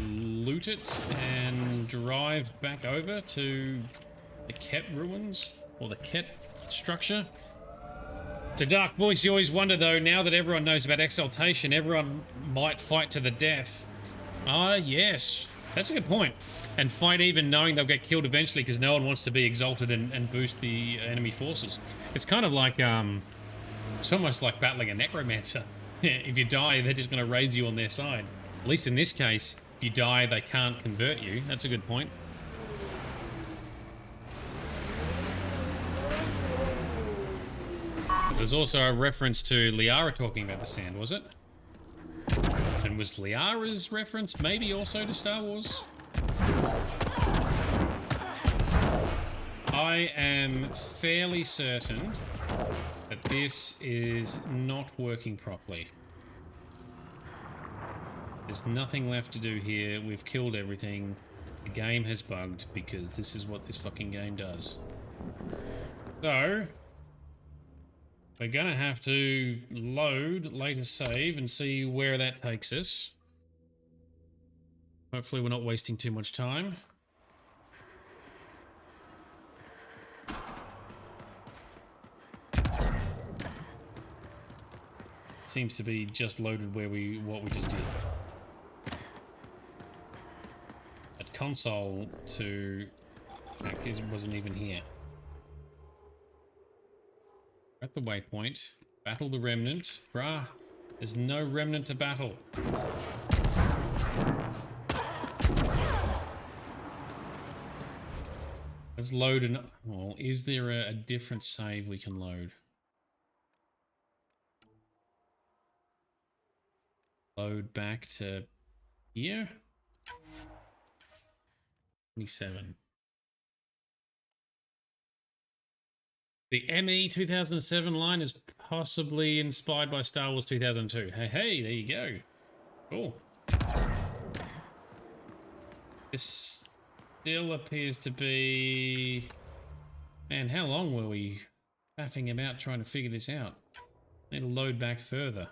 Loot it and drive back over to the Kett ruins or the Kett structure. To Dark Voice, you always wonder though, now that everyone knows about exaltation, everyone might fight to the death. Ah, yes. That's a good point. And fight even knowing they'll get killed eventually because no one wants to be exalted and boost the enemy forces. It's kind of like, it's almost like battling a necromancer. If you die, they're just going to raise you on their side. At least in this case, if you die, they can't convert you. That's a good point. There's also a reference to Liara talking about the sand, was it? And was Liara's reference maybe also to Star Wars? I am fairly certain that this is not working properly. There's nothing left to do here. We've killed everything. The game has bugged because this is what this fucking game does. So, we're gonna have to load, later save, and see where that takes us. Hopefully we're not wasting too much time. Seems to be just loaded where what we just did. That console to hack wasn't even here. At the waypoint, battle the Remnant. Bruh, there's no Remnant to battle. Let's load an... Well, is there a different save we can load? Load back to here. 27. The ME 2007 line is possibly inspired by Star Wars 2002. Hey, there you go. Cool. This still appears to be... Man, how long were we faffing about trying to figure this out? Need to load back further.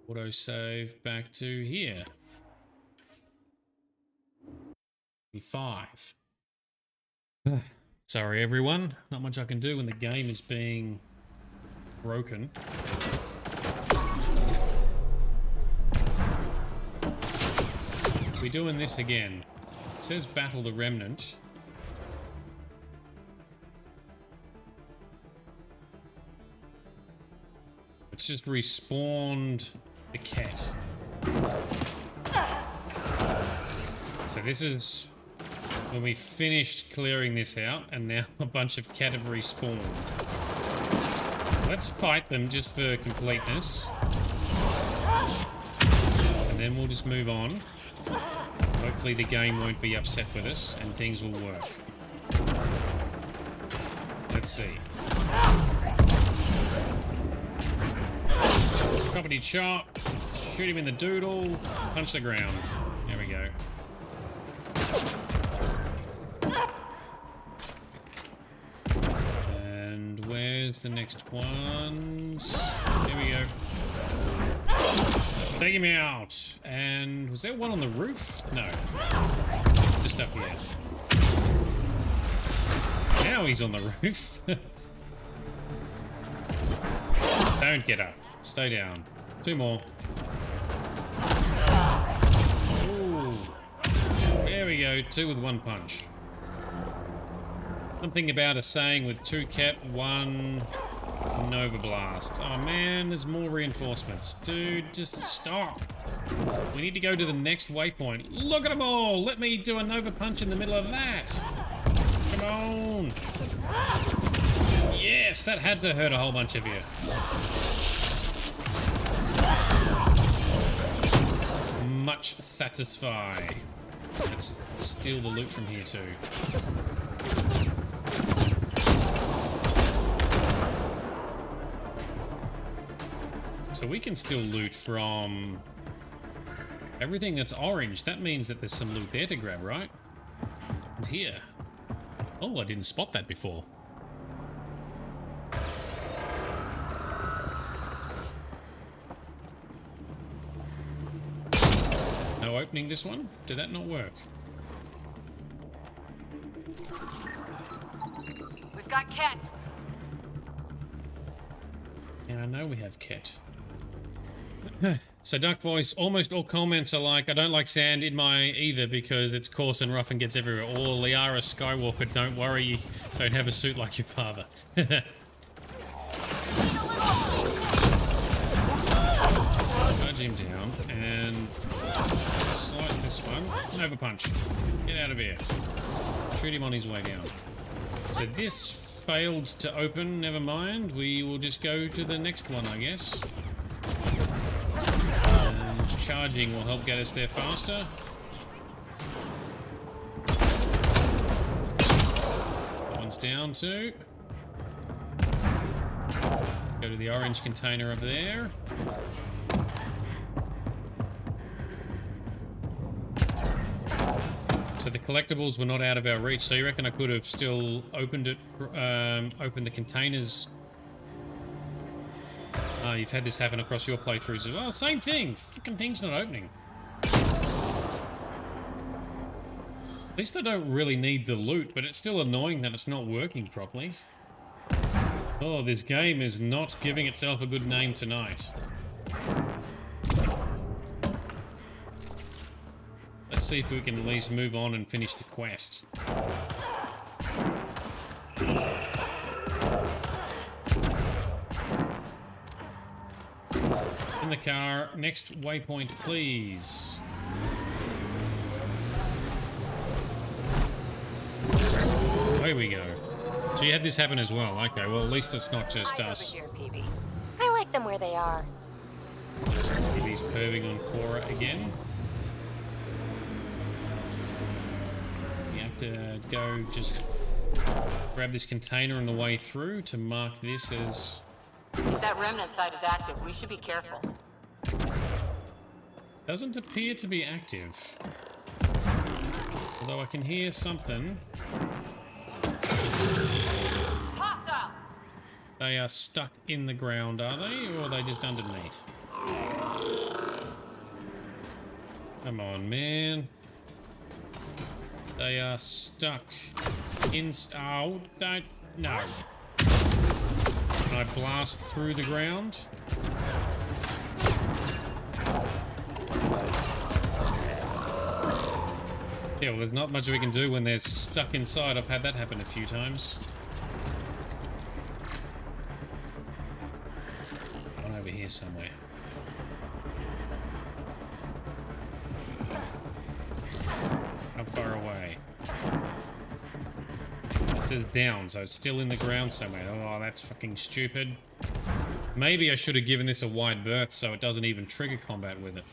Autosave back to here. 5. Sorry everyone, not much I can do when the game is being broken. We're doing this again. It says battle the Remnant. It's just respawned the Kett. So this is when we finished clearing this out, and now a bunch of Kett have respawned. Let's fight them just for completeness. And then we'll just move on. Hopefully the game won't be upset with us and things will work. Let's see. Property chop. Shoot him in the doodle. Punch the ground. There we go. And where's the next ones? There we go. Take him out. And was there one on the roof? No. Just up here. Now he's on the roof. Don't get up. Stay down. 2 more. Ooh. There we go. 2 with 1 punch. Something about a saying with 2 Kett, 1 Nova Blast. Oh man, there's more reinforcements. Dude, just stop. We need to go to the next waypoint. Look at them all. Let me do a Nova Punch in the middle of that. Come on. Yes, that had to hurt a whole bunch of you. Much satisfy. Let's steal the loot from here too. So we can still loot from everything that's orange. That means that there's some loot there to grab, right? And here. Oh, I didn't spot that before. No opening this one? Did that not work? We've got Kett. And I know we have Kett. So Duck Voice, almost all comments are like, I don't like sand in my either because it's coarse and rough and gets everywhere. Or Liara Skywalker, don't worry, you don't have a suit like your father. Nudge him down and slide this one. Nova Punch. Get out of here. Shoot him on his way down. So this failed to open, never mind. We will just go to the next one, I guess. And charging will help get us there faster. That one's down too. Go to the orange container up there. So the collectibles were not out of our reach, so you reckon I could have still opened it, opened the containers Ah, you've had this happen across your playthroughs as well. Same thing. Fucking thing's not opening. At least I don't really need the loot, but it's still annoying that it's not working properly. Oh, this game is not giving itself a good name tonight. Let's see if we can at least move on and finish the quest. In the car, next waypoint, please. There we go. So you had this happen as well. Okay, well at least it's not just us. Over here, PB. I like them where they are. He's perving on Cora again. You have to go just grab this container on the way through to mark this as... If that Remnant site is active, we should be careful. Doesn't appear to be active. Although I can hear something. Hostile! They are stuck in the ground, are they? Or are they just underneath? Come on, man. They are stuck in... Oh, don't... No. Can I blast through the ground? Yeah, well, there's not much we can do when they're stuck inside. I've had that happen a few times. One over here somewhere. How far away? It says down, so it's still in the ground somewhere. Oh, that's fucking stupid. Maybe I should have given this a wide berth so it doesn't even trigger combat with it.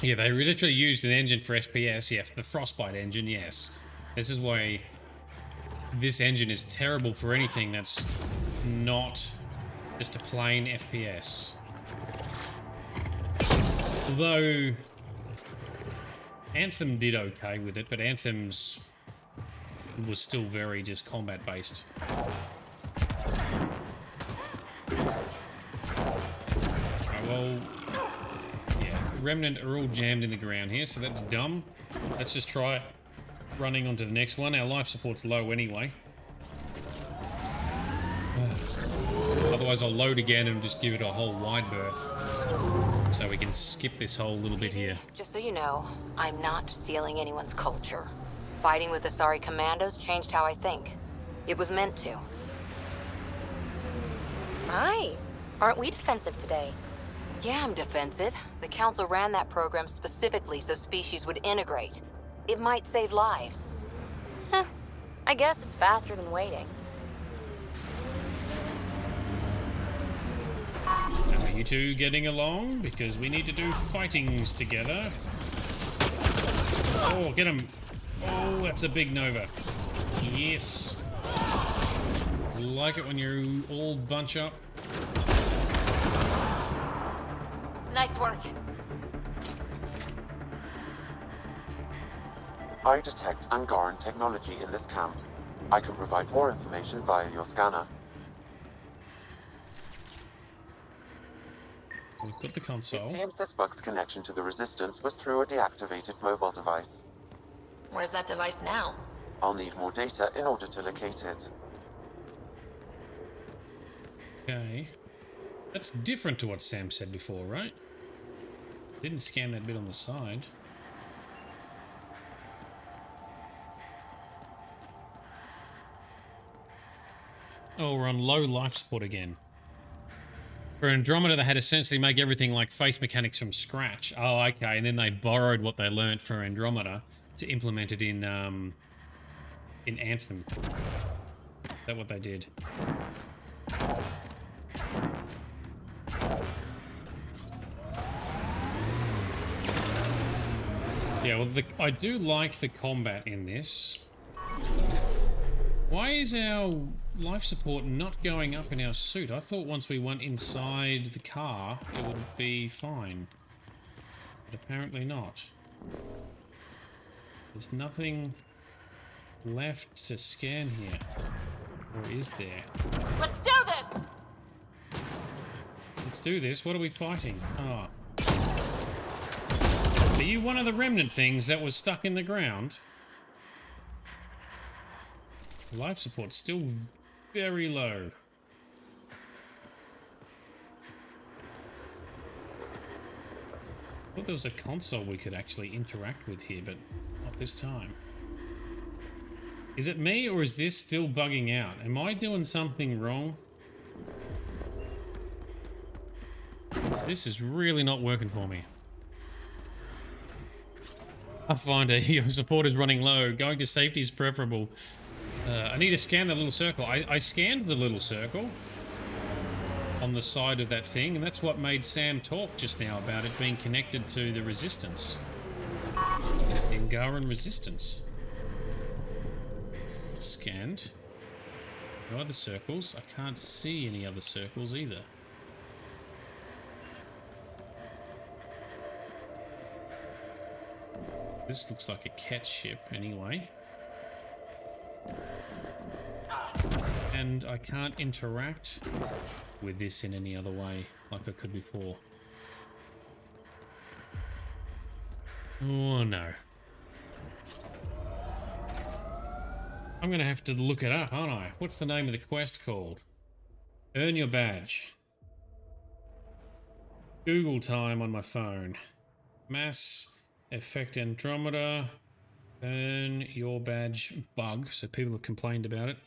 Yeah, they literally used an engine for FPS. Yeah, the Frostbite engine, yes. This is why this engine is terrible for anything that's not just a plain FPS. Although Anthem did okay with it, but Anthem's was still very just combat based. Well, yeah, Remnant are all jammed in the ground here, so that's dumb. Let's just try running onto the next one. Our life support's low anyway. Otherwise I'll load again and just give it a whole wide berth. So we can skip this whole little bit here. Just so you know, I'm not stealing anyone's culture. Fighting with the Asari commandos changed how I think. It was meant to. Hi. Aren't we defensive today? Yeah, I'm defensive. The Council ran that program specifically so species would integrate. It might save lives. Huh. I guess it's faster than waiting. Are you two getting along? Because we need to do fightings together. Oh, get him. Oh, that's a big Nova. Yes. Like it when you all bunch up. Nice work. I detect Angaran technology in this camp. I can provide more information via your scanner. We've got the console. It seems this bug's connection to the Resistance was through a deactivated mobile device. Where's that device now? I'll need more data in order to locate it. Okay. That's different to what Sam said before, right? Didn't scan that bit on the side. Oh, we're on low life support again. For Andromeda, they had to essentially make everything like face mechanics from scratch. Oh, okay. And then they borrowed what they learnt for Andromeda to implement it in Anthem. Is that what they did? Yeah, well, I do like the combat in this. Why is our life support not going up in our suit? I thought once we went inside the car, it would be fine. But apparently not. There's nothing left to scan here. Or is there? Let's do this! Let's do this. What are we fighting? Ah. Are you one of the remnant things that was stuck in the ground? Life support still very low. I thought there was a console we could actually interact with here, but not this time. Is it me, or is this still bugging out? Am I doing something wrong? This is really not working for me. Pathfinder, your support is running low. Going to safety is preferable. I need to scan the little circle. I scanned the little circle on the side of that thing, and that's what made Sam talk just now about it being connected to the resistance. The Angaran resistance. It's scanned. No other circles. I can't see any other circles either. This looks like a Kett ship anyway. And I can't interact with this in any other way like I could before. Oh no. I'm gonna have to look it up, aren't I? What's the name of the quest called? Earn your badge. Google time on my phone. Mass Effect Andromeda. Earn your badge bug. So people have complained about it.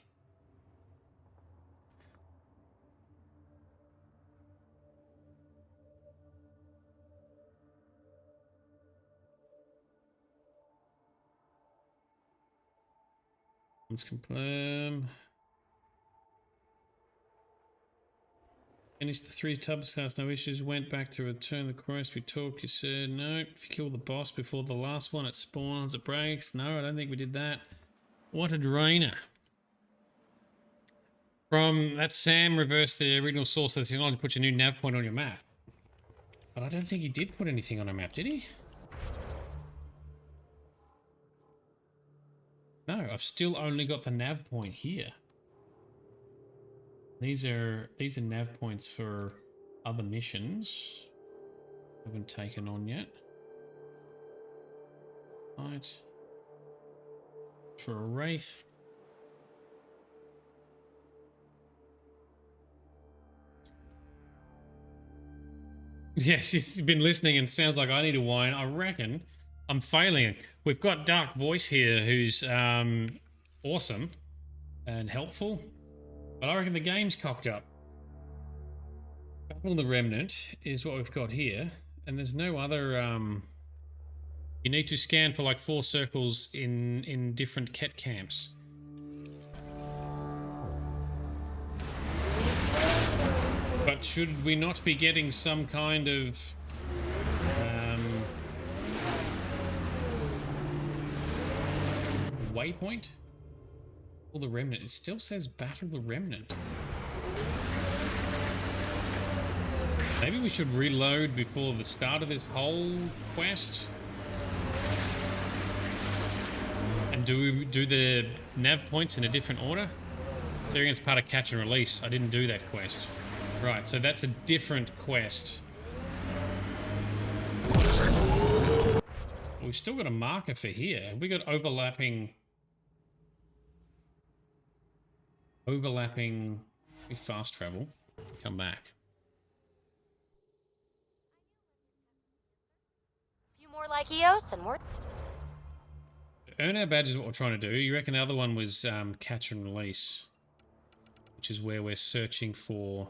Let's confirm. Finished the 3 tasks, no issues. Went back to return the quest. We talked. You said no. If you kill the boss before the last one, it spawns, it breaks. No, I don't think we did that. What a drainer. From that, Sam reversed the original source that's only put your new nav point on your map. But I don't think he did put anything on a map, did he? No, I've still only got the nav point here. These are nav points for other missions. Haven't taken on yet. Right. For a wraith. Yes, he's been listening and sounds like I need to whine. I reckon I'm failing. We've got Dark Voice here who's awesome and helpful. But I reckon the game's cocked up. Battle the Remnant is what we've got here. And there's no other... you need to scan for like 4 circles in different Kett camps. But should we not be getting some kind of... waypoint? The Remnant. It still says Battle the Remnant. Maybe we should reload before the start of this whole quest. And do the nav points in a different order? So it's part of catch and release. I didn't do that quest. Right, so that's a different quest. We've still got a marker for here. Have we got overlapping... We fast travel. Come back. A few more like EOS and we're... Earn our badge is what we're trying to do. You reckon the other one was catch and release, which is where we're searching for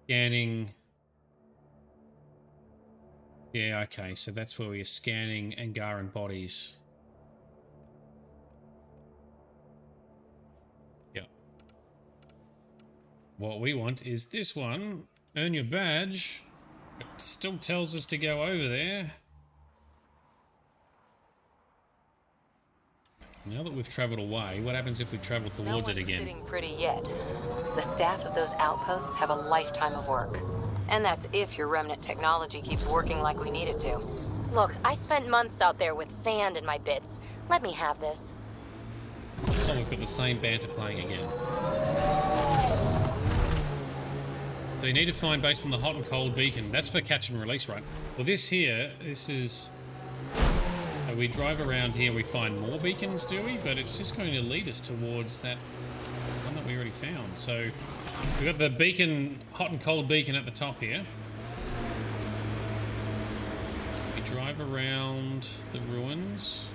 scanning. Yeah, okay, so that's where we're scanning Angaran bodies. What we want is this one. Earn your badge. It still tells us to go over there. Now that we've traveled away, what happens if we travel towards it again? Sitting pretty yet. The staff of those outposts have a lifetime of work. And that's if your remnant technology keeps working like we need it to. Look, I spent months out there with sand in my bits. Let me have this. Oh, we've got the same banter playing again. So you need to find based on the hot and cold beacon. That's for catch and release, right? Well, this here, this is... we drive around here, we find more beacons, do we? But it's just going to lead us towards that one that we already found. So we've got the beacon, hot and cold beacon at the top here. We drive around the ruins.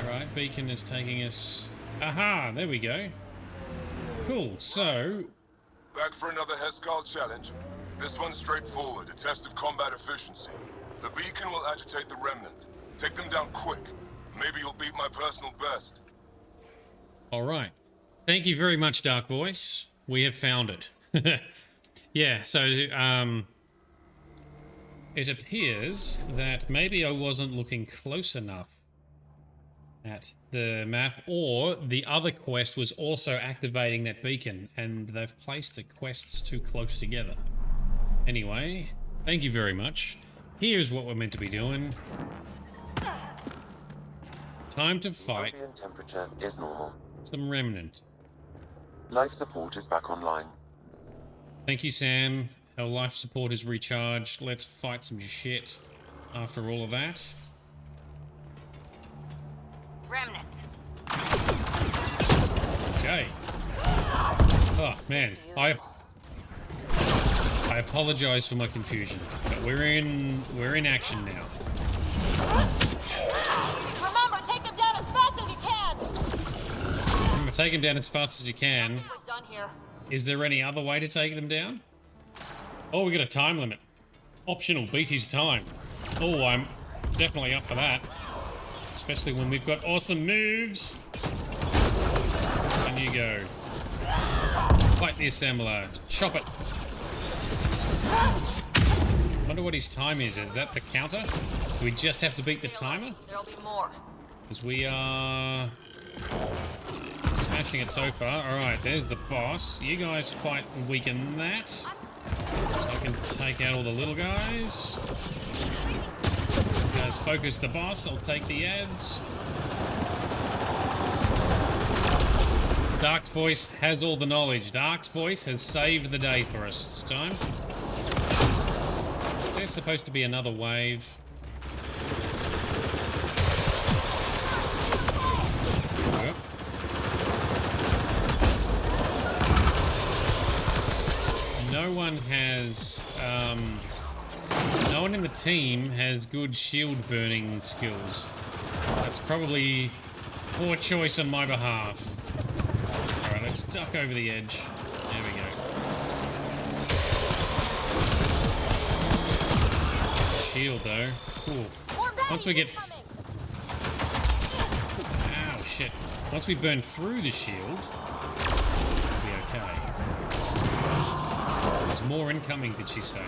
Alright, beacon is taking us... Aha! There we go. Cool, so... Back for another Heskal challenge. This one's straightforward, a test of combat efficiency. The beacon will agitate the Remnant. Take them down quick. Maybe you'll beat my personal best. Alright. Thank you very much, Dark Voice. We have found it. Yeah, so, it appears that maybe I wasn't looking close enough at the map, or the other quest was also activating that beacon, and they've placed the quests too close together. Anyway, thank you very much. Here's what we're meant to be doing. Time to fight. Ambient temperature is normal. Some Remnant. Life support is back online. Thank you, Sam. Our life support is recharged. Let's fight some shit after all of that. Remnant. Okay. Oh man, I apologize for my confusion, but we're in action now. Remember, take them down as fast as you can. Remember, take them down as fast as you can. We're done here. Is there any other way to take them down? Oh, we got a time limit. Optional, beat his time. Oh, I'm definitely up for that. Especially when we've got awesome moves. And you go. Fight the assembler. Chop it. Wonder what his time is. Is that the counter? Do we just have to beat the timer? There'll be more. Because we are smashing it so far. Alright, there's the boss. You guys fight and weaken that. So I can take out all the little guys. You guys focus the boss, I'll take the ads. Dark's Voice has all the knowledge. Dark's Voice has saved the day for us this time. There's supposed to be another wave. Yep. No one has, no one in the team has good shield burning skills. That's probably poor choice on my behalf. Alright, let's duck over the edge. There we go. Shield though. Cool. Once we get... Ow, shit. Once we burn through the shield, we'll be okay. There's more incoming, did she say?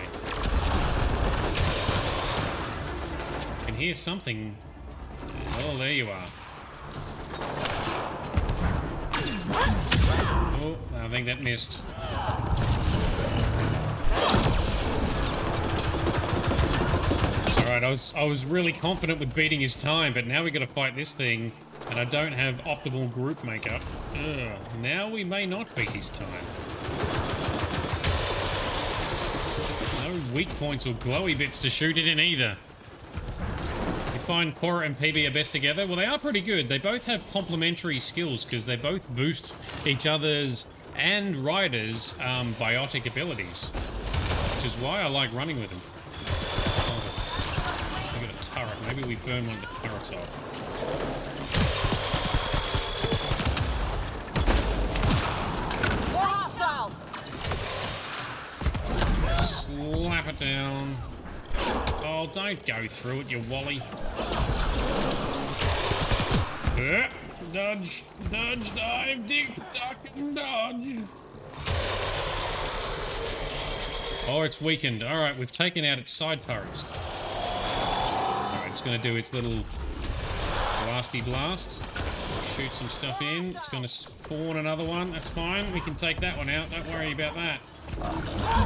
I can hear something. Oh, there you are. Oh, I think that missed. Alright, I was really confident with beating his time, but now we gotta fight this thing, and I don't have optimal group makeup. Ugh, now we may not beat his time. No weak points or glowy bits to shoot it in either. You find Cora and PB are best together? Well, they are pretty good. They both have complementary skills because they both boost each other's and Ryder's biotic abilities, which is why I like running with them. Oh, we got a turret. Maybe we burn one of the turrets off. More hostiles. Slap it down. Oh, don't go through it, you wally. Dodge, dodge, dive, dig, duck, and dodge. Oh, it's weakened. Alright, we've taken out its side turrets. Alright, it's going to do its little blasty blast. shoot some stuff in. It's going to spawn another one. That's fine. We can take that one out. Don't worry about that.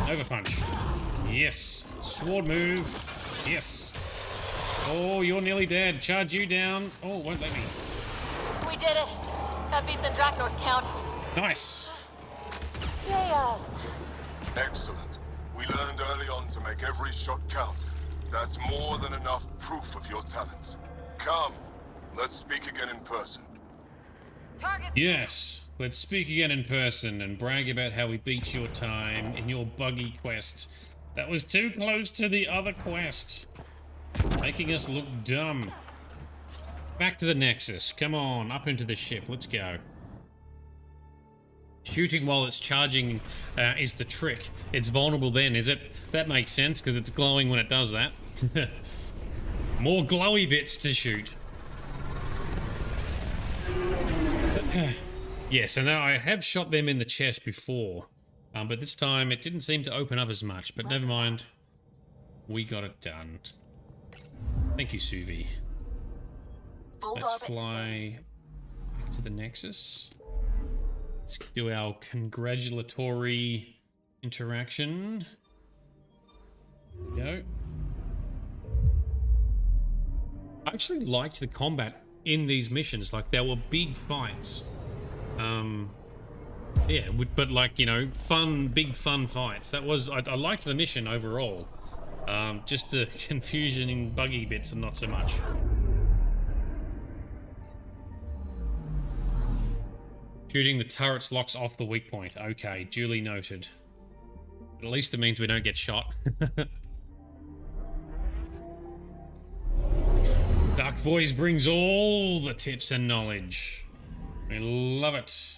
Overpunch. Yes. Sword move. Yes. Oh, you're nearly dead. Charge you down. Oh, won't let me. We did it. That beats Andrachnor's count. Nice. Yes. Excellent. We learned early on to make every shot count. That's more than enough proof of your talents. Come, let's speak again in person. Yes, let's speak again in person and brag about how we beat your time in your buggy quest. That was too close to the other quest, making us look dumb. Back to the Nexus. Come on, up into the ship. Let's go. Shooting while it's charging is the trick. It's vulnerable then, is it? That makes sense, because it's glowing when it does that. More glowy bits to shoot. Yes, and now I have shot them in the chest before, but this time it didn't seem to open up as much, but never mind. We got it done. Thank you, Suvi. Let's fly back to the Nexus. Let's do our congratulatory interaction. There we go. I actually liked the combat in these missions. Like, there were big fights. Yeah, but like, you know, big fun fights. That was, I liked the mission overall. Just the confusion in buggy bits and not so much. Shooting the turrets locks off the weak point. Okay, duly noted. But at least it means we don't get shot. Dark Voice brings all the tips and knowledge. We love it.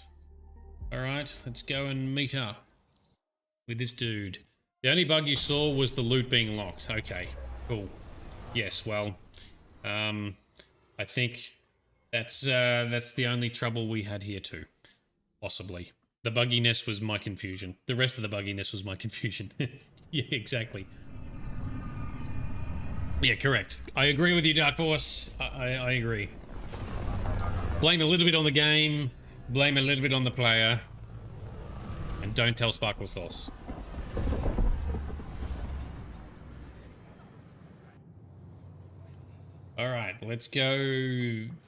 Alright, let's go and meet up with this dude. The only bug you saw was the loot being locked. Okay, cool. Yes, well, I think that's the only trouble we had here too. Possibly. The bugginess was my confusion. The rest of the bugginess was my confusion. Yeah, exactly. Yeah, correct. I agree with you, Dark Force. I agree. Blame a little bit on the game, blame a little bit on the player, and don't tell Sparkle Sauce. Alright, let's go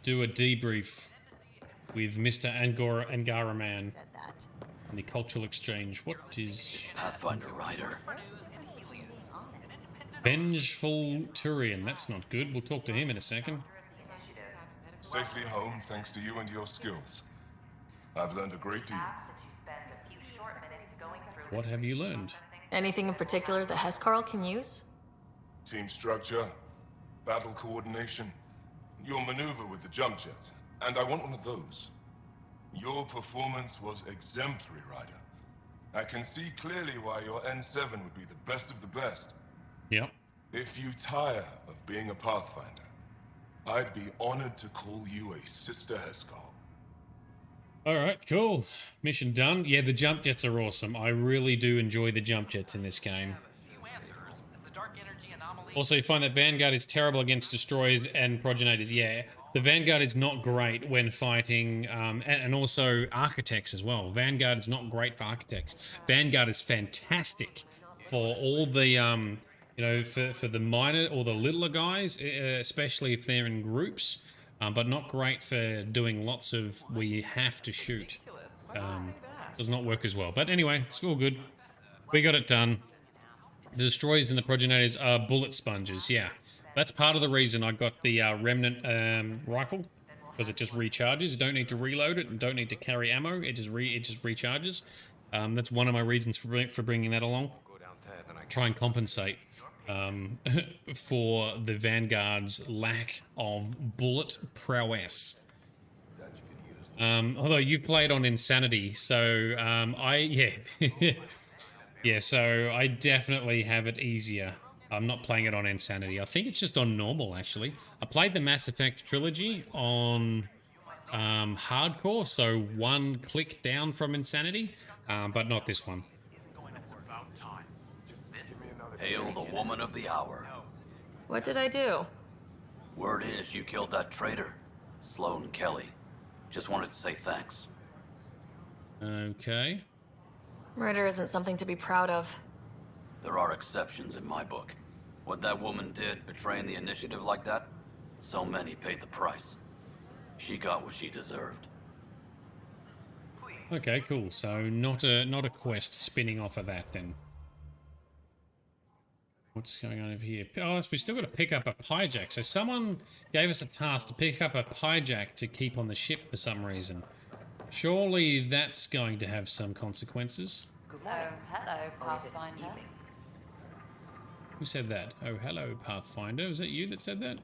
do a debrief with Mr. Angara Man and the cultural exchange. What is... Pathfinder Ryder. Vengeful Turian. That's not good. We'll talk to him in a second. Safely home thanks to you and your skills. I've learned a great deal. What have you learned? Anything in particular that Hescarl can use? Team structure, battle coordination, your maneuver with the jump jet. And I want one of those. Your performance was exemplary, Ryder. I can see clearly why your N7 would be the best of the best. Yep. If you tire of being a Pathfinder, I'd be honored to call you a Sister Hescarl. Alright, cool. Mission done. Yeah, the jump jets are awesome. I really do enjoy the jump jets in this game. Also, you find that Vanguard is terrible against destroyers and progenitors. Yeah, the Vanguard is not great when fighting, and also architects as well. Vanguard is not great for architects. Vanguard is fantastic for all the, you know, for the minor or the littler guys, especially if they're in groups, but not great for doing lots of where you have to shoot. Does not work as well. But anyway, it's all good. We got it done. The destroyers and the progenitors are bullet sponges. Yeah, that's part of the reason I got the Remnant rifle, because it just recharges. You don't need to reload it and don't need to carry ammo. It just recharges. That's one of my reasons for bringing that along. Try and compensate for the Vanguard's lack of bullet prowess. Although you've played on Insanity, so yeah, so I definitely have it easier. I'm not playing it on Insanity. I think it's just on normal, actually. I played the Mass Effect trilogy on hardcore, so one click down from Insanity, but not this one. Hail the woman of the hour. What did I do? Word is you killed that traitor, Sloane Kelly. Just wanted to say thanks. Okay. Murder isn't something to be proud of. There are exceptions in my book. What that woman did, betraying the initiative like that, so many paid the price. She got what she deserved. Okay, cool. So not a quest spinning off of that then. What's going on over here? Oh, we still got to pick up a hijack. So someone gave us a task to pick up a hijack to keep on the ship for some reason. Surely that's going to have some consequences. Hello, Pathfinder. Who said that? Oh, hello, Pathfinder. Was that you that said that?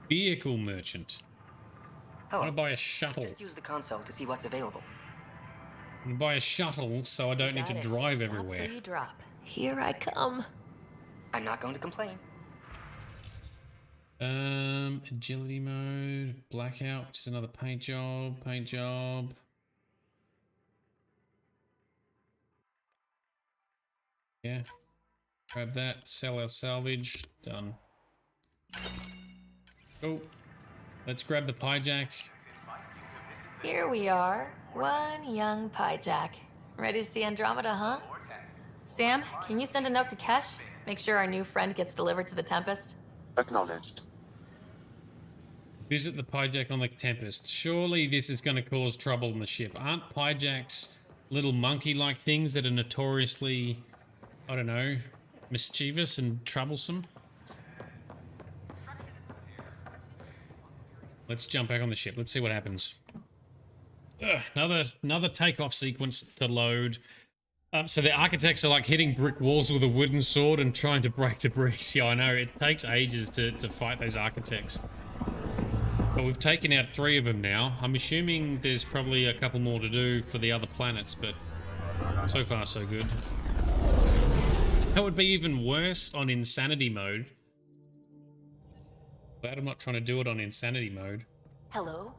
Vehicle merchant. I want to buy a shuttle. Just use the console to see what's available. I'm going to buy a shuttle so I don't need to drive everywhere. Till you drop. Here I come. I'm not going to complain. Agility mode, blackout, which is another paint job, Yeah. Grab that, sell our salvage, done. Oh, let's grab the hijack. Here we are, one young Pyjack. Ready to see Andromeda, huh? Sam, can you send a note to Kesh? Make sure our new friend gets delivered to the Tempest. Acknowledged. Visit the Pyjack on the Tempest. Surely this is going to cause trouble in the ship. Aren't Pyjacks little monkey-like things that are notoriously, I don't know, mischievous and troublesome? Let's jump back on the ship. Let's see what happens. Another takeoff sequence to load. So the architects are like hitting brick walls with a wooden sword and trying to break the bricks. Yeah, I know. It takes ages to fight those architects. But we've taken out 3 of them now. I'm assuming there's probably a couple more to do for the other planets, but so far so good. That would be even worse on insanity mode. Glad I'm not trying to do it on insanity mode. Hello?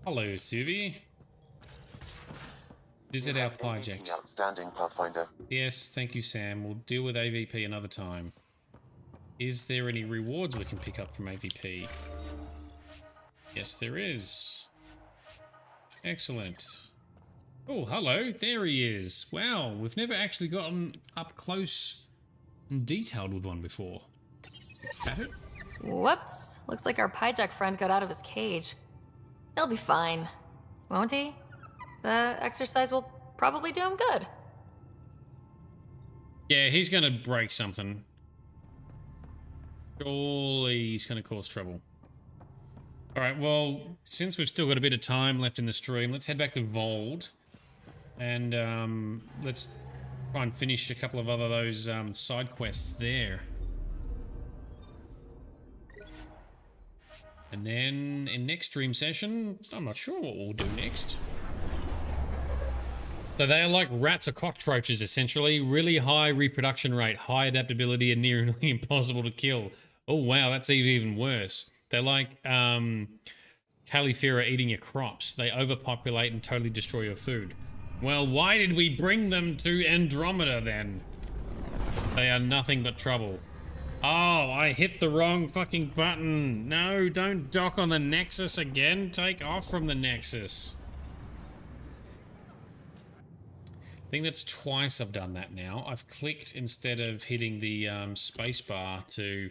Hello, Suvi. Visit our Pyjack. Outstanding, Pathfinder. Yes, thank you, Sam. We'll deal with AVP another time. Is there any rewards we can pick up from AVP? Yes, there is. Excellent. Oh, hello. There he is. Wow, we've never actually gotten up close and detailed with one before. Is that it? Whoops. Looks like our Pyjack friend got out of his cage. He'll be fine, won't he? The exercise will probably do him good. Yeah, he's gonna break something. Surely he's gonna cause trouble. Alright, well, since we've still got a bit of time left in the stream, let's head back to Vold. And let's try and finish a couple of other those side quests there. And then in next stream session, I'm not sure what we'll do next. So they are like rats or cockroaches, essentially. Really high reproduction rate, high adaptability, and nearly impossible to kill. Oh, wow, that's even worse. They're like Califera eating your crops. They overpopulate and totally destroy your food. Well, why did we bring them to Andromeda, then? They are nothing but trouble. Oh, I hit the wrong fucking button. No, don't dock on the Nexus again. Take off from the Nexus. I think that's twice I've done that now. I've clicked instead of hitting the spacebar to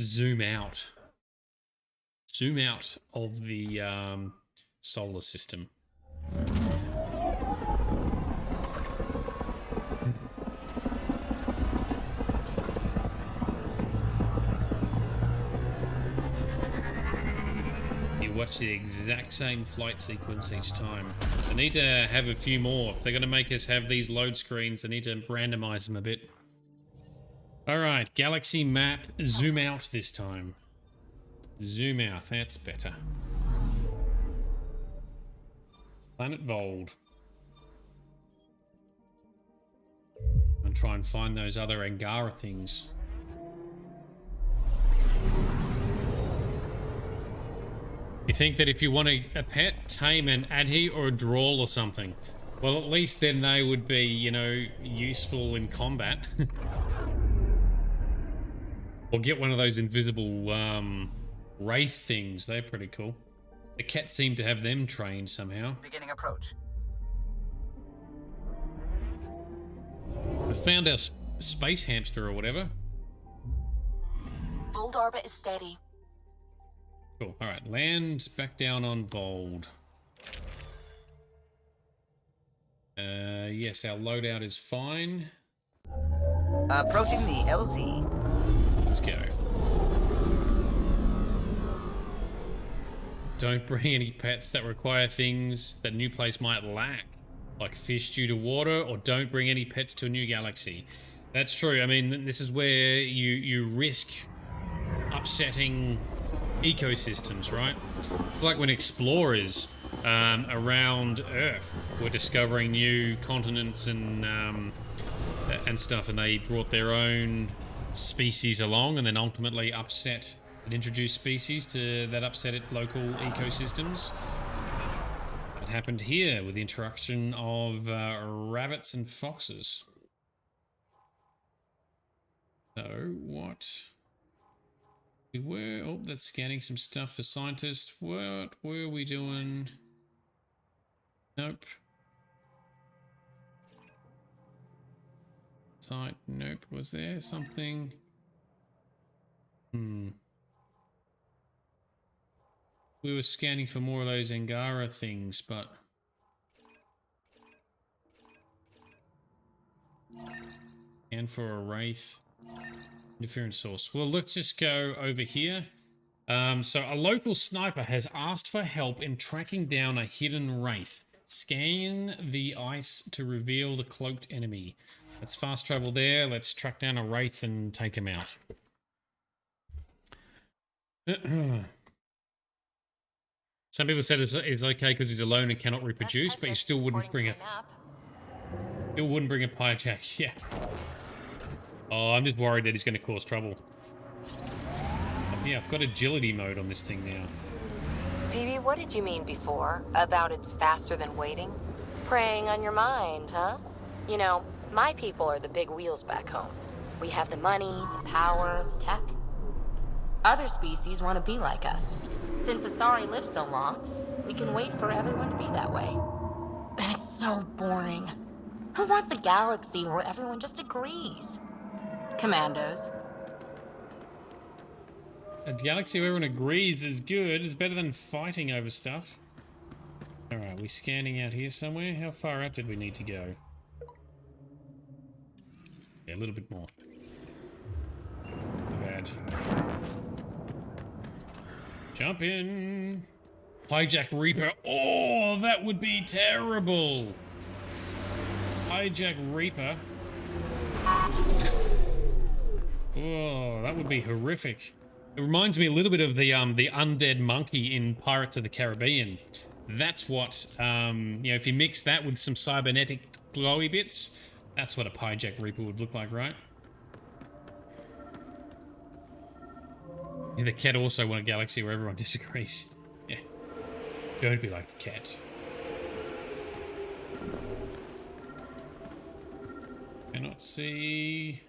zoom out. Zoom out of the solar system. Watch the exact same flight sequence each time. They need to have a few more. If they're going to make us have these load screens, they need to randomize them a bit. Alright, galaxy map. Zoom out this time. Zoom out, that's better. Planet Vold. And try and find those other Angara things. You think that if you want a pet, tame an Adhi or a Drawl or something, well, at least then they would be, you know, useful in combat. Or get one of those invisible wraith things. They're pretty cool. The Kett seem to have them trained somehow. Beginning approach. We found our space hamster or whatever. Fold orbit is steady. Cool. All right, land back down on Bold. Yes, our loadout is fine. Approaching the LZ. Let's go. Don't bring any pets that require things that a new place might lack, like fish due to water, or don't bring any pets to a new galaxy. That's true. I mean, this is where you risk upsetting ecosystems, right? It's like when explorers around Earth were discovering new continents and stuff, and they brought their own species along, and then ultimately upset and introduced species that upset local ecosystems. It happened here with the introduction of rabbits and foxes. So what? We were, oh, that's scanning some stuff for scientists. What were we doing? Nope. Site, nope. Was there something? We were scanning for more of those Angara things, but... And for a Wraith. Interference source. Well, let's just go over here. So a local sniper has asked for help in tracking down a hidden Wraith. Scan the ice to reveal the cloaked enemy. Let's fast travel there. Let's track down a Wraith and take him out. Some people said it's okay because he's alone and cannot reproduce, but you still wouldn't bring a... Still wouldn't bring a Pyjak, yeah. Oh, I'm just worried that he's going to cause trouble. Yeah, I've got agility mode on this thing now. PB, what did you mean before about it's faster than waiting? Preying on your mind, huh? You know, my people are the big wheels back home. We have the money, the power, tech. Other species want to be like us. Since Asari lives so long, we can wait for everyone to be that way. And it's so boring. Who wants a galaxy where everyone just agrees? Commandos. A galaxy where everyone agrees is good. It's better than fighting over stuff. Alright, we scanning out here somewhere? How far out did we need to go? Yeah, a little bit more. Not bad. Jump in. Hijack Reaper. Oh, that would be terrible. Hijack Reaper. Oh, that would be horrific. It reminds me a little bit of the undead monkey in Pirates of the Caribbean. That's what, you know, if you mix that with some cybernetic glowy bits, that's what a Hijack Reaper would look like, right? And the Kett also want a galaxy where everyone disagrees. Yeah. Don't be like the Kett. Cannot see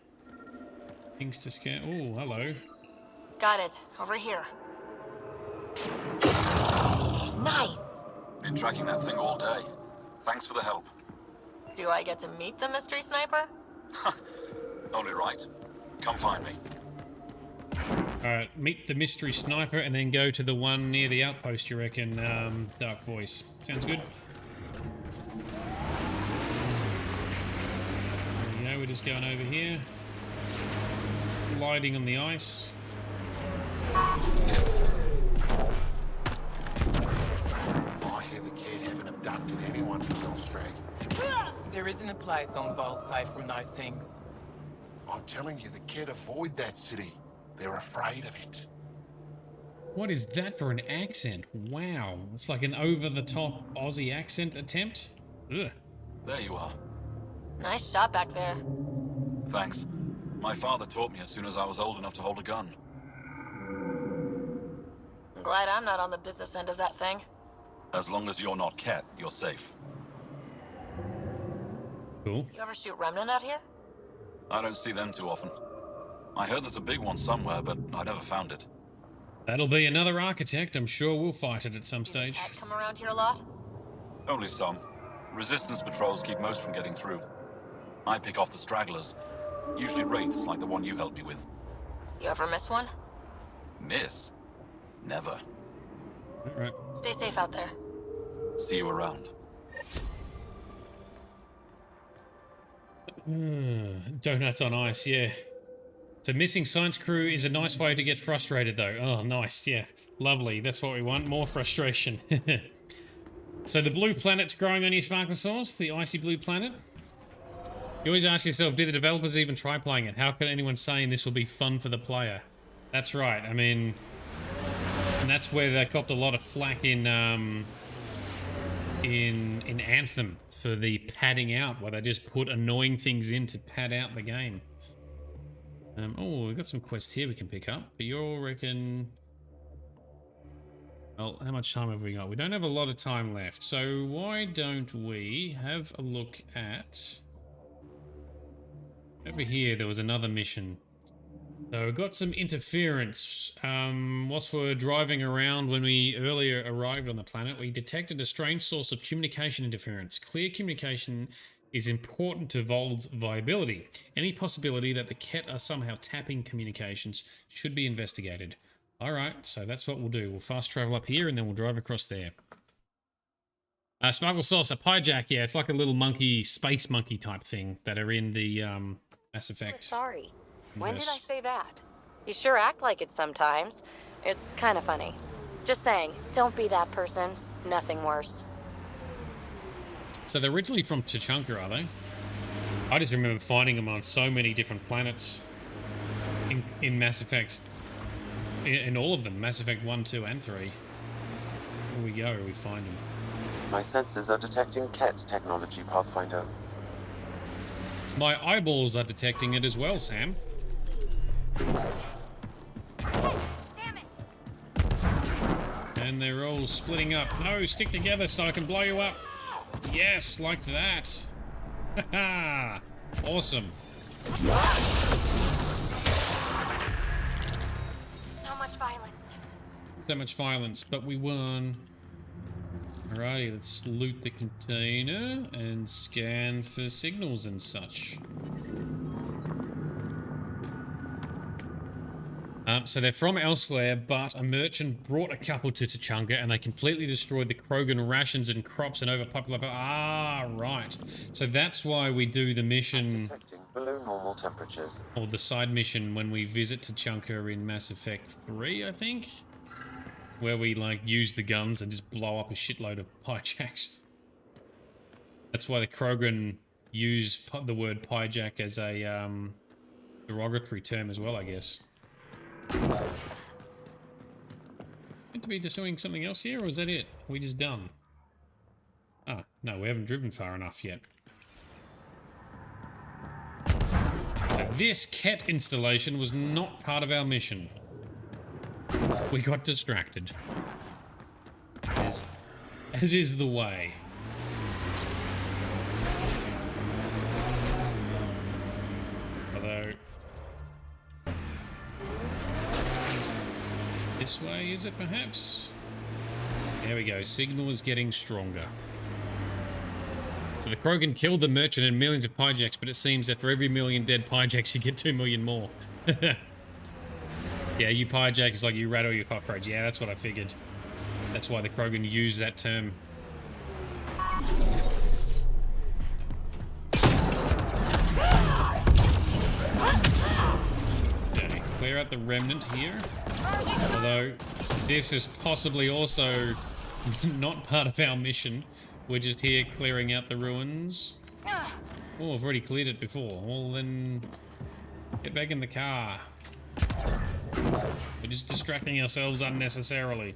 things to scan. Oh, hello. Got it. Over here. Nice! Been tracking that thing all day. Thanks for the help. Do I get to meet the mystery sniper? Only right. Come find me. Alright, meet the mystery sniper and then go to the one near the outpost, you reckon, Dark Voice. Sounds good. There we go, we're just going over here. Gliding on the ice. I hear the kid haven't abducted anyone from Nostrad. There isn't a place on Vault safe from those things. I'm telling you, the kid avoid that city. They're afraid of it. What is that for an accent? Wow, it's like an over-the-top Aussie accent attempt. Ugh. There you are. Nice shot back there. Thanks. My father taught me as soon as I was old enough to hold a gun. I'm glad I'm not on the business end of that thing. As long as you're not Kett, you're safe. Cool. You ever shoot Remnant out here? I don't see them too often. I heard there's a big one somewhere, but I never found it. That'll be another architect. I'm sure we'll fight it at some stage. Kett come around here a lot? Only some. Resistance patrols keep most from getting through. I pick off the stragglers. Usually wraiths like the one you helped me with. You ever miss one? Miss? Never. Right. Stay safe out there. See you around. Donuts on ice, yeah. So missing science crew is a nice way to get frustrated, though. Oh, nice, yeah. Lovely, that's what we want. More frustration. So the blue planet's growing on your Sparkle Source, the icy blue planet. You always ask yourself, did the developers even try playing it? How could anyone saying this will be fun for the player? That's right, I mean... And that's where they copped a lot of flack in Anthem for the padding out, where they just put annoying things in to pad out the game. Oh, we've got some quests here we can pick up, but you all reckon... Well, how much time have we got? We don't have a lot of time left, so why don't we have a look at... Over here, there was another mission. So we got some interference. Whilst we were driving around when we earlier arrived on the planet, we detected a strange source of communication interference. Clear communication is important to Vold's viability. Any possibility that the Kett are somehow tapping communications should be investigated. Alright, so that's what we'll do. We'll fast travel up here and then we'll drive across there. Sparkle Sauce, a Pyjack, yeah, it's like a little monkey, space monkey type thing that are in the Mass Effect. Sorry. When did I say that? You sure act like it sometimes. It's kind of funny. Just saying, don't be that person. Nothing worse. So they're originally from Tuchanka, are they? I just remember finding them on so many different planets in Mass Effect. In all of them, Mass Effect 1, 2, and 3. Here we go, we find them. My sensors are detecting Kett technology, Pathfinder. My eyeballs are detecting it as well, Sam. And they're all splitting up. No, stick together so I can blow you up. Yes, like that. Haha, awesome. So much violence. So much violence, but we won. Alrighty, let's loot the container and scan for signals and such. So they're from elsewhere, but a merchant brought a couple to Tuchanka and they completely destroyed the Krogan rations and crops and overpopulated. Ah, right. So that's why we do the mission... Detecting below normal temperatures. Or the side mission when we visit Tuchanka in Mass Effect 3, I think? Where we, like, use the guns and just blow up a shitload of Pyjacks. That's why the Krogan use the word Pyjack as a derogatory term as well, I guess. Meant to be just doing something else here, or is that it? Are we just done? Ah, no, we haven't driven far enough yet. So this Kett installation was not part of our mission. We got distracted. As is the way. Although... This way, is it perhaps? There we go, signal is getting stronger. So the Krogan killed the merchant and millions of Pyjacks, but it seems that for every million dead Pyjacks you get 2 million more. Yeah, you Pyjack is like you rat or you cockroach. Yeah, that's what I figured. That's why the Krogan use that term. Okay, clear out the Remnant here. Although, this is possibly also not part of our mission. We're just here clearing out the ruins. Oh, I've already cleared it before. Well, then... Get back in the car. We're just distracting ourselves unnecessarily.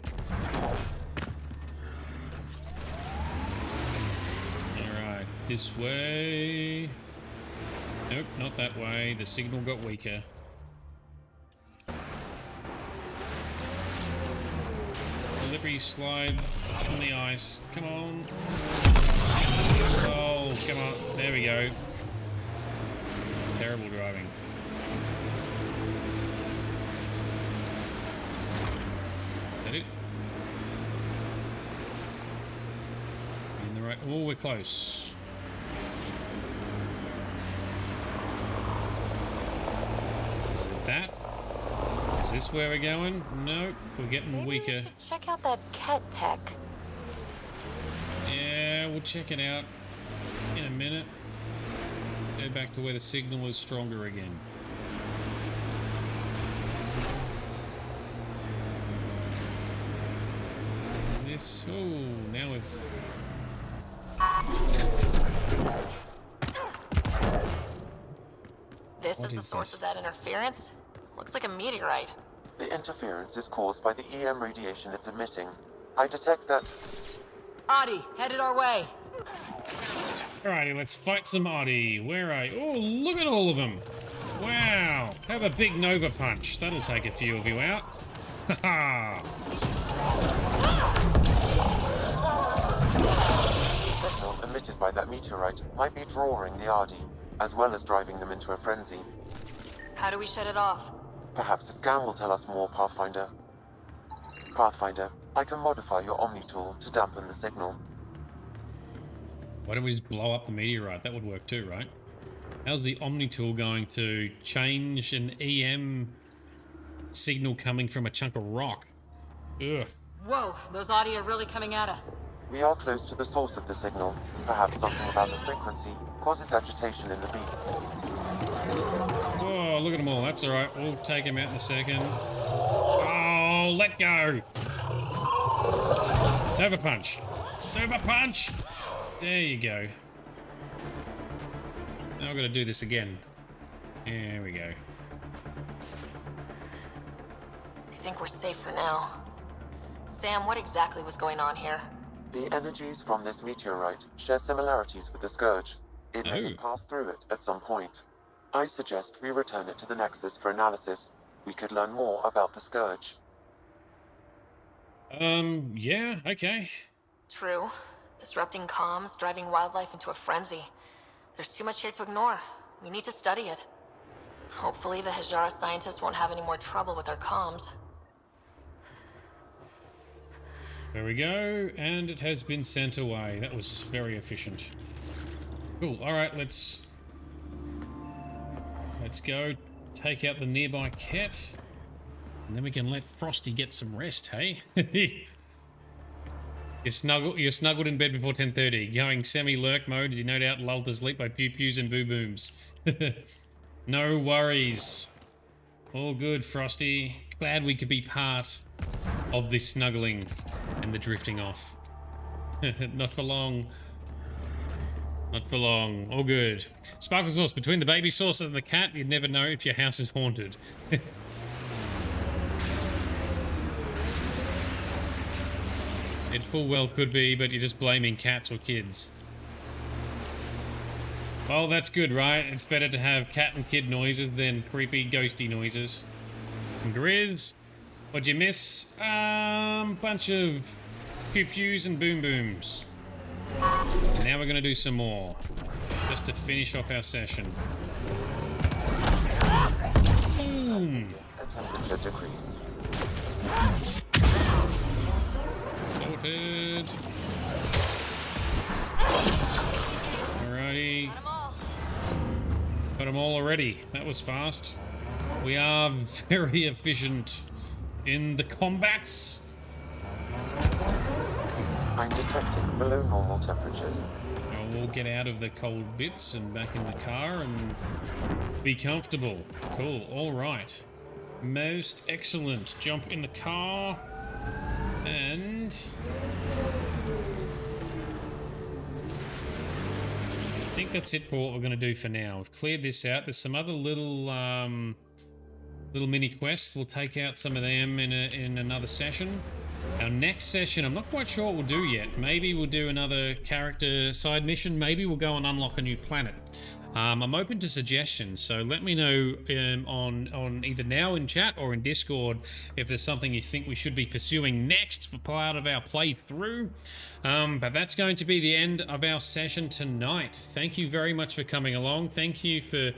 Alright, this way... Nope, not that way. The signal got weaker. Slippery slide on the ice. Come on. Oh, come on. There we go. Terrible driving. Oh, we're close. Is it that? Is this where we're going? Nope, we're getting weaker. We should check out that Kett tech. Yeah, we'll check it out in a minute. Go back to where the signal is stronger again. This, oh, now we've... This is the source of that interference? Looks like a meteorite. The interference is caused by the EM radiation it's emitting. I detect that... Adi, headed our way. Alrighty, let's fight some Adi. Where are you? Oh, look at all of them. Wow. Have a big Nova punch. That'll take a few of you out. Haha. The signal emitted by that meteorite might be drawing the Adi, as well as driving them into a frenzy. How do we shut it off? Perhaps the scan will tell us more, Pathfinder. Pathfinder, I can modify your Omni tool to dampen the signal. Why don't we just blow up the meteorite? That would work too, right? How's the Omni tool going to change an EM signal coming from a chunk of rock? Ugh. Whoa, those Adi are really coming at us. We are close to the source of the signal. Perhaps something about the frequency causes agitation in the beasts. Oh, look at them all. That's alright. We'll take him out in a second. Oh, let go. Nova punch. Nova punch. There you go. Now I've got to do this again. There we go. I think we're safe for now. Sam, what exactly was going on here? The energies from this meteorite share similarities with the Scourge. It may have passed through it at some point. I suggest we return it to the Nexus for analysis. We could learn more about the Scourge. Yeah, okay. True. Disrupting comms, driving wildlife into a frenzy. There's too much here to ignore. We need to study it. Hopefully the Hajara scientists won't have any more trouble with our comms. There we go, and it has been sent away. That was very efficient. Cool, alright, let's go take out the nearby Kett. And then we can let Frosty get some rest, hey? You're snuggled in bed before 10:30, going semi-lurk mode as you no doubt lulled to sleep by pew-pews and boo-booms. No worries. All good, Frosty. Glad we could be part of this snuggling and the drifting off. Not for long. Not for long. All good. Sparkle sauce. Between the baby sauces and the cat, you'd never know if your house is haunted. It full well could be, but you're just blaming cats or kids. Well, that's good, right? It's better to have cat and kid noises than creepy, ghosty noises. And Grizz, what'd you miss? Bunch of pew-pews and boom-booms. And now we're gonna do some more, just to finish off our session. Boom! A temperature decrease. Noted. Alrighty. Got them all already. That was fast. We are very efficient in the combats. I'm detecting below normal temperatures. We'll get out of the cold bits and back in the car and be comfortable. Cool. All right. Most excellent. Jump in the car and I think that's it for what we're going to do for now. We've cleared this out. There's some other little mini quests. We'll take out some of them in another session. Our next session, I'm not quite sure what we'll do yet. Maybe we'll do another character side mission. Maybe we'll go and unlock a new planet. I'm open to suggestions, so let me know on either now in chat or in Discord if there's something you think we should be pursuing next for part of our playthrough. But that's going to be the end of our session tonight. Thank you very much for coming along. Thank you for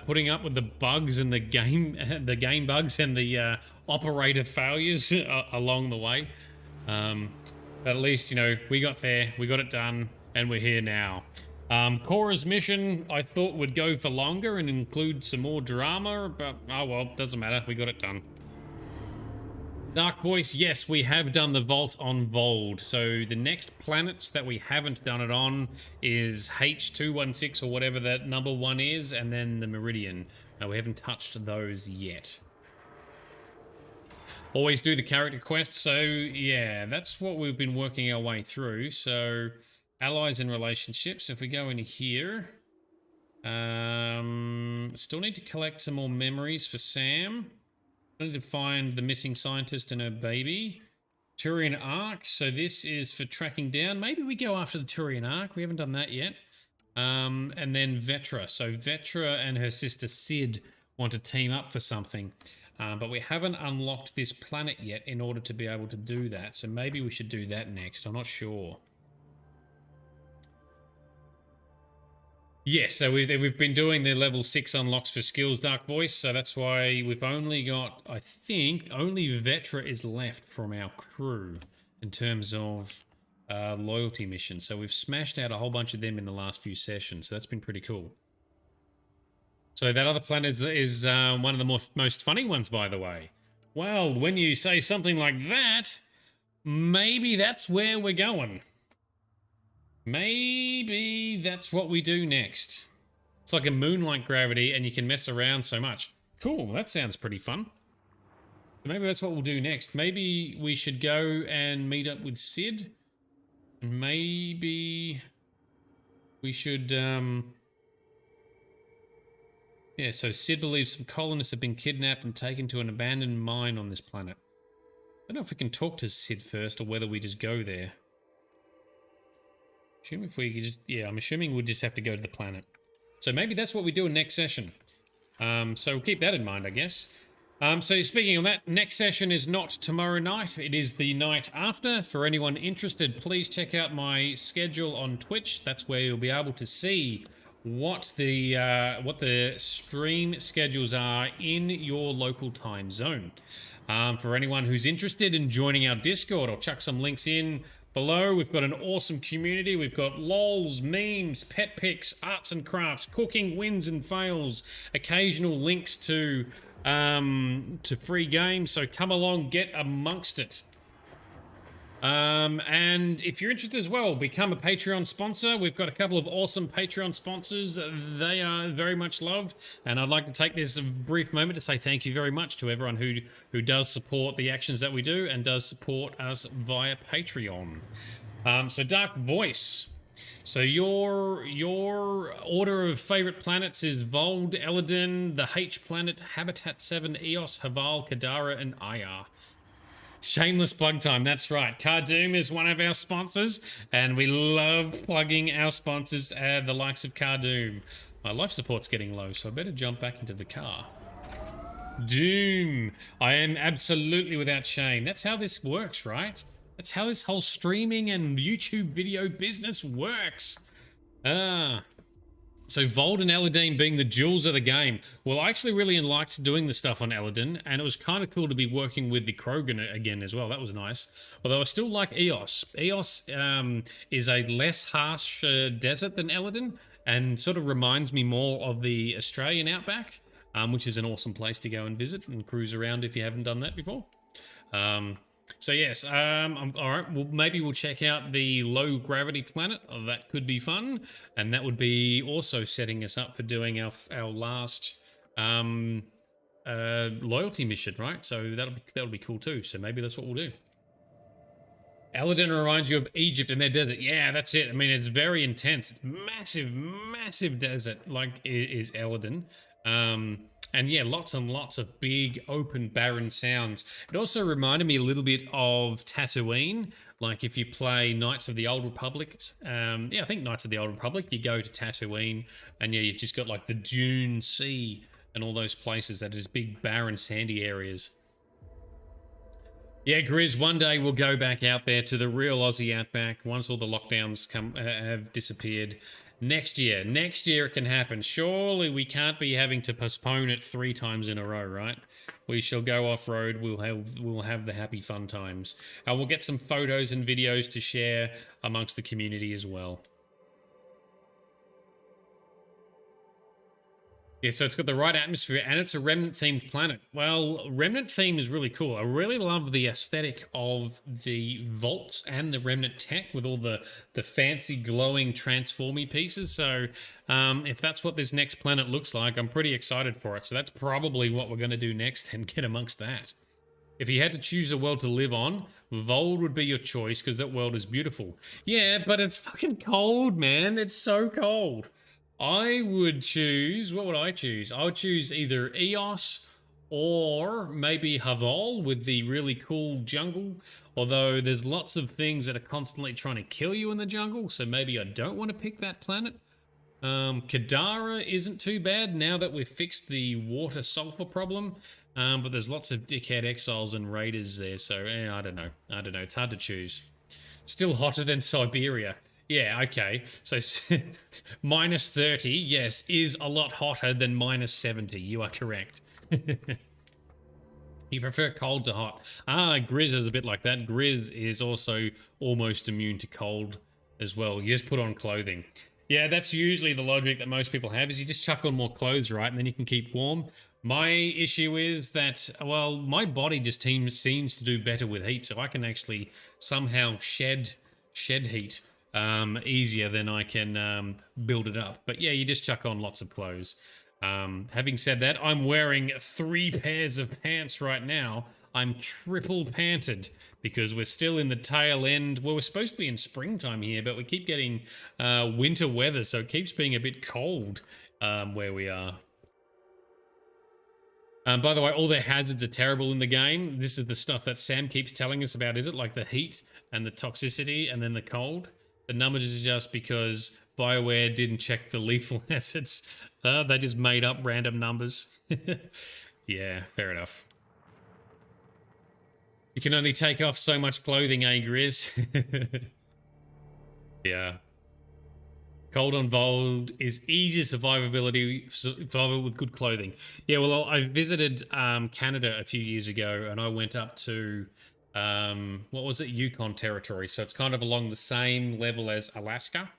putting up with the bugs and the game bugs and the operator failures along the way. But at least, you know, we got there, we got it done. and we're here now. Cora's mission, I thought, would go for longer and include some more drama, but oh well, doesn't matter. We got it done. Dark Voice, yes, we have done the vault on Vold. So the next planets that we haven't done it on is H216 or whatever that number 1 is, and then the Meridian. We haven't touched those yet. Always do the character quests, so yeah, that's what we've been working our way through. So allies and relationships, if we go in here, still need to collect some more memories for Sam. I need to find the missing scientist and her baby. Turian Ark, so this is for tracking down. Maybe we go after the Turian Ark, we haven't done that yet. And then Vetra, so Vetra and her sister Sid want to team up for something. But we haven't unlocked this planet yet in order to be able to do that. So maybe we should do that next. I'm not sure. Yes, so we've been doing the level 6 unlocks for skills, Dark Voice. So that's why we've only got, I think, only Vetra is left from our crew in terms of loyalty missions. So we've smashed out a whole bunch of them in the last few sessions. So that's been pretty cool. So that other planet is one of the most funny ones, by the way. Well, when you say something like that, maybe that's where we're going. Maybe that's what we do next. It's like a moon-like gravity, and you can mess around so much. Cool, that sounds pretty fun. Maybe that's what we'll do next. Maybe we should go and meet up with Sid. And maybe we should... Yeah, so Sid believes some colonists have been kidnapped and taken to an abandoned mine on this planet. I don't know if we can talk to Sid first or whether we just go there. I'm assuming we'll just have to go to the planet. So maybe that's what we do in next session. So keep that in mind, I guess. So speaking of that, next session is not tomorrow night. It is the night after. For anyone interested, please check out my schedule on Twitch. That's where you'll be able to see what the stream schedules are in your local time zone. For anyone who's interested in joining our Discord, I'll chuck some links in below. We've got an awesome community. We've got lols, memes, pet pics, arts and crafts, cooking wins and fails, occasional links to free games. So come along, get amongst it. And if you're interested as well, become a Patreon sponsor. We've got a couple of awesome Patreon sponsors. They are very much loved. And I'd like to take this brief moment to say thank you very much to everyone who does support the actions that we do and does support us via Patreon. So Dark Voice. So your order of favorite planets is Vold, Eladin, the H planet, Habitat 7, Eos, Haval, Kadara, and Ayar. Shameless plug time, that's right. Cardoom is one of our sponsors, and we love plugging our sponsors, the likes of Cardoom. My life support's getting low, so I better jump back into the car. Doom. I am absolutely without shame. That's how this works, right? That's how this whole streaming and YouTube video business works. So Vold and Eladin being the jewels of the game. Well, I actually really liked doing the stuff on Eladin, and it was kind of cool to be working with the Krogan again as well. That was nice. Although I still like Eos. Eos is a less harsh desert than Eladin, and sort of reminds me more of the Australian outback, which is an awesome place to go and visit and cruise around if you haven't done that before. So yes, all right, well, maybe we'll check out the low gravity planet. Oh, that could be fun, and that would be also setting us up for doing our last loyalty mission, right? So that'll be cool too. So maybe that's what we'll do. Eladin reminds you of Egypt and their desert. Yeah, that's it. I mean, it's very intense. It's massive, massive desert, like is Eladin. And yeah, lots and lots of big, open, barren sounds. It also reminded me a little bit of Tatooine. Like if you play Knights of the Old Republic, I think Knights of the Old Republic, you go to Tatooine, and yeah, you've just got like the Dune Sea and all those places that is big, barren, sandy areas. Yeah, Grizz, one day we'll go back out there to the real Aussie outback once all the lockdowns have disappeared. Next year it can happen. Surely we can't be having to postpone it 3 times in a row, right? We shall go off-road. We'll have the happy fun times. And we'll get some photos and videos to share amongst the community as well. Yeah, so it's got the right atmosphere and it's a Remnant-themed planet. Well, Remnant theme is really cool. I really love the aesthetic of the vaults and the Remnant tech with all the fancy glowing transformy pieces. So if that's what this next planet looks like, I'm pretty excited for it. So that's probably what we're going to do next and get amongst that. If you had to choose a world to live on, Vold would be your choice because that world is beautiful. Yeah, but it's fucking cold, man. It's so cold. I would choose, what would I choose? I would choose either Eos or maybe Haval with the really cool jungle. Although there's lots of things that are constantly trying to kill you in the jungle, so maybe I don't want to pick that planet. Kadara isn't too bad now that we've fixed the water sulfur problem. But there's lots of dickhead exiles and raiders there, so I don't know. It's hard to choose. Still hotter than Siberia. Yeah, okay. So minus 30, yes, is a lot hotter than minus 70. You are correct. You prefer cold to hot. Grizz is a bit like that. Grizz is also almost immune to cold as well. You just put on clothing. Yeah, that's usually the logic that most people have, is you just chuck on more clothes, right? And then you can keep warm. My issue is that, well, my body just seems to do better with heat, so I can actually somehow shed heat easier than I can build it up. But yeah, you just chuck on lots of clothes. Having said that, I'm wearing 3 pairs of pants right now. I'm triple panted because we're still in the tail end. Well, we're supposed to be in springtime here, but we keep getting winter weather, so it keeps being a bit cold where we are. By the way, all their hazards are terrible in the game. This is the stuff that Sam keeps telling us about, is it? Like the heat and the toxicity and then the cold? The numbers is just because BioWare didn't check the lethal assets. They just made up random numbers. Yeah, fair enough. You can only take off so much clothing, Grizz? Yeah. Cold on Vold is easier survival with good clothing. Yeah, well, I visited Canada a few years ago, and I went up to, what was it, Yukon territory. So it's kind of along the same level as Alaska.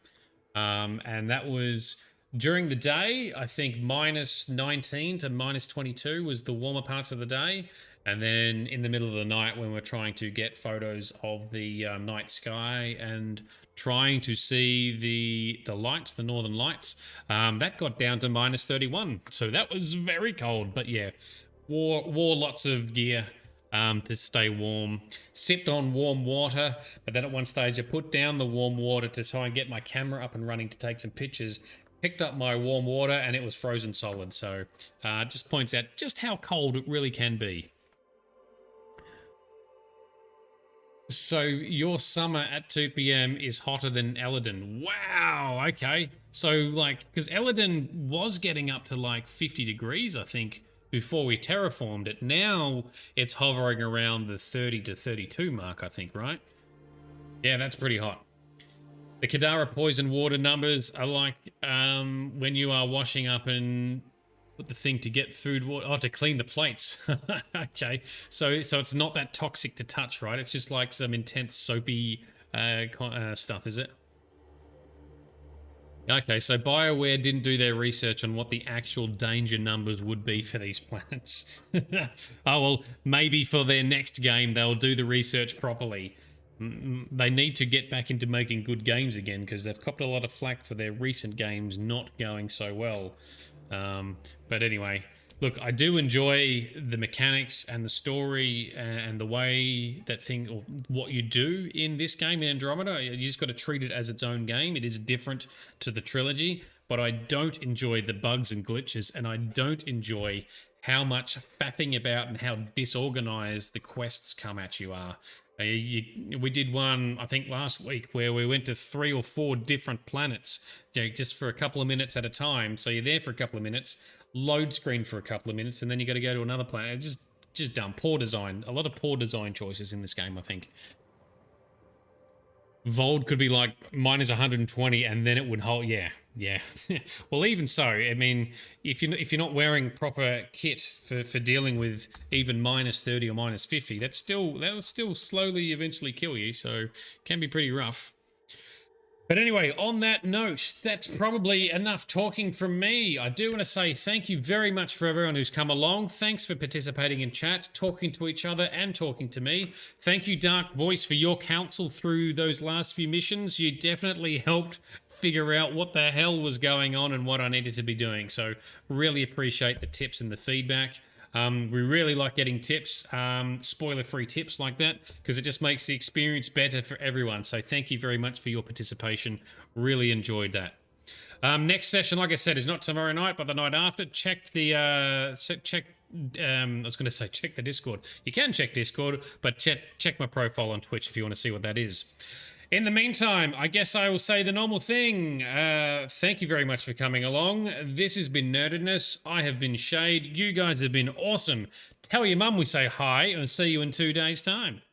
And that was, during the day, I think minus 19 to minus 22 was the warmer parts of the day. And then in the middle of the night, when we're trying to get photos of the night sky and trying to see the lights, the northern lights, that got down to minus 31. So that was very cold. But yeah, wore lots of gear to stay warm. Sipped on warm water, but then at one stage I put down the warm water to try and get my camera up and running to take some pictures. Picked up my warm water and it was frozen solid. So it just points out just how cold it really can be. So your summer at 2 p.m. is hotter than Eladin. Wow, okay. So like, because Eladin was getting up to like 50 degrees, I think, before we terraformed it. Now it's hovering around the 30 to 32 mark, I think, right? Yeah, that's pretty hot. The Kadara poison water numbers are like when you are washing up and put the thing to get food water, to clean the plates. Okay, so it's not that toxic to touch, right? It's just like some intense soapy stuff, is it? Okay, so BioWare didn't do their research on what the actual danger numbers would be for these planets. Oh, well, maybe for their next game they'll do the research properly. They need to get back into making good games again because they've copped a lot of flack for their recent games not going so well. But anyway, look, I do enjoy the mechanics and the story and the way that thing, or what you do in this game in Andromeda. You just got to treat it as its own game. It is different to the trilogy, but I don't enjoy the bugs and glitches, and I don't enjoy how much faffing about and how disorganized the quests come at you are. We did one, I think, last week where we went to 3 or 4 different planets, just for a couple of minutes at a time. So you're there for a couple of minutes, load screen for a couple of minutes, and then you got to go to another planet. It's just dumb. Poor design. A lot of poor design choices in this game, I think. Vold could be like minus 120 and then it would hold. Yeah. Well, even so, I mean, if you're not wearing proper kit for dealing with even minus 30 or minus 50, that'll still slowly eventually kill you, so it can be pretty rough. But anyway, on that note, that's probably enough talking from me. I do want to say thank you very much for everyone who's come along. Thanks for participating in chat, talking to each other and talking to me. Thank you, Dark Voice, for your counsel through those last few missions. You definitely helped figure out what the hell was going on and what I needed to be doing. So really appreciate the tips and the feedback. We really like getting tips, spoiler-free tips like that, because it just makes the experience better for everyone. So thank you very much for your participation. Really enjoyed that. Next session, like I said, is not tomorrow night, but the night after. Check the I was going to say check the Discord. You can check Discord, but check my profile on Twitch if you want to see what that is. In the meantime, I guess I will say the normal thing. Thank you very much for coming along. This has been Nerdedness. I have been Shade. You guys have been awesome. Tell your mum we say hi and see you in 2 days' time.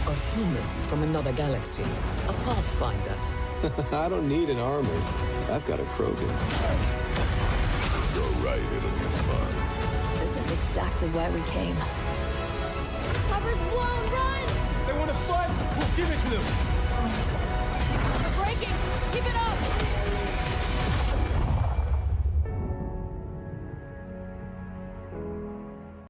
A human from another galaxy. A Pathfinder. I don't need an armor. I've got a Krogan. You're right, it'll be fun. This is exactly why we came. Covered one, run!